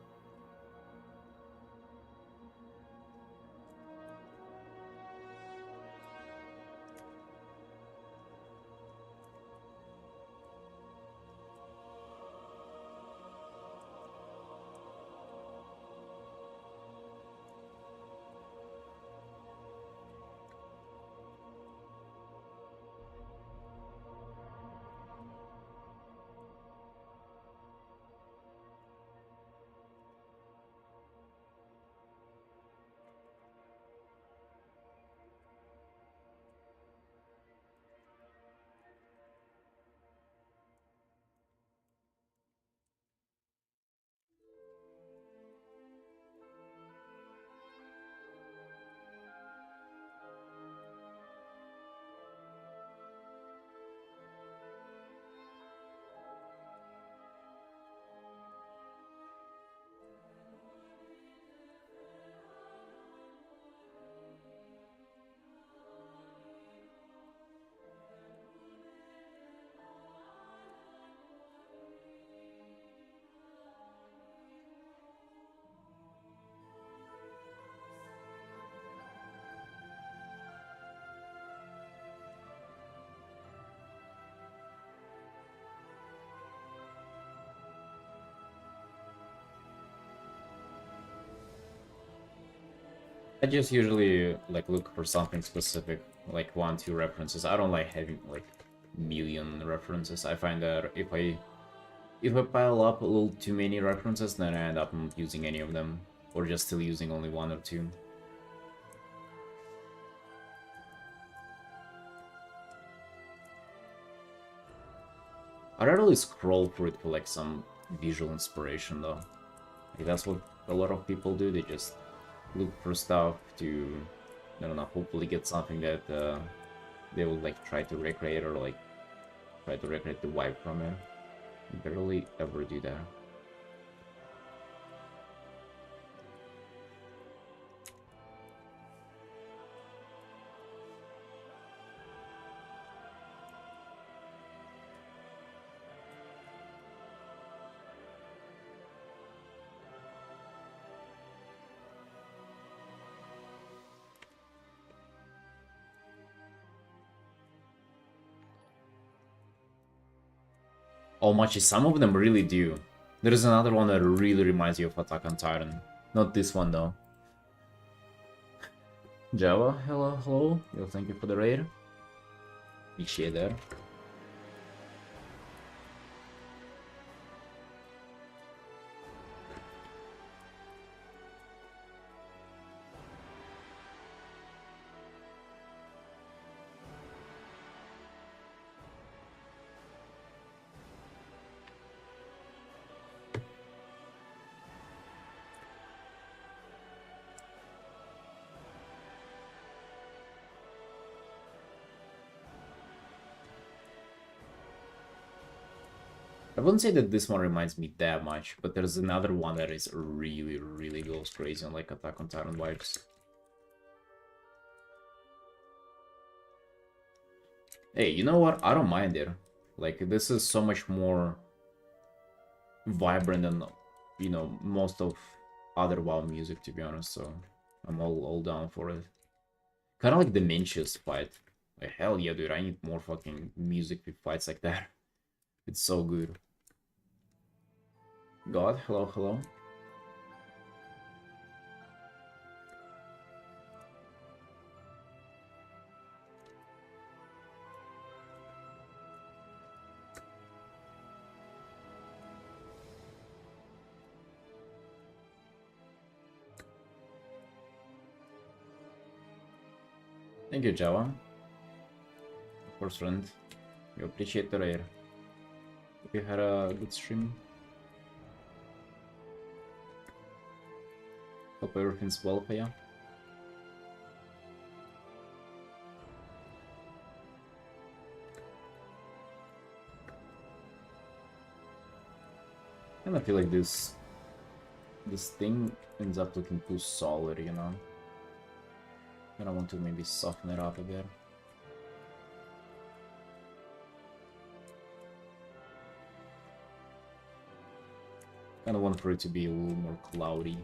I just usually like look for something specific, like 1-2 references. I don't like having like million references. I find that if I pile up a little too many references, then I end up not using any of them, or just still using only 1 or 2. I rarely scroll through it for like some visual inspiration though. Like, that's what a lot of people do. They just look for stuff to, I don't know, hopefully get something that they will like try to recreate or like try to recreate the vibe from it. I barely ever do that. Oh, Machi, some of them really do. There is another one that really reminds you of Attack on Titan. Not this one, though. Java, hello, hello. Yo, thank you for the raid. Appreciate that. I wouldn't say that this one reminds me that much, but there's another one that is really, really goes crazy on like Attack on Titan vibes. Hey, you know what? I don't mind it. Like, this is so much more vibrant than, you know, most of other WoW music, to be honest, so I'm all down for it. Kind of like the Minch's fight. Like, hell yeah, dude, I need more fucking music with fights like that. It's so good. God, hello, hello. Thank you, Java. Of course, friend. We appreciate the rare. Hope you had a good stream. Hope everything's well for you. And I feel like this thing ends up looking too solid, you know? And I want to maybe soften it up a bit. Kind of want for it to be a little more cloudy.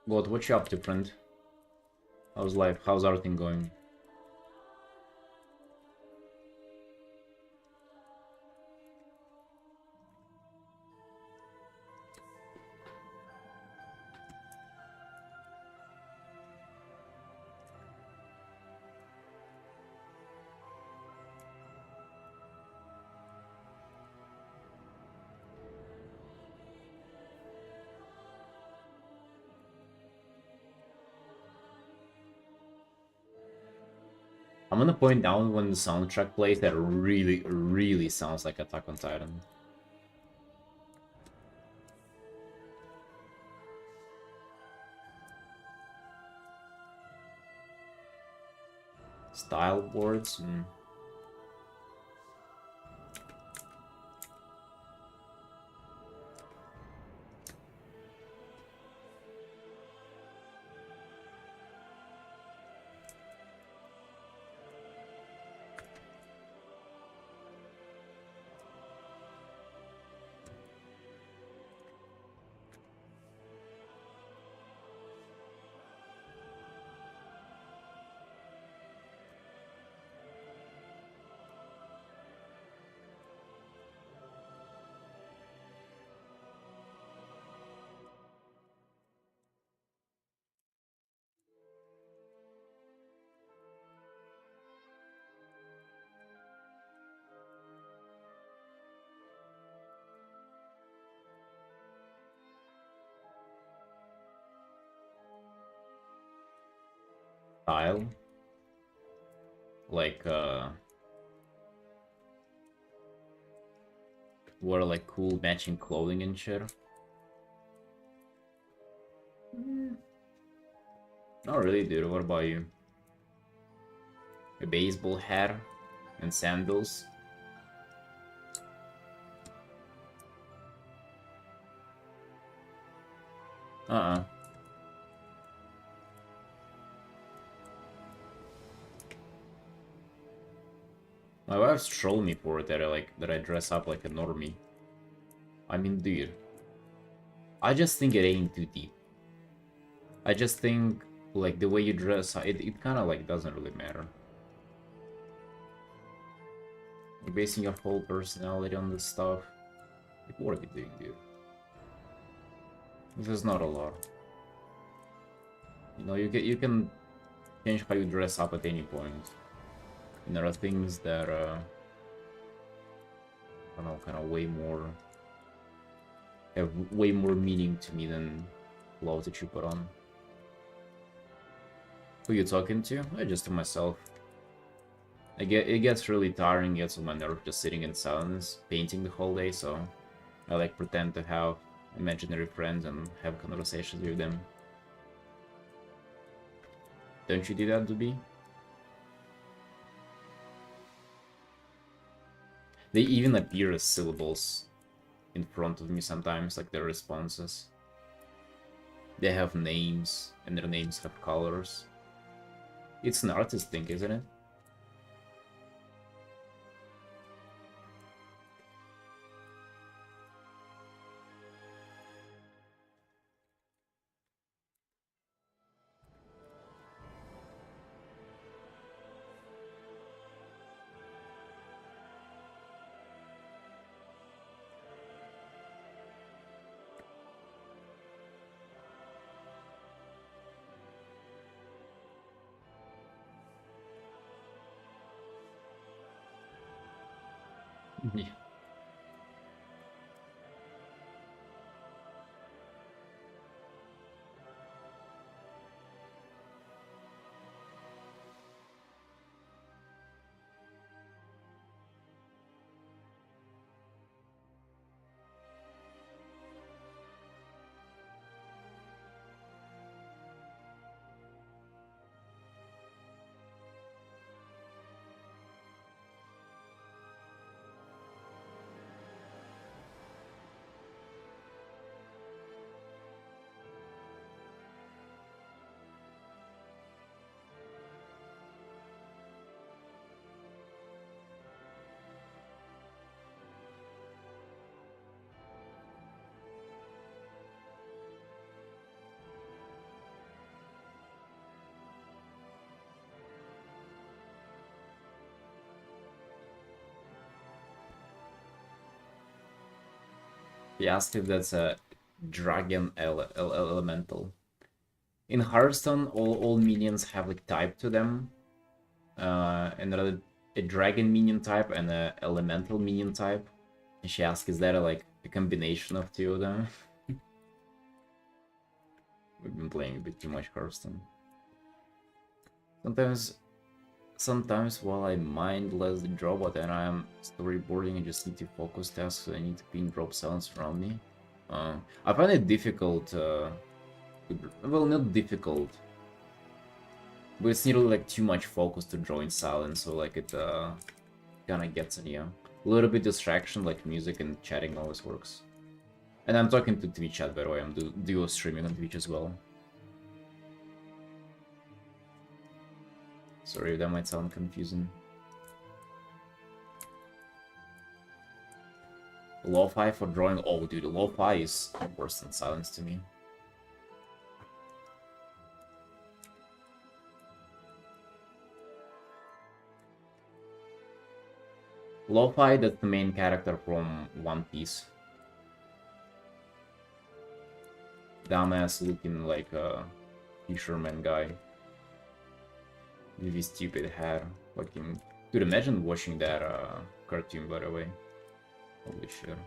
What you up to, friend? How's life? How's everything going? I'm gonna point out when the soundtrack plays that really sounds like Attack on Titan. Style boards? Style? Like, wear like cool matching clothing and shit? Not really, dude. What about you? A baseball hat and sandals? Uh-uh. My wife's trolling me for it that I dress up like a normie. I mean, dude. I just think it ain't too deep. I just think like the way you dress, it kind of like doesn't really matter. You're basing your whole personality on this stuff. Like, what are you doing, dude? This is not a lot. You know, you can change how you dress up at any point. And there are things that I don't know, kind of way more have way more meaning to me than clothes that you put on. Who you talking to? Just to myself. It gets really tiring, gets on my nerve just sitting in silence, painting the whole day, so I like pretend to have imaginary friends and have conversations with them. Don't you do that, Dubi? They even appear as syllables in front of me sometimes, like their responses. They have names, and their names have colors. It's an artist thing, isn't it? Yeah. He asked if that's a dragon elemental. In Hearthstone, all minions have like type to them, and a dragon minion type and a elemental minion type. And she asked, is that like a combination of two of them? We've been playing a bit too much Hearthstone. Sometimes while I mind less the draw, but then I am storyboarding and just need to focus tasks, so I need to pin drop silence around me. I find it difficult, well, not difficult, but it's nearly like too much focus to draw in silence, so like it kinda gets in you. A little bit distraction, like music and chatting always works. And I'm talking to Twitch chat, by the way, I'm duo streaming on Twitch as well. Sorry if that might sound confusing. Lo-fi for drawing? Oh, dude, lo-fi is worse than silence to me. Lo-fi, that's the main character from One Piece. Dumbass looking like a fisherman guy. With his stupid hair. Fucking... Dude, imagine watching that cartoon, by the way. Holy shit.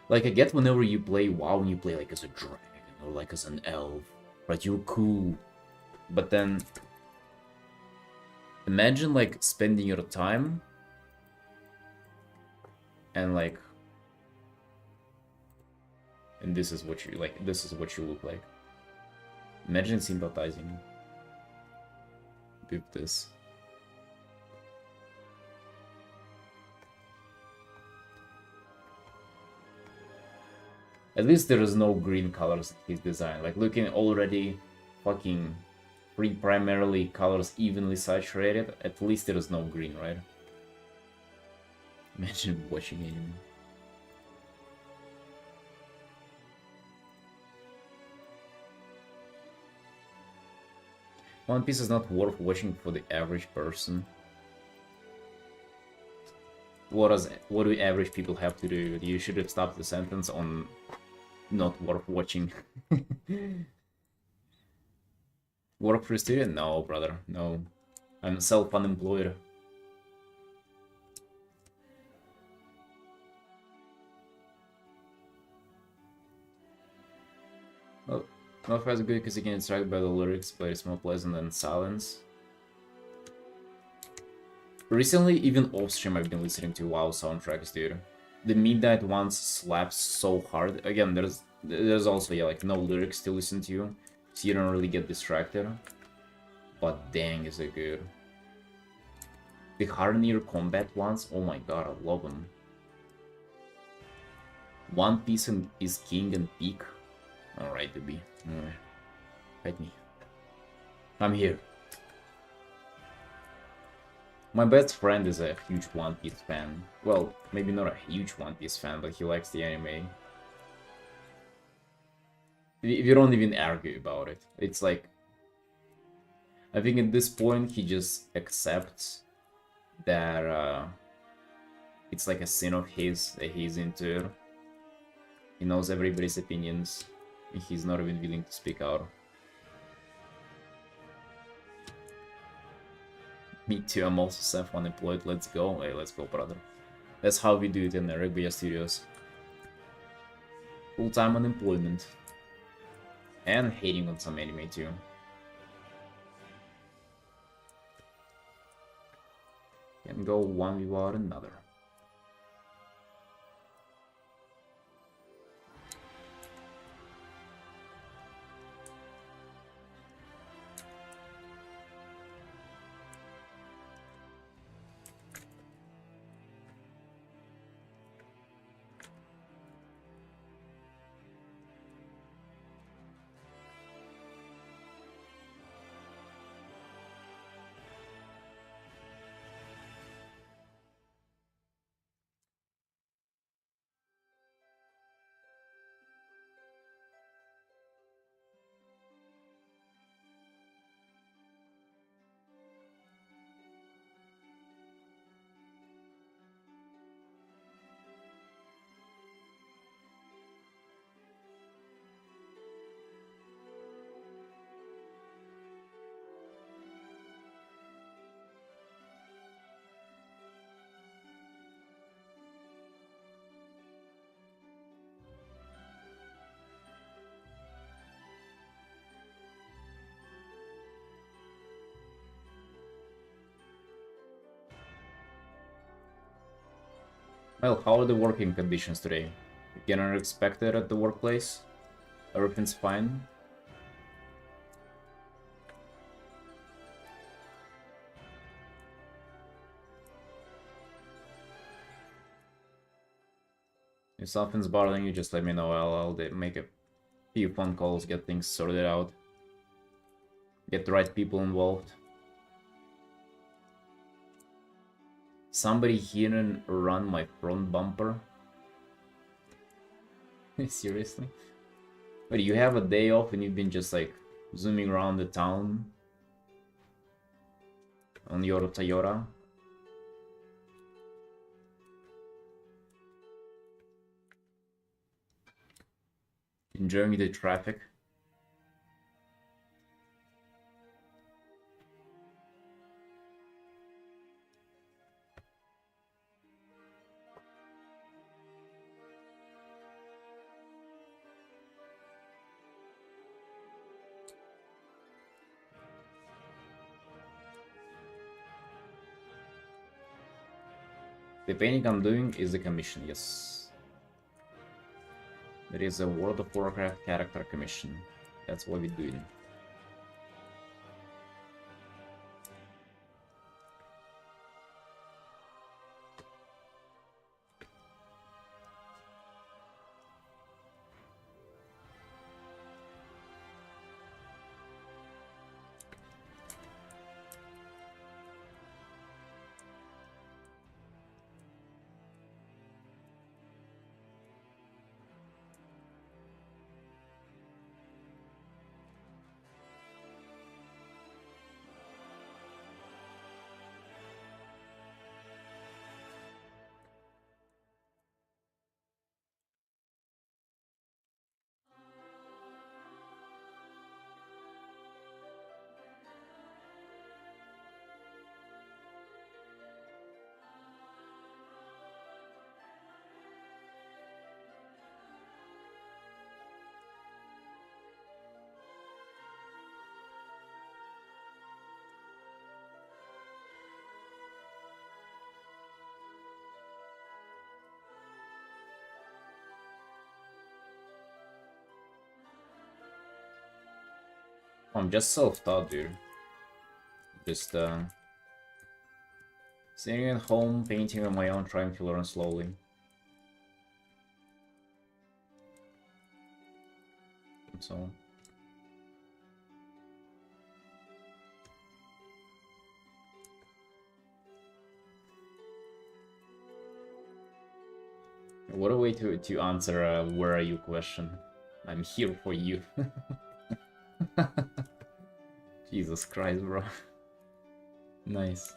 Like, I get whenever you play WoW and you play like as a dragon or like as an elf, right? You're cool. But then... Imagine like spending your time and like... And this is what you like, this is what you look like. Imagine sympathizing with this. At least there is no green colors in his design. Like looking already fucking three primarily colors evenly saturated, at least there is no green, right? Imagine watching anime. One Piece is not worth watching for the average person. What do average people have to do? You should have stopped the sentence on not worth watching. Work for a student? No, brother, no. I'm self-unemployed. Not as good because you get distracted by the lyrics, but it's more pleasant than silence. Recently, even off stream, I've been listening to WoW soundtracks, dude. The Midnight ones slaps so hard. Again, there's also, yeah, like no lyrics to listen to, so you don't really get distracted. But dang, is it good. The Harnier combat ones, oh my god, I love them. One Piece is king and peak. Alright, to be. Fight me. I'm here. My best friend is a huge One Piece fan. Well, maybe not a huge One Piece fan, but he likes the anime. You don't even argue about it. It's like... I think at this point he just accepts that it's like a sin of his that he's into it. He knows everybody's opinions. He's not even willing to speak out. Me too, I'm also self-unemployed. Let's go. Hey, let's go, brother. That's how we do it in the Rugby Studios. Full-time unemployment. And hating on some anime too. Can go one without another. Well, how are the working conditions today? Again, unexpected at the workplace? Everything's fine? If something's bothering you, just let me know. I'll make a few phone calls, get things sorted out. Get the right people involved. Somebody here and run my front bumper? Seriously? But you have a day off and you've been just like zooming around the town on your Toyota? Enjoying the traffic? The painting I'm doing is a commission, yes. There is a World of Warcraft character commission. That's what we're doing. I'm just self-taught, dude. Just sitting at home, painting on my own, trying to learn slowly. So. What a way to answer a where are you question. I'm here for you. Jesus Christ, bro. Nice.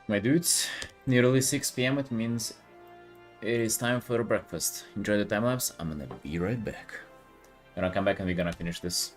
My dudes, nearly 6 p.m. It means it is time for breakfast. Enjoy the time lapse. I'm gonna be right back. Gonna come back and we're gonna finish this.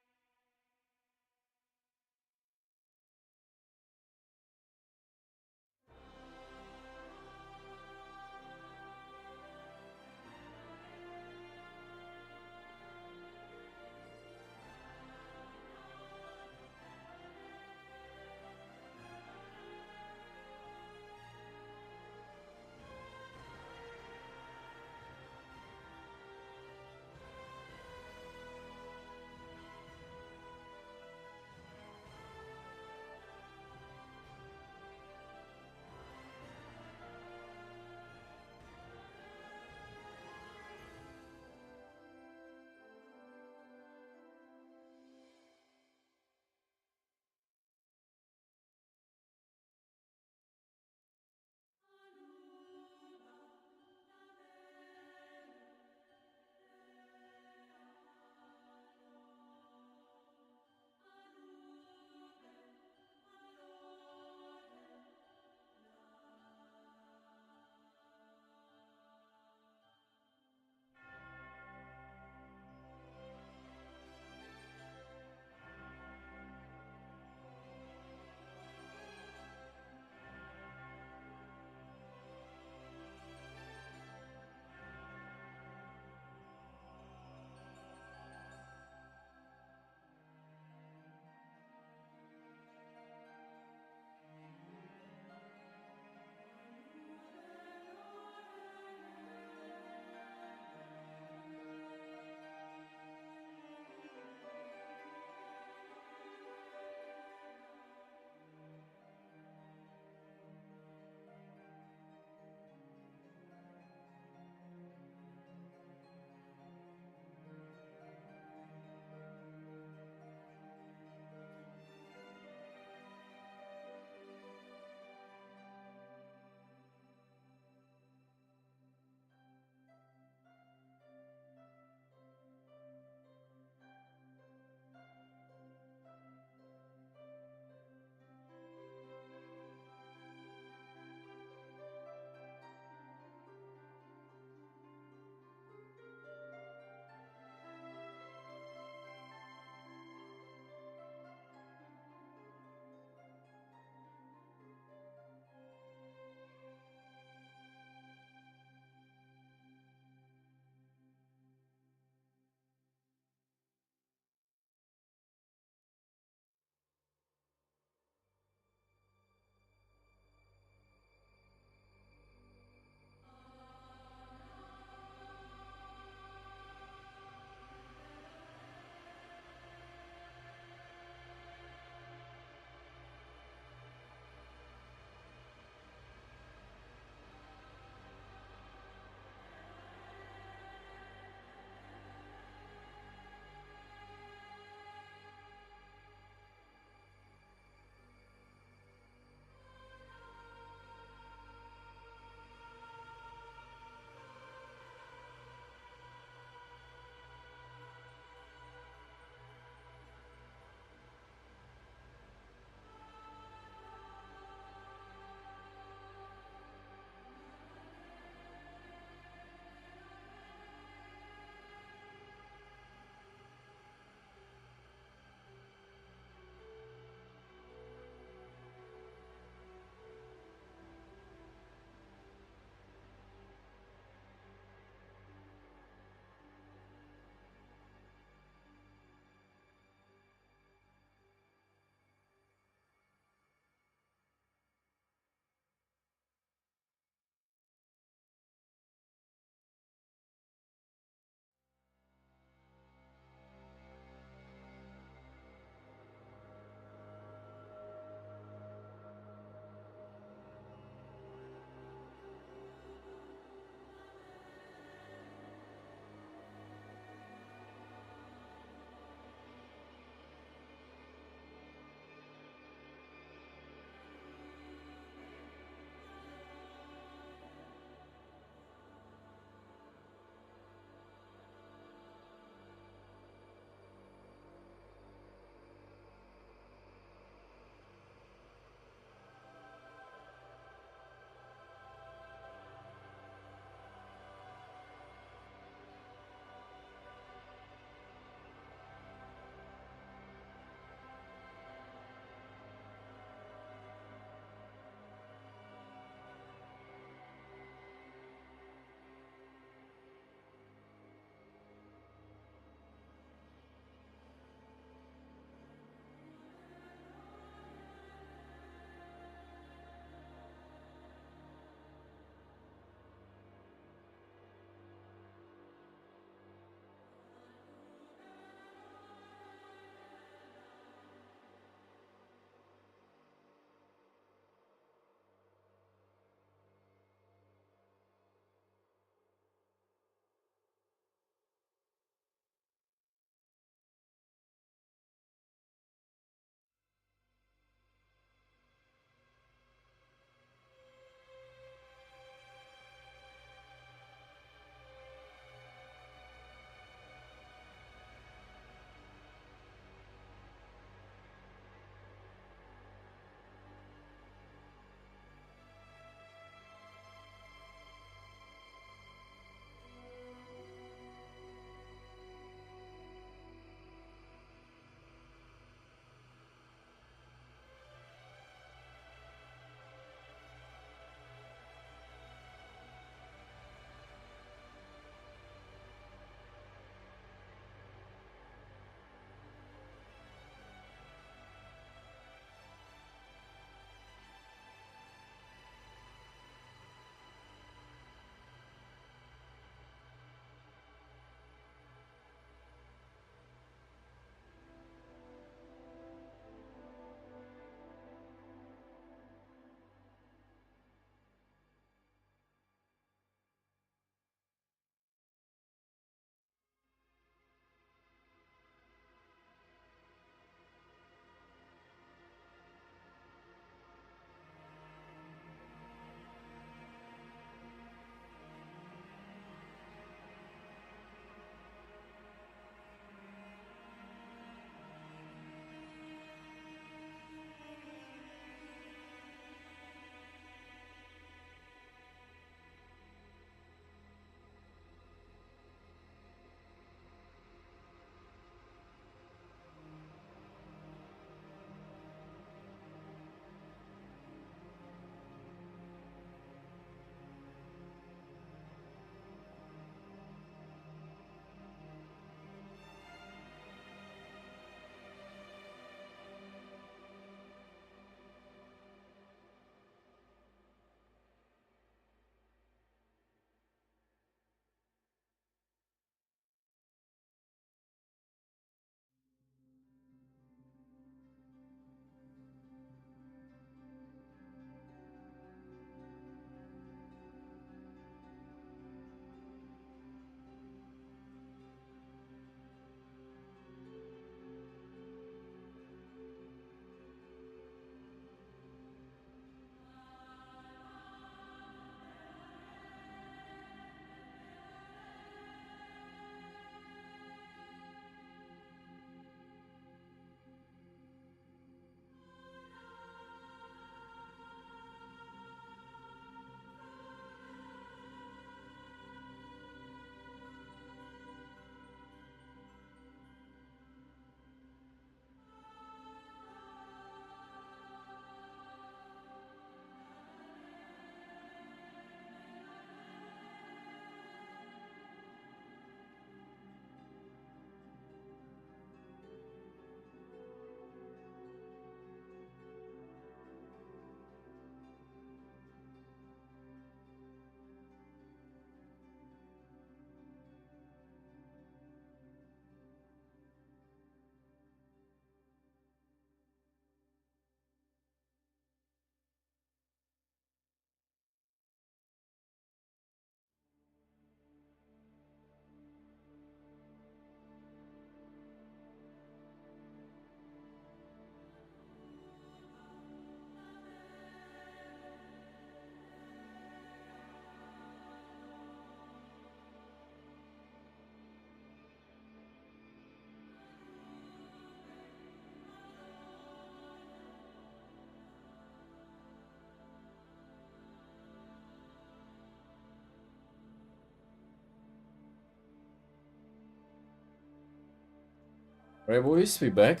Right, boys, we back.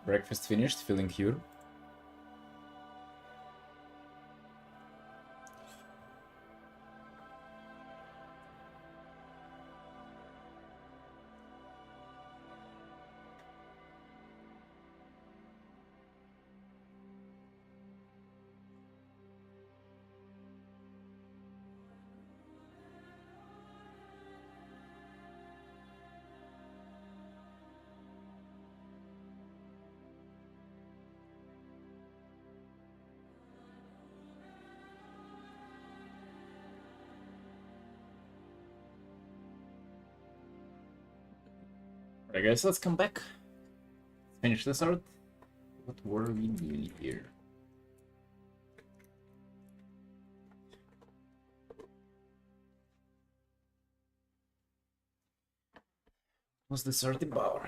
Breakfast finished, feeling cured. Alright guys, let's come back. Finish this art. What were we doing here? What's this art about?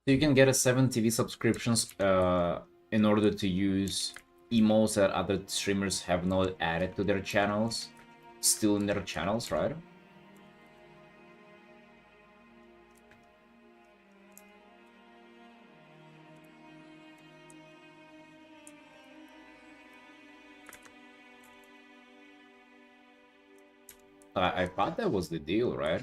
So you can get a 7 TV subscriptions in order to use emotes that other streamers have not added to their channels, still in their channels, right? I thought that was the deal, right?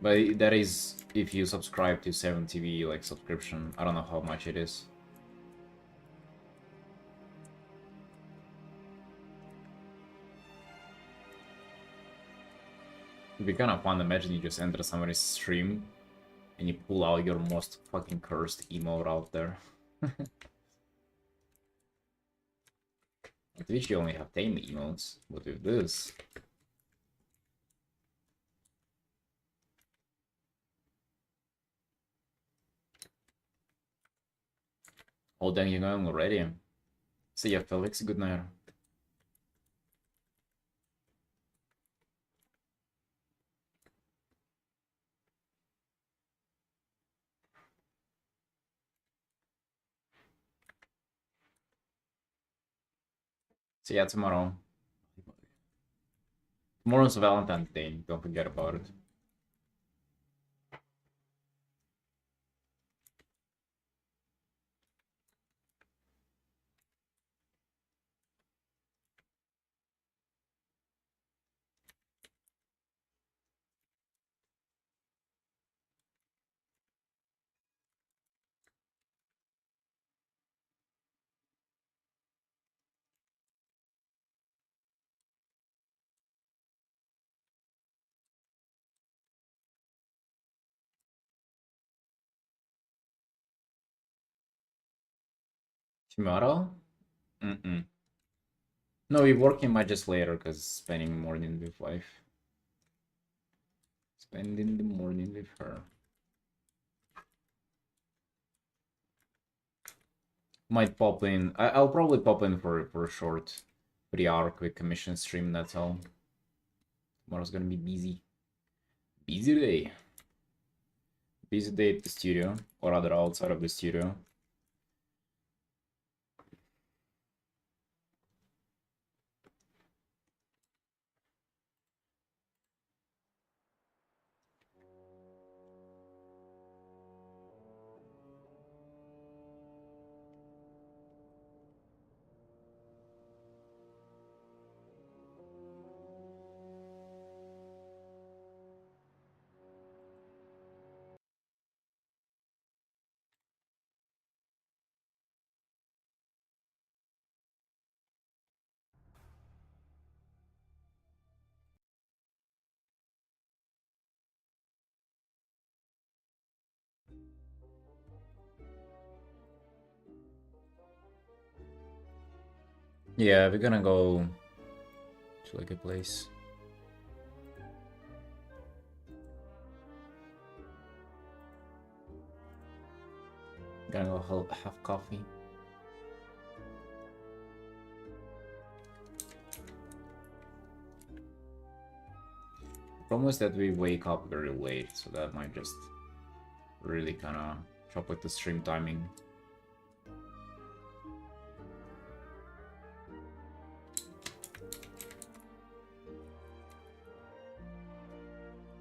But that is if you subscribe to 7TV like subscription. I don't know how much it is. It'd be kind of fun. Imagine you just enter somebody's stream and you pull out your most fucking cursed emote out there. On Twitch you only have tame emotes, but with this... Oh damn, you're going already. See ya, Felix. Good night. See ya tomorrow. Tomorrow's Valentine's Day. Don't forget about it. Tomorrow? Mm-mm. No, we're working much just later because spending morning with wife. Spending the morning with her. Might pop in. I'll probably pop in for a short 3-hour quick commission stream, that's all. Tomorrow's gonna be busy. Busy day. Busy day at the studio, or rather outside of the studio. Yeah, we're gonna go to like a place. Gonna go have coffee. Problem is that we wake up very late, so that might just really kind of chop with the stream timing.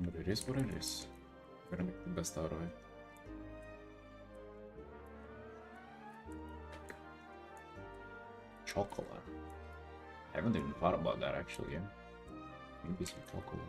But it is what it is. Gotta make the best out of it. Chocolate. I haven't even thought about that actually. Yeah. Maybe some chocolate.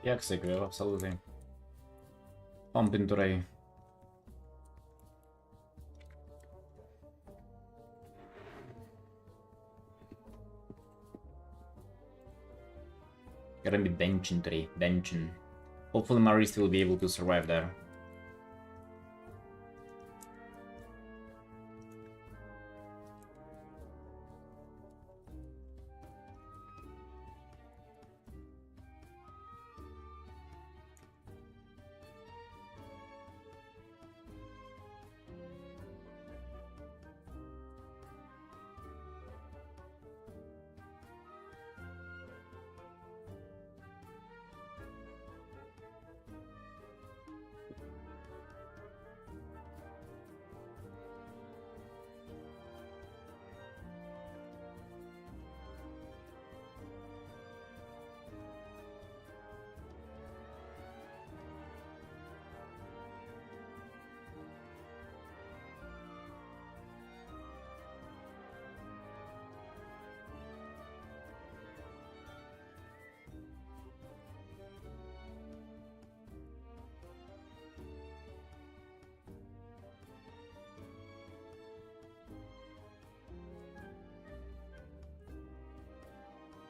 Jak zwykle, absolutely. Pumping today. Gotta be benching today, benching. Hopefully Marist will be able to survive there.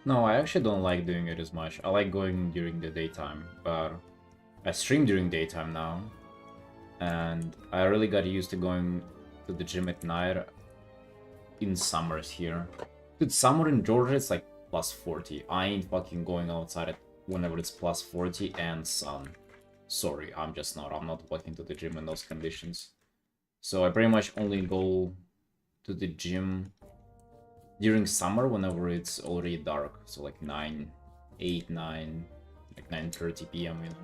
No, I actually don't like doing it as much. I like going during the daytime, but I stream during daytime now. And I really got used to going to the gym at night in summers here. Dude, summer in Georgia, it's like plus 40. I ain't fucking going outside whenever it's plus 40 and sun. Sorry, I'm just not. I'm not walking to the gym in those conditions. So I pretty much only go to the gym during summer whenever it's already dark. So like 9, 8, 9, like 9:30 p.m., you know.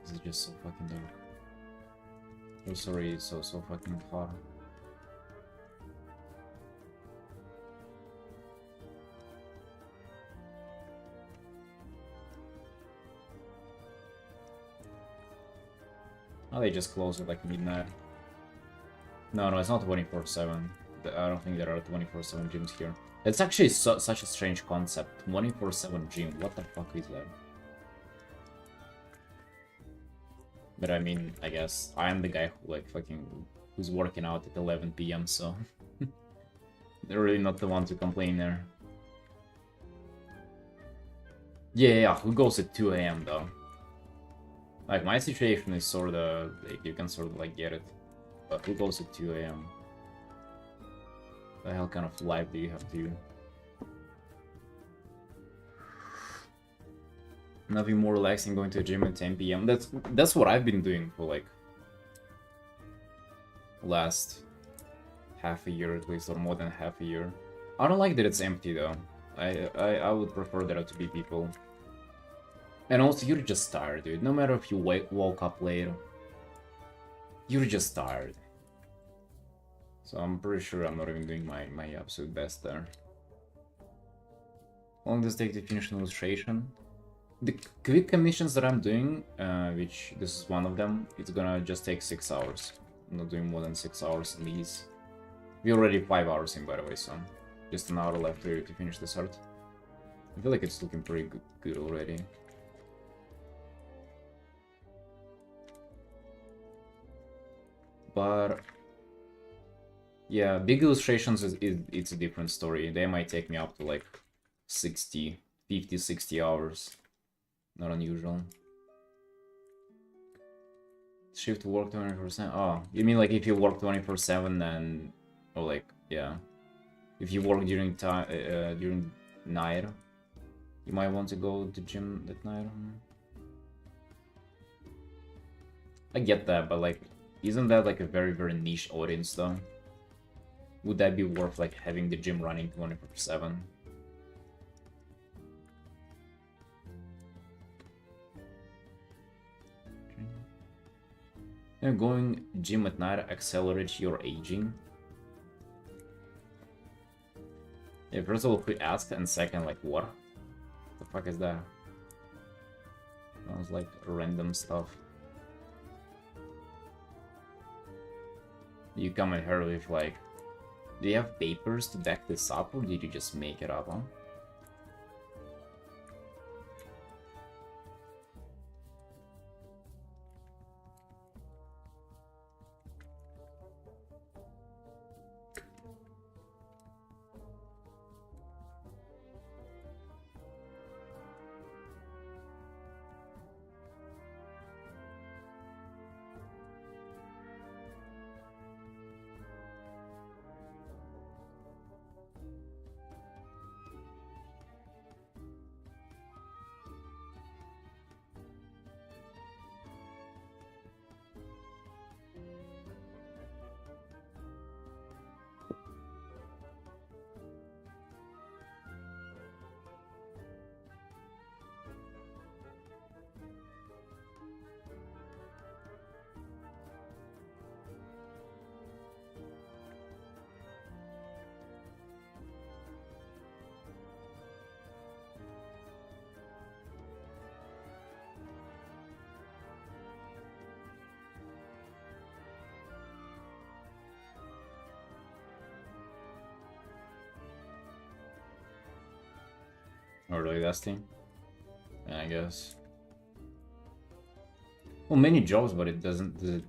This is just so fucking dark. Oh, sorry, it's so fucking hot. Oh, they just close at like midnight. No, it's not 24/7. I don't think there are 24/7 gyms here. It's actually such a strange concept. 24/7 gym. What the fuck is that? But I mean, I guess I am the guy who like who's working out at 11 p.m. So they're really not the one to complain there. Yeah, who goes at 2 a.m. though? Like my situation is sort of like you can sort of like get it, but who goes at 2 a.m.? The hell kind of life do you have to? Nothing more relaxing going to the gym at 10 p.m. That's what I've been doing for like last half a year at least, or more than half a year. I don't like that it's empty though. I would prefer there to be people. And also, you're just tired, dude. No matter if you woke up late, you're just tired. So I'm pretty sure I'm not even doing my absolute best there. How long does it take to finish an illustration? The quick commissions that I'm doing, which this is one of them, it's gonna just take 6 hours. I'm not doing more than 6 hours in these. We're already 5 hours in, by the way, so just an hour left to finish this art. I feel like it's looking pretty good already. But yeah, big illustrations it's a different story. They might take me up to like 50, 60 hours. Not unusual. Shift to work 24/7. Oh, you mean like if you work 24/7 then, or like yeah, if you work during during night, you might want to go to the gym at night. I get that, but like, isn't that like a very niche audience though? Would that be worth like having the gym running 24/7? And going gym at night accelerates your aging? Yeah, first of all, who asked, and second, like, what? The fuck is that? Sounds like random stuff. You come at her with like, do you have papers to back this up, or did you just make it up, huh? Early testing, I guess. Well, many jobs, but it doesn't. Does it,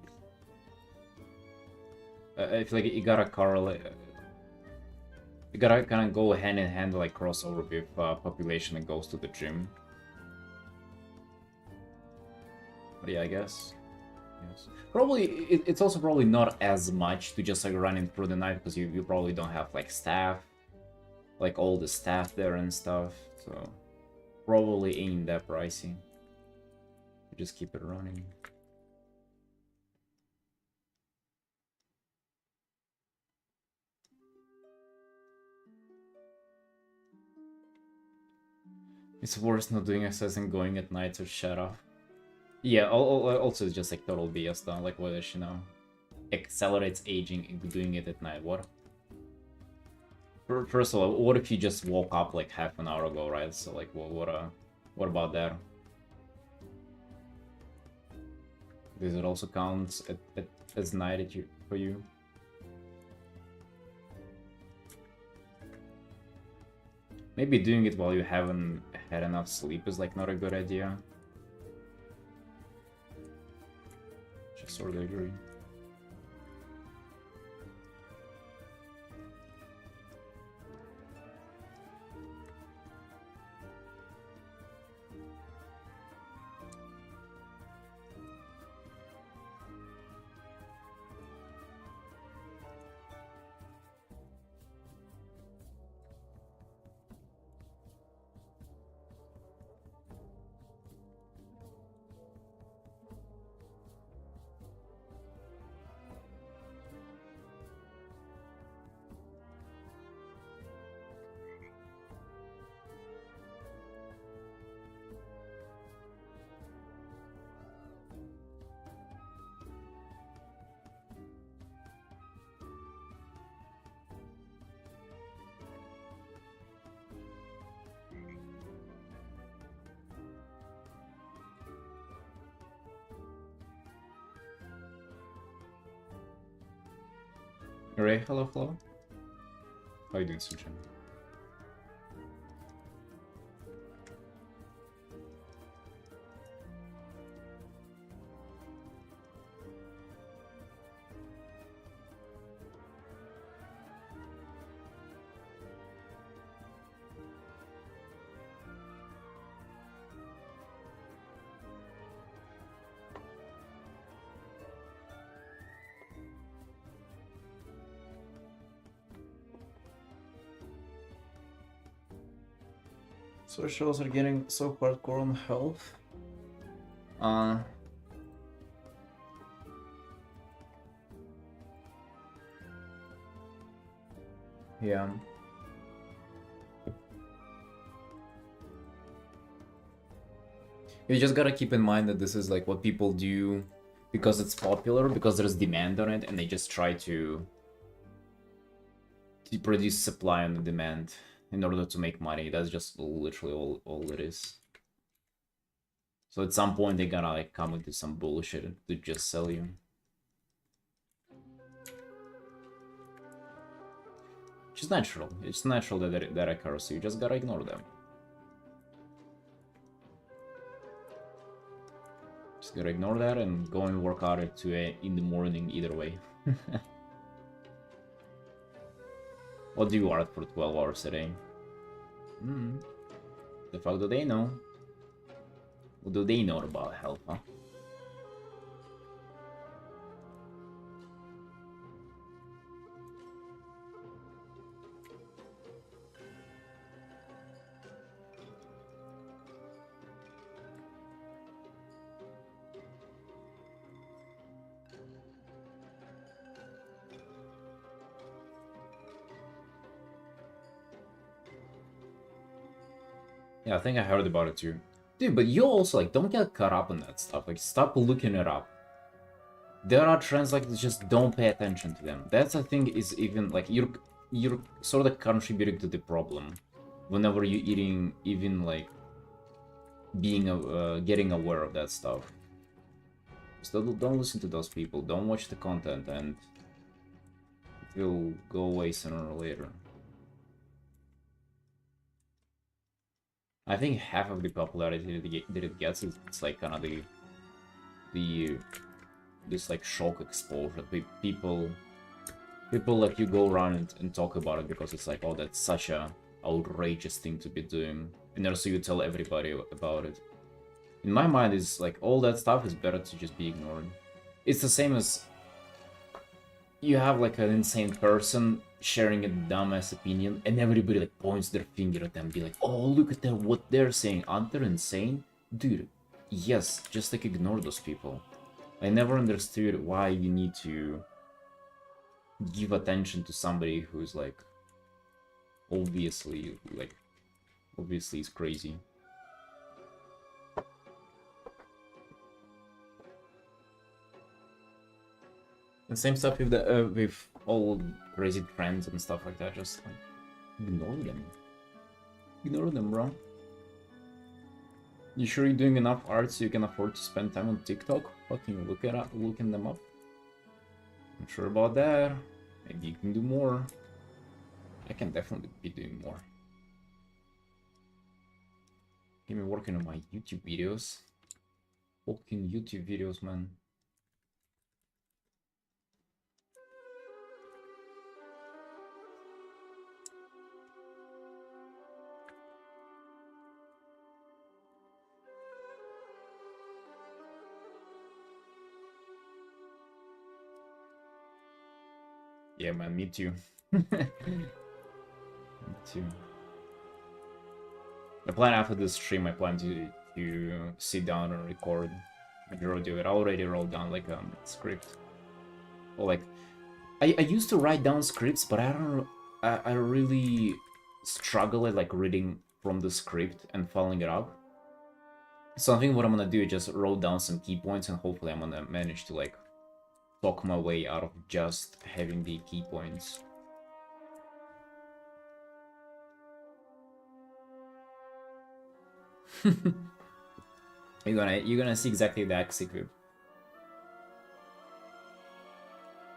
I feel like you gotta correlate. You gotta kind of go hand in hand, like crossover with population that goes to the gym. But yeah, I guess. Yes. Probably it's also probably not as much to just like running through the night because you probably don't have like staff, like all the staff there and stuff. So probably ain't that pricey. Just keep it running. It's worse not doing exercise and going at night to shut off. Yeah, also it's just like total BS though, like what does she know? Accelerates aging doing it at night, what? First of all, what if you just woke up like half an hour ago, right? So like, what about that? Does it also count as night for you? Maybe doing it while you haven't had enough sleep is like not a good idea. Just sort of agree. Ray, hello, hello. How you doing, Suchan? Socials are getting so hardcore on health. Yeah. You just gotta keep in mind that this is like what people do because it's popular, because there's demand on it, and they just try to produce supply on the demand in order to make money. That's just literally all it is. So at some point they gotta like come into some bullshit to just sell you. Which is natural. It's natural that occurs, so you just gotta ignore them. Just gotta ignore that and go and work out at 2 in the morning either way. What do you art for 12 hours a day? The fuck do they know? What do they know about health, huh? Yeah, I think I heard about it too. Dude, but you also, like, don't get caught up in that stuff. Like, stop looking it up. There are trends, like, just don't pay attention to them. That's, I think, is even, like, you're sort of contributing to the problem. Whenever you're eating, even, like, being, getting aware of that stuff. So don't listen to those people. Don't watch the content, and it will go away sooner or later. I think half of the popularity that it gets is it's like kind of the this like shock exposure. People like you go around and talk about it because it's like, oh, that's such a outrageous thing to be doing, and also you tell everybody about it. In my mind, it's like all that stuff is better to just be ignored. It's the same as you have like an insane person sharing a dumbass opinion, and everybody like points their finger at them, and be like, "Oh, look at them! What they're saying. Aren't they insane, dude?" Yes, just like ignore those people. I never understood why you need to give attention to somebody who's like obviously is crazy. The same stuff with the with all crazy trends and stuff like that. Just like ignore them. Ignore them, bro. You sure you're doing enough art so you can afford to spend time on TikTok? Fucking looking them up. I'm sure about that. Maybe you can do more. I can definitely be doing more. Keep me working on my YouTube videos. Fucking YouTube videos, man. Yeah, man, me too. Me too. The plan after this stream, I plan to sit down and record majority of it. I already wrote down like a script. Or like, I used to write down scripts, but I don't. I really struggle at like reading from the script and following it up. So I think what I'm gonna do is just wrote down some key points, and hopefully I'm gonna manage to like talk my way out of just having the key points. You're gonna see exactly that secret.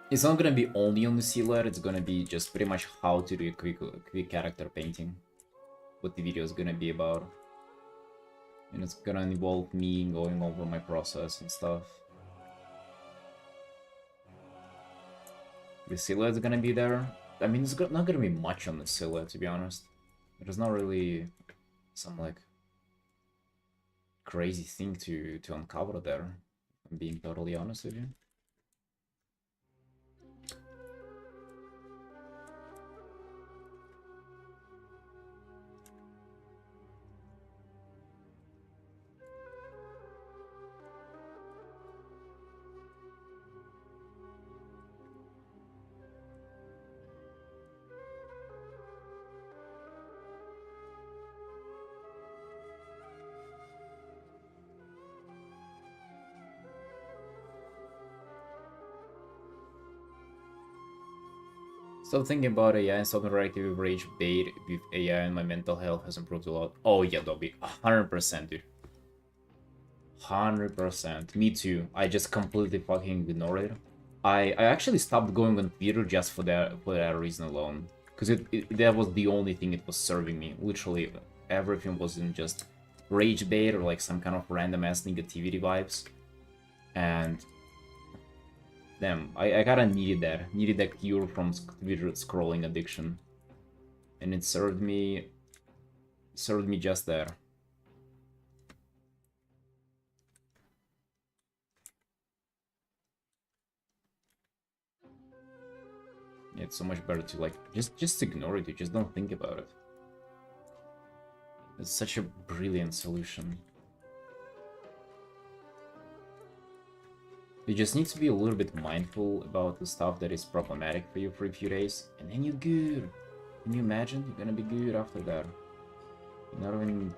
It's not gonna be only on the silhouette, it's gonna be just pretty much how to do a quick character painting. What the video is gonna be about. And it's gonna involve me going over my process and stuff. The silhouette's gonna be there. I mean, it's not gonna be much on the silhouette, to be honest. There's not really some, like, crazy thing to uncover there, if I'm being totally honest with you. Stop thinking about AI and stop interacting with rage bait with AI, and my mental health has improved a lot. Oh yeah, Dobby, 100%, dude. 100%. Me too. I just completely fucking ignored it. I actually stopped going on Twitter just for that reason alone. Because that was the only thing it was serving me. Literally, everything was in just rage bait or like some kind of random ass negativity vibes. And damn, I kinda needed that cure from Twitter scrolling addiction. And it served me just there. It's so much better to like just ignore it, you just don't think about it. It's such a brilliant solution. You just need to be a little bit mindful about the stuff that is problematic for you for a few days, and then you're good. Can you imagine? You're gonna be good after that. You're not even...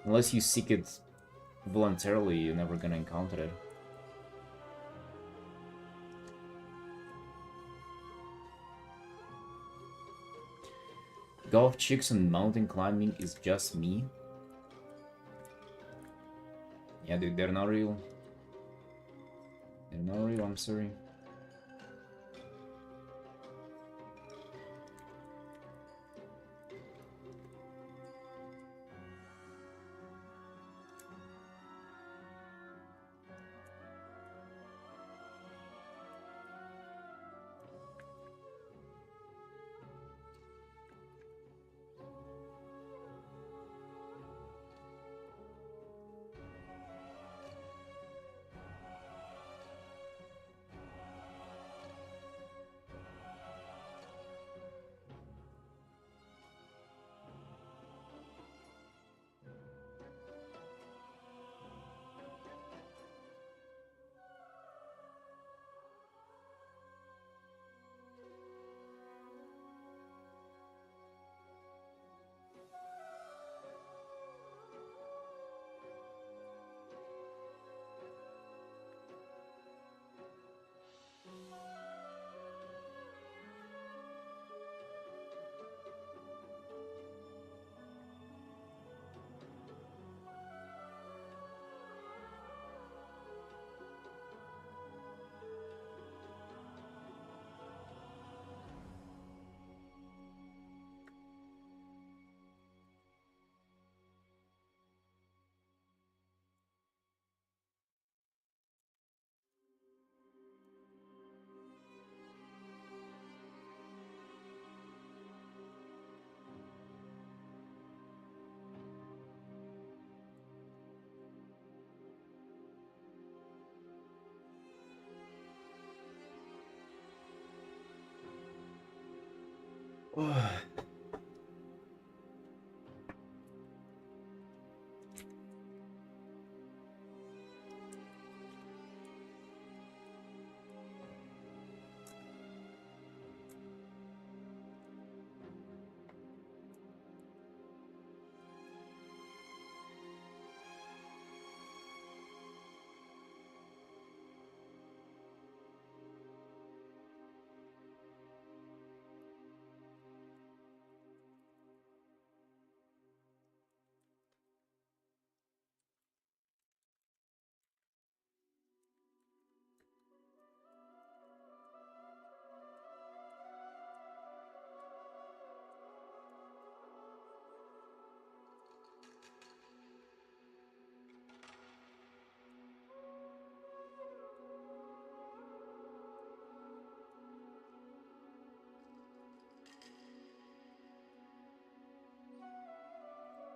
Unless you seek it voluntarily, you're never gonna encounter it. Golf chicks and mountain climbing is just me. Yeah, dude, they're not real. They're not real, I'm sorry.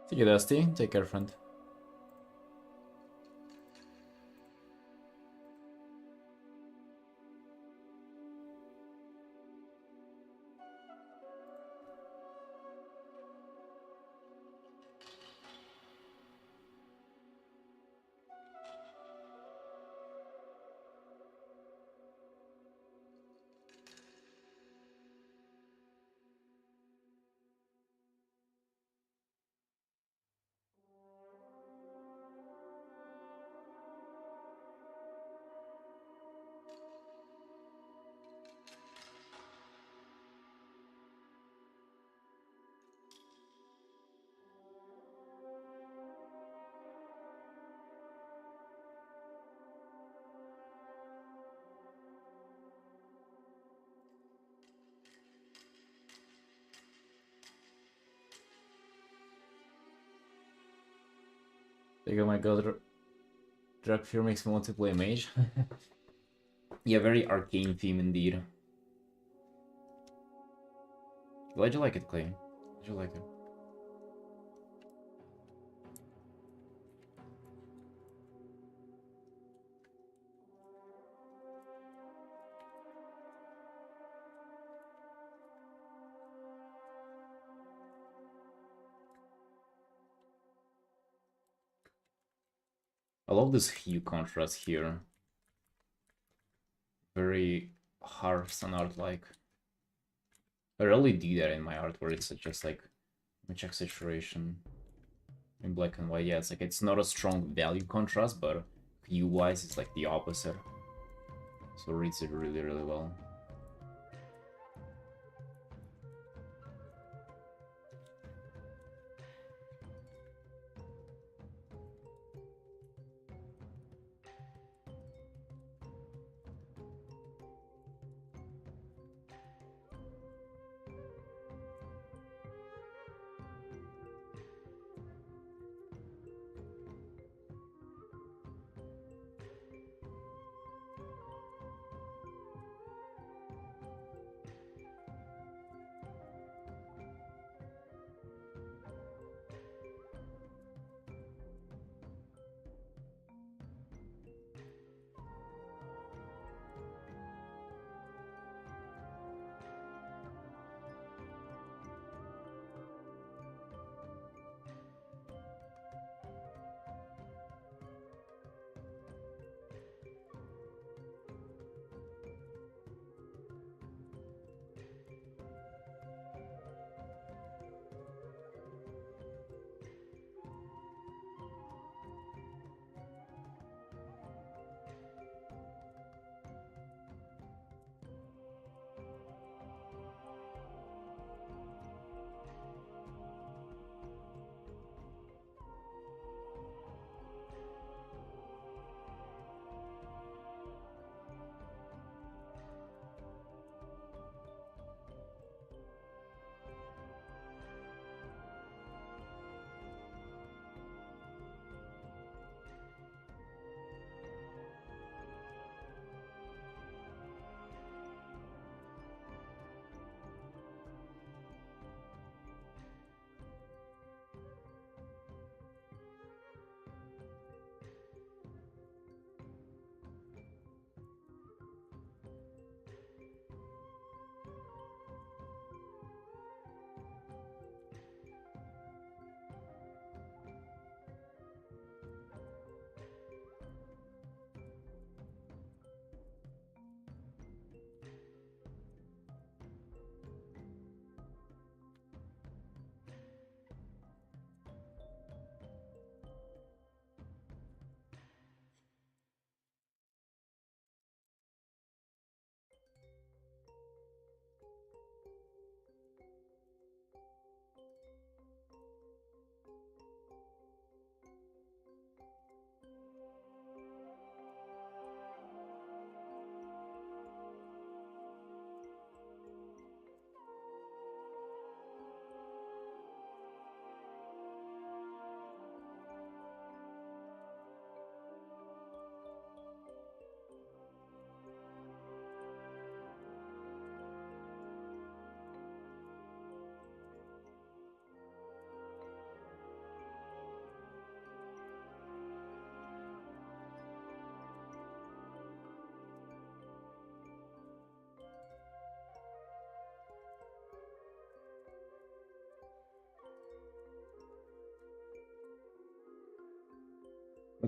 See you, Dusty. Take care, friend. Like, oh my god, Drug Fear makes me want to play mage. Yeah, very arcane theme indeed. Glad you like it, Clay. Glad you like it. I love this hue contrast here. Very harsh and art-like. I rarely do that in my art where it's just like, let me check saturation in black and white. Yeah, it's like it's not a strong value contrast, but hue-wise it's like the opposite. So it reads it really, really well.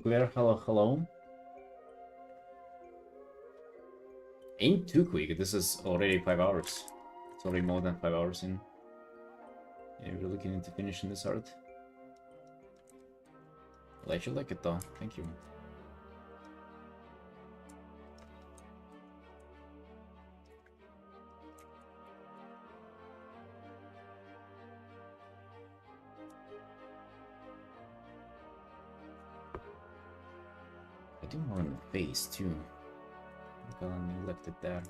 clear. Hello, hello. Ain't too quick. This is already 5 hours. It's already more than 5 hours in. Yeah, we're looking into finishing this art. Well, I should like it though. Thank you. I do more on the face too. I kind of neglected that.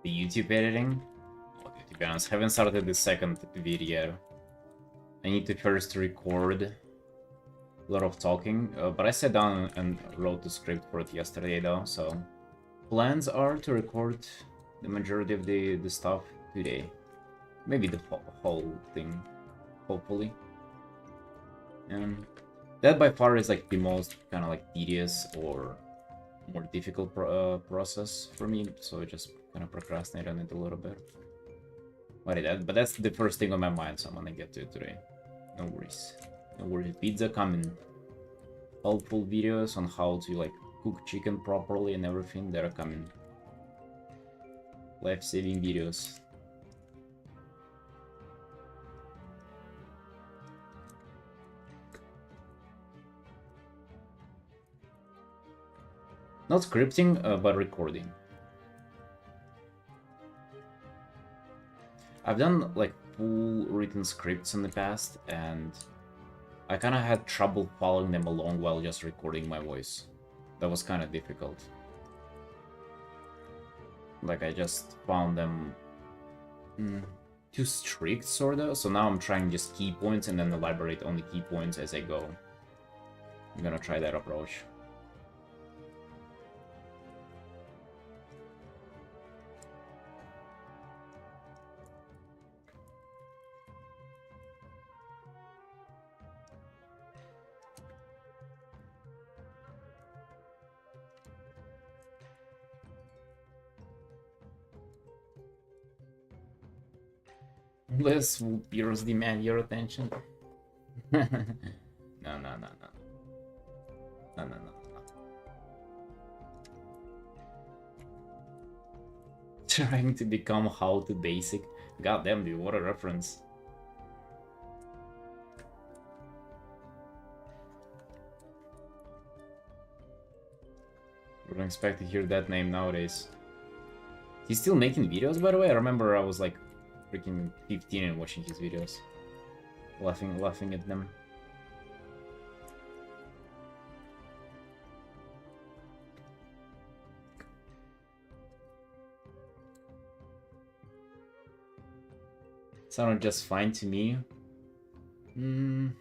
The YouTube editing? Well, to be honest, haven't started the second video. I need to first record a lot of talking, but I sat down and wrote the script for it yesterday though, so plans are to record the majority of the stuff today. Maybe the whole thing, hopefully. And that by far is like the most kind of like tedious or more difficult process for me, so I just kind of procrastinate on it a little bit. But that's the first thing on my mind, so I'm gonna get to it today. No worries. No worries. Pizza coming. Helpful videos on how to like cook chicken properly and everything, they're coming. Life-saving videos. Not scripting, but recording. I've done like full written scripts in the past, and I kind of had trouble following them along while just recording my voice. That was kind of difficult. Like I just found them too strict, sorta. So now I'm trying just key points and then elaborate on the key points as I go. I'm gonna try that approach. Less peers demand your attention. No, no, no, no. No, no, no, no. Trying to become how to basic. God damn, dude, what a reference. Wouldn't expect to hear that name nowadays. He's still making videos, by the way. I remember I was like freaking 15 and watching his videos. Laughing at them. Sounded just fine to me. In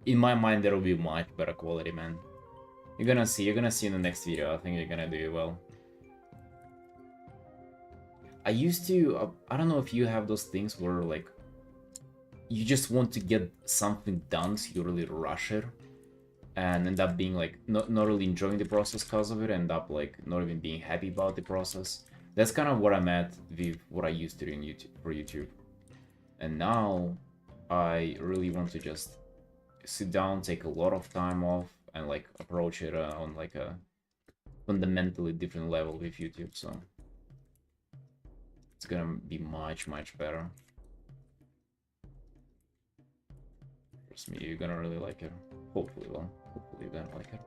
my mind, there will be much better quality, man. You're gonna see in the next video. I think you're gonna do well. I used to, I don't know if you have those things where like you just want to get something done, so you really rush it, and end up being like not really enjoying the process because of it, end up like not even being happy about the process. That's kind of what I'm at with what I used to do in YouTube for YouTube. And now I really want to just sit down, take a lot of time off, and like approach it on like a fundamentally different level with YouTube. So it's gonna be much better. Trust me, you're gonna really like it. Hopefully, well, hopefully you're gonna like it.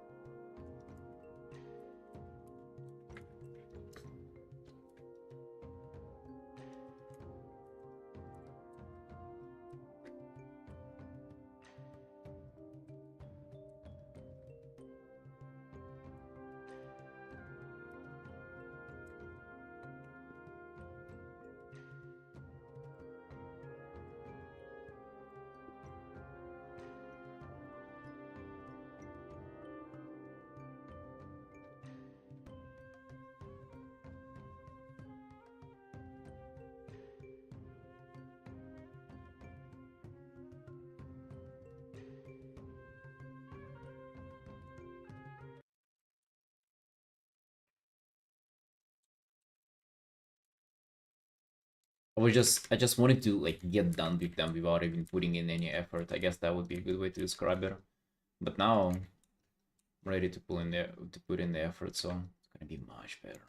I just wanted to like get done with them without even putting in any effort. I guess that would be a good way to describe it. But now I'm ready to put in the effort, so it's gonna be much better.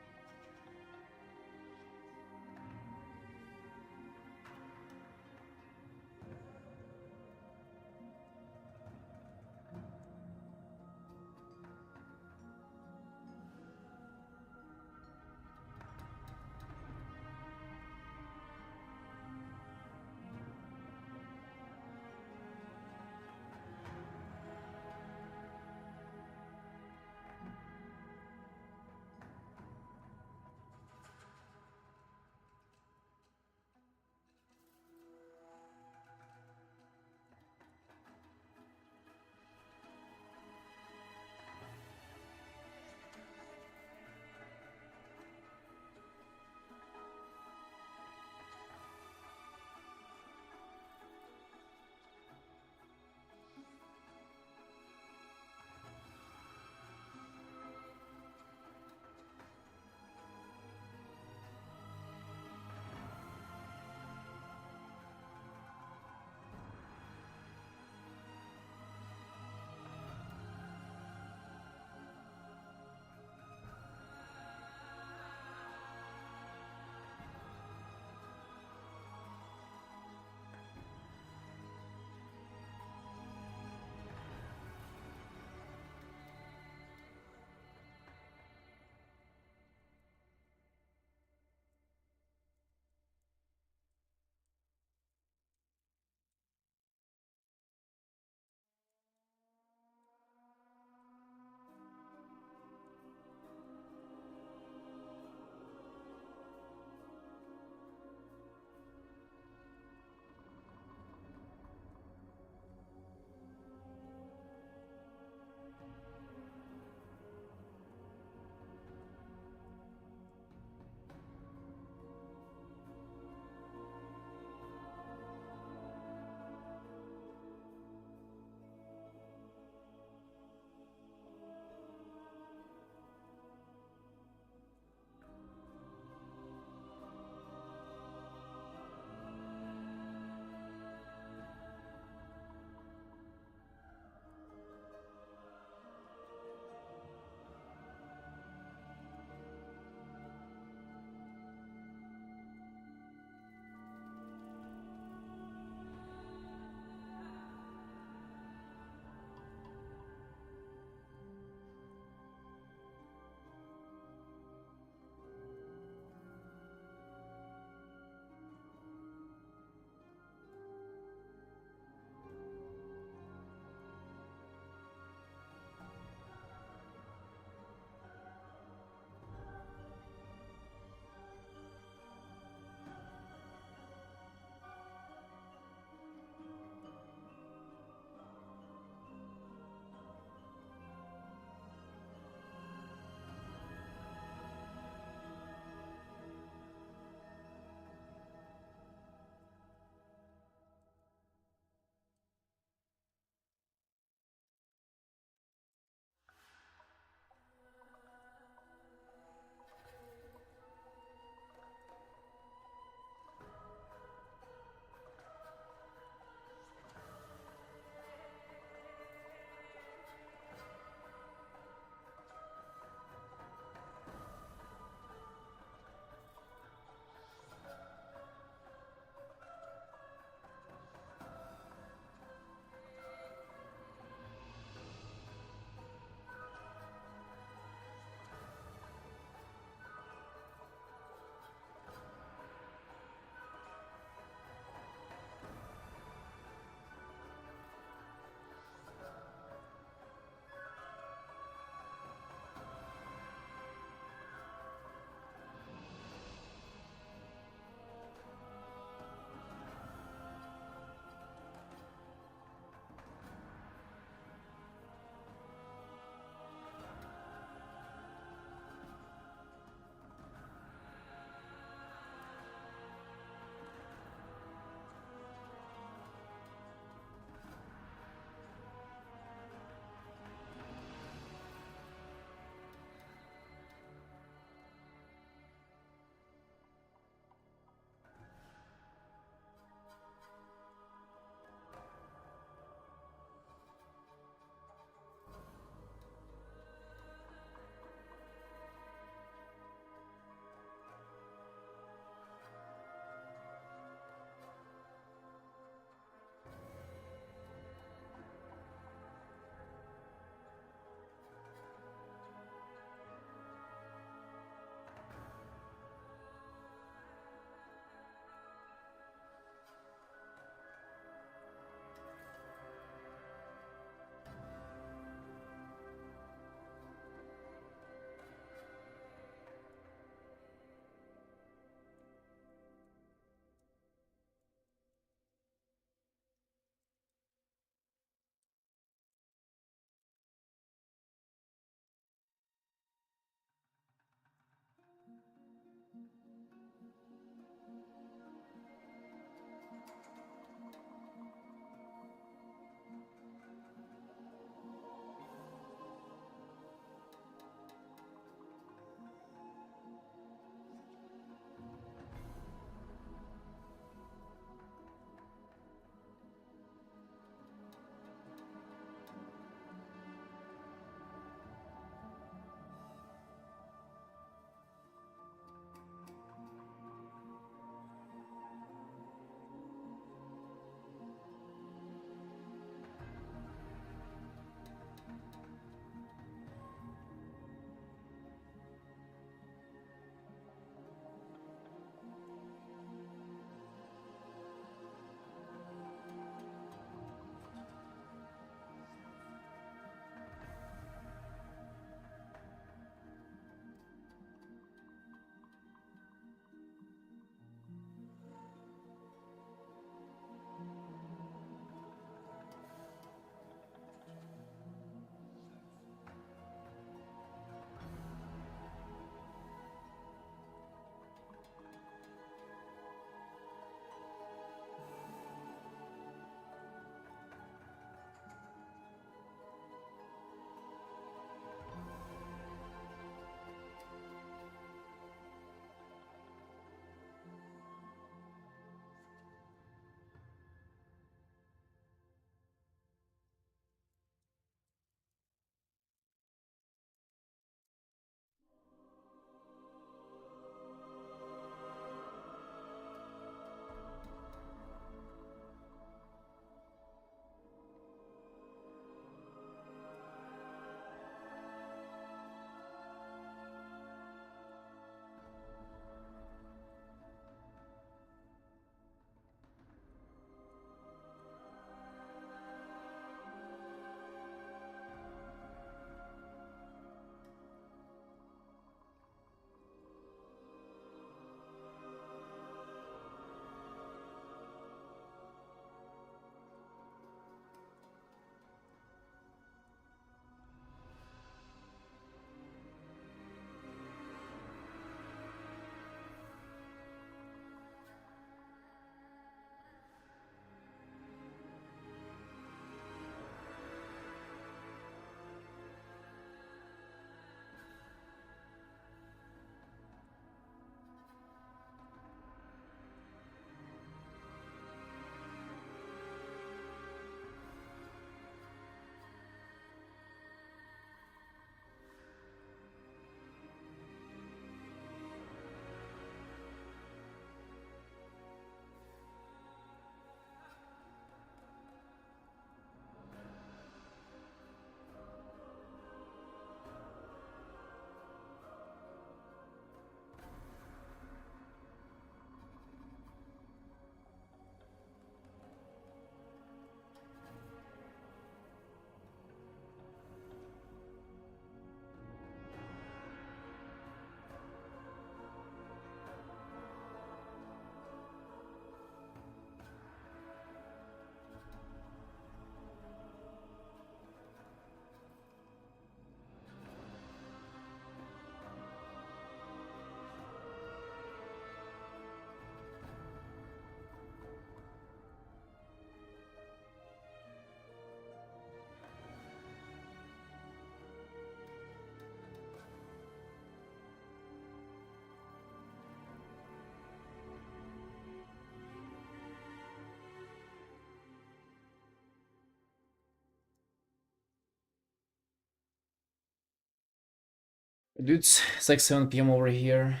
Dudes, it's like 7 p.m. over here.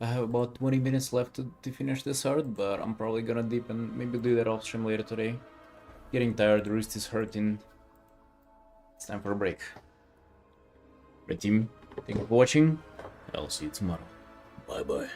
I have about 20 minutes left to finish this art, but I'm probably gonna dip and maybe do that off stream later today. Getting tired, wrist is hurting. It's time for a break. Right, team, thank you for watching. I'll see you tomorrow. Bye bye.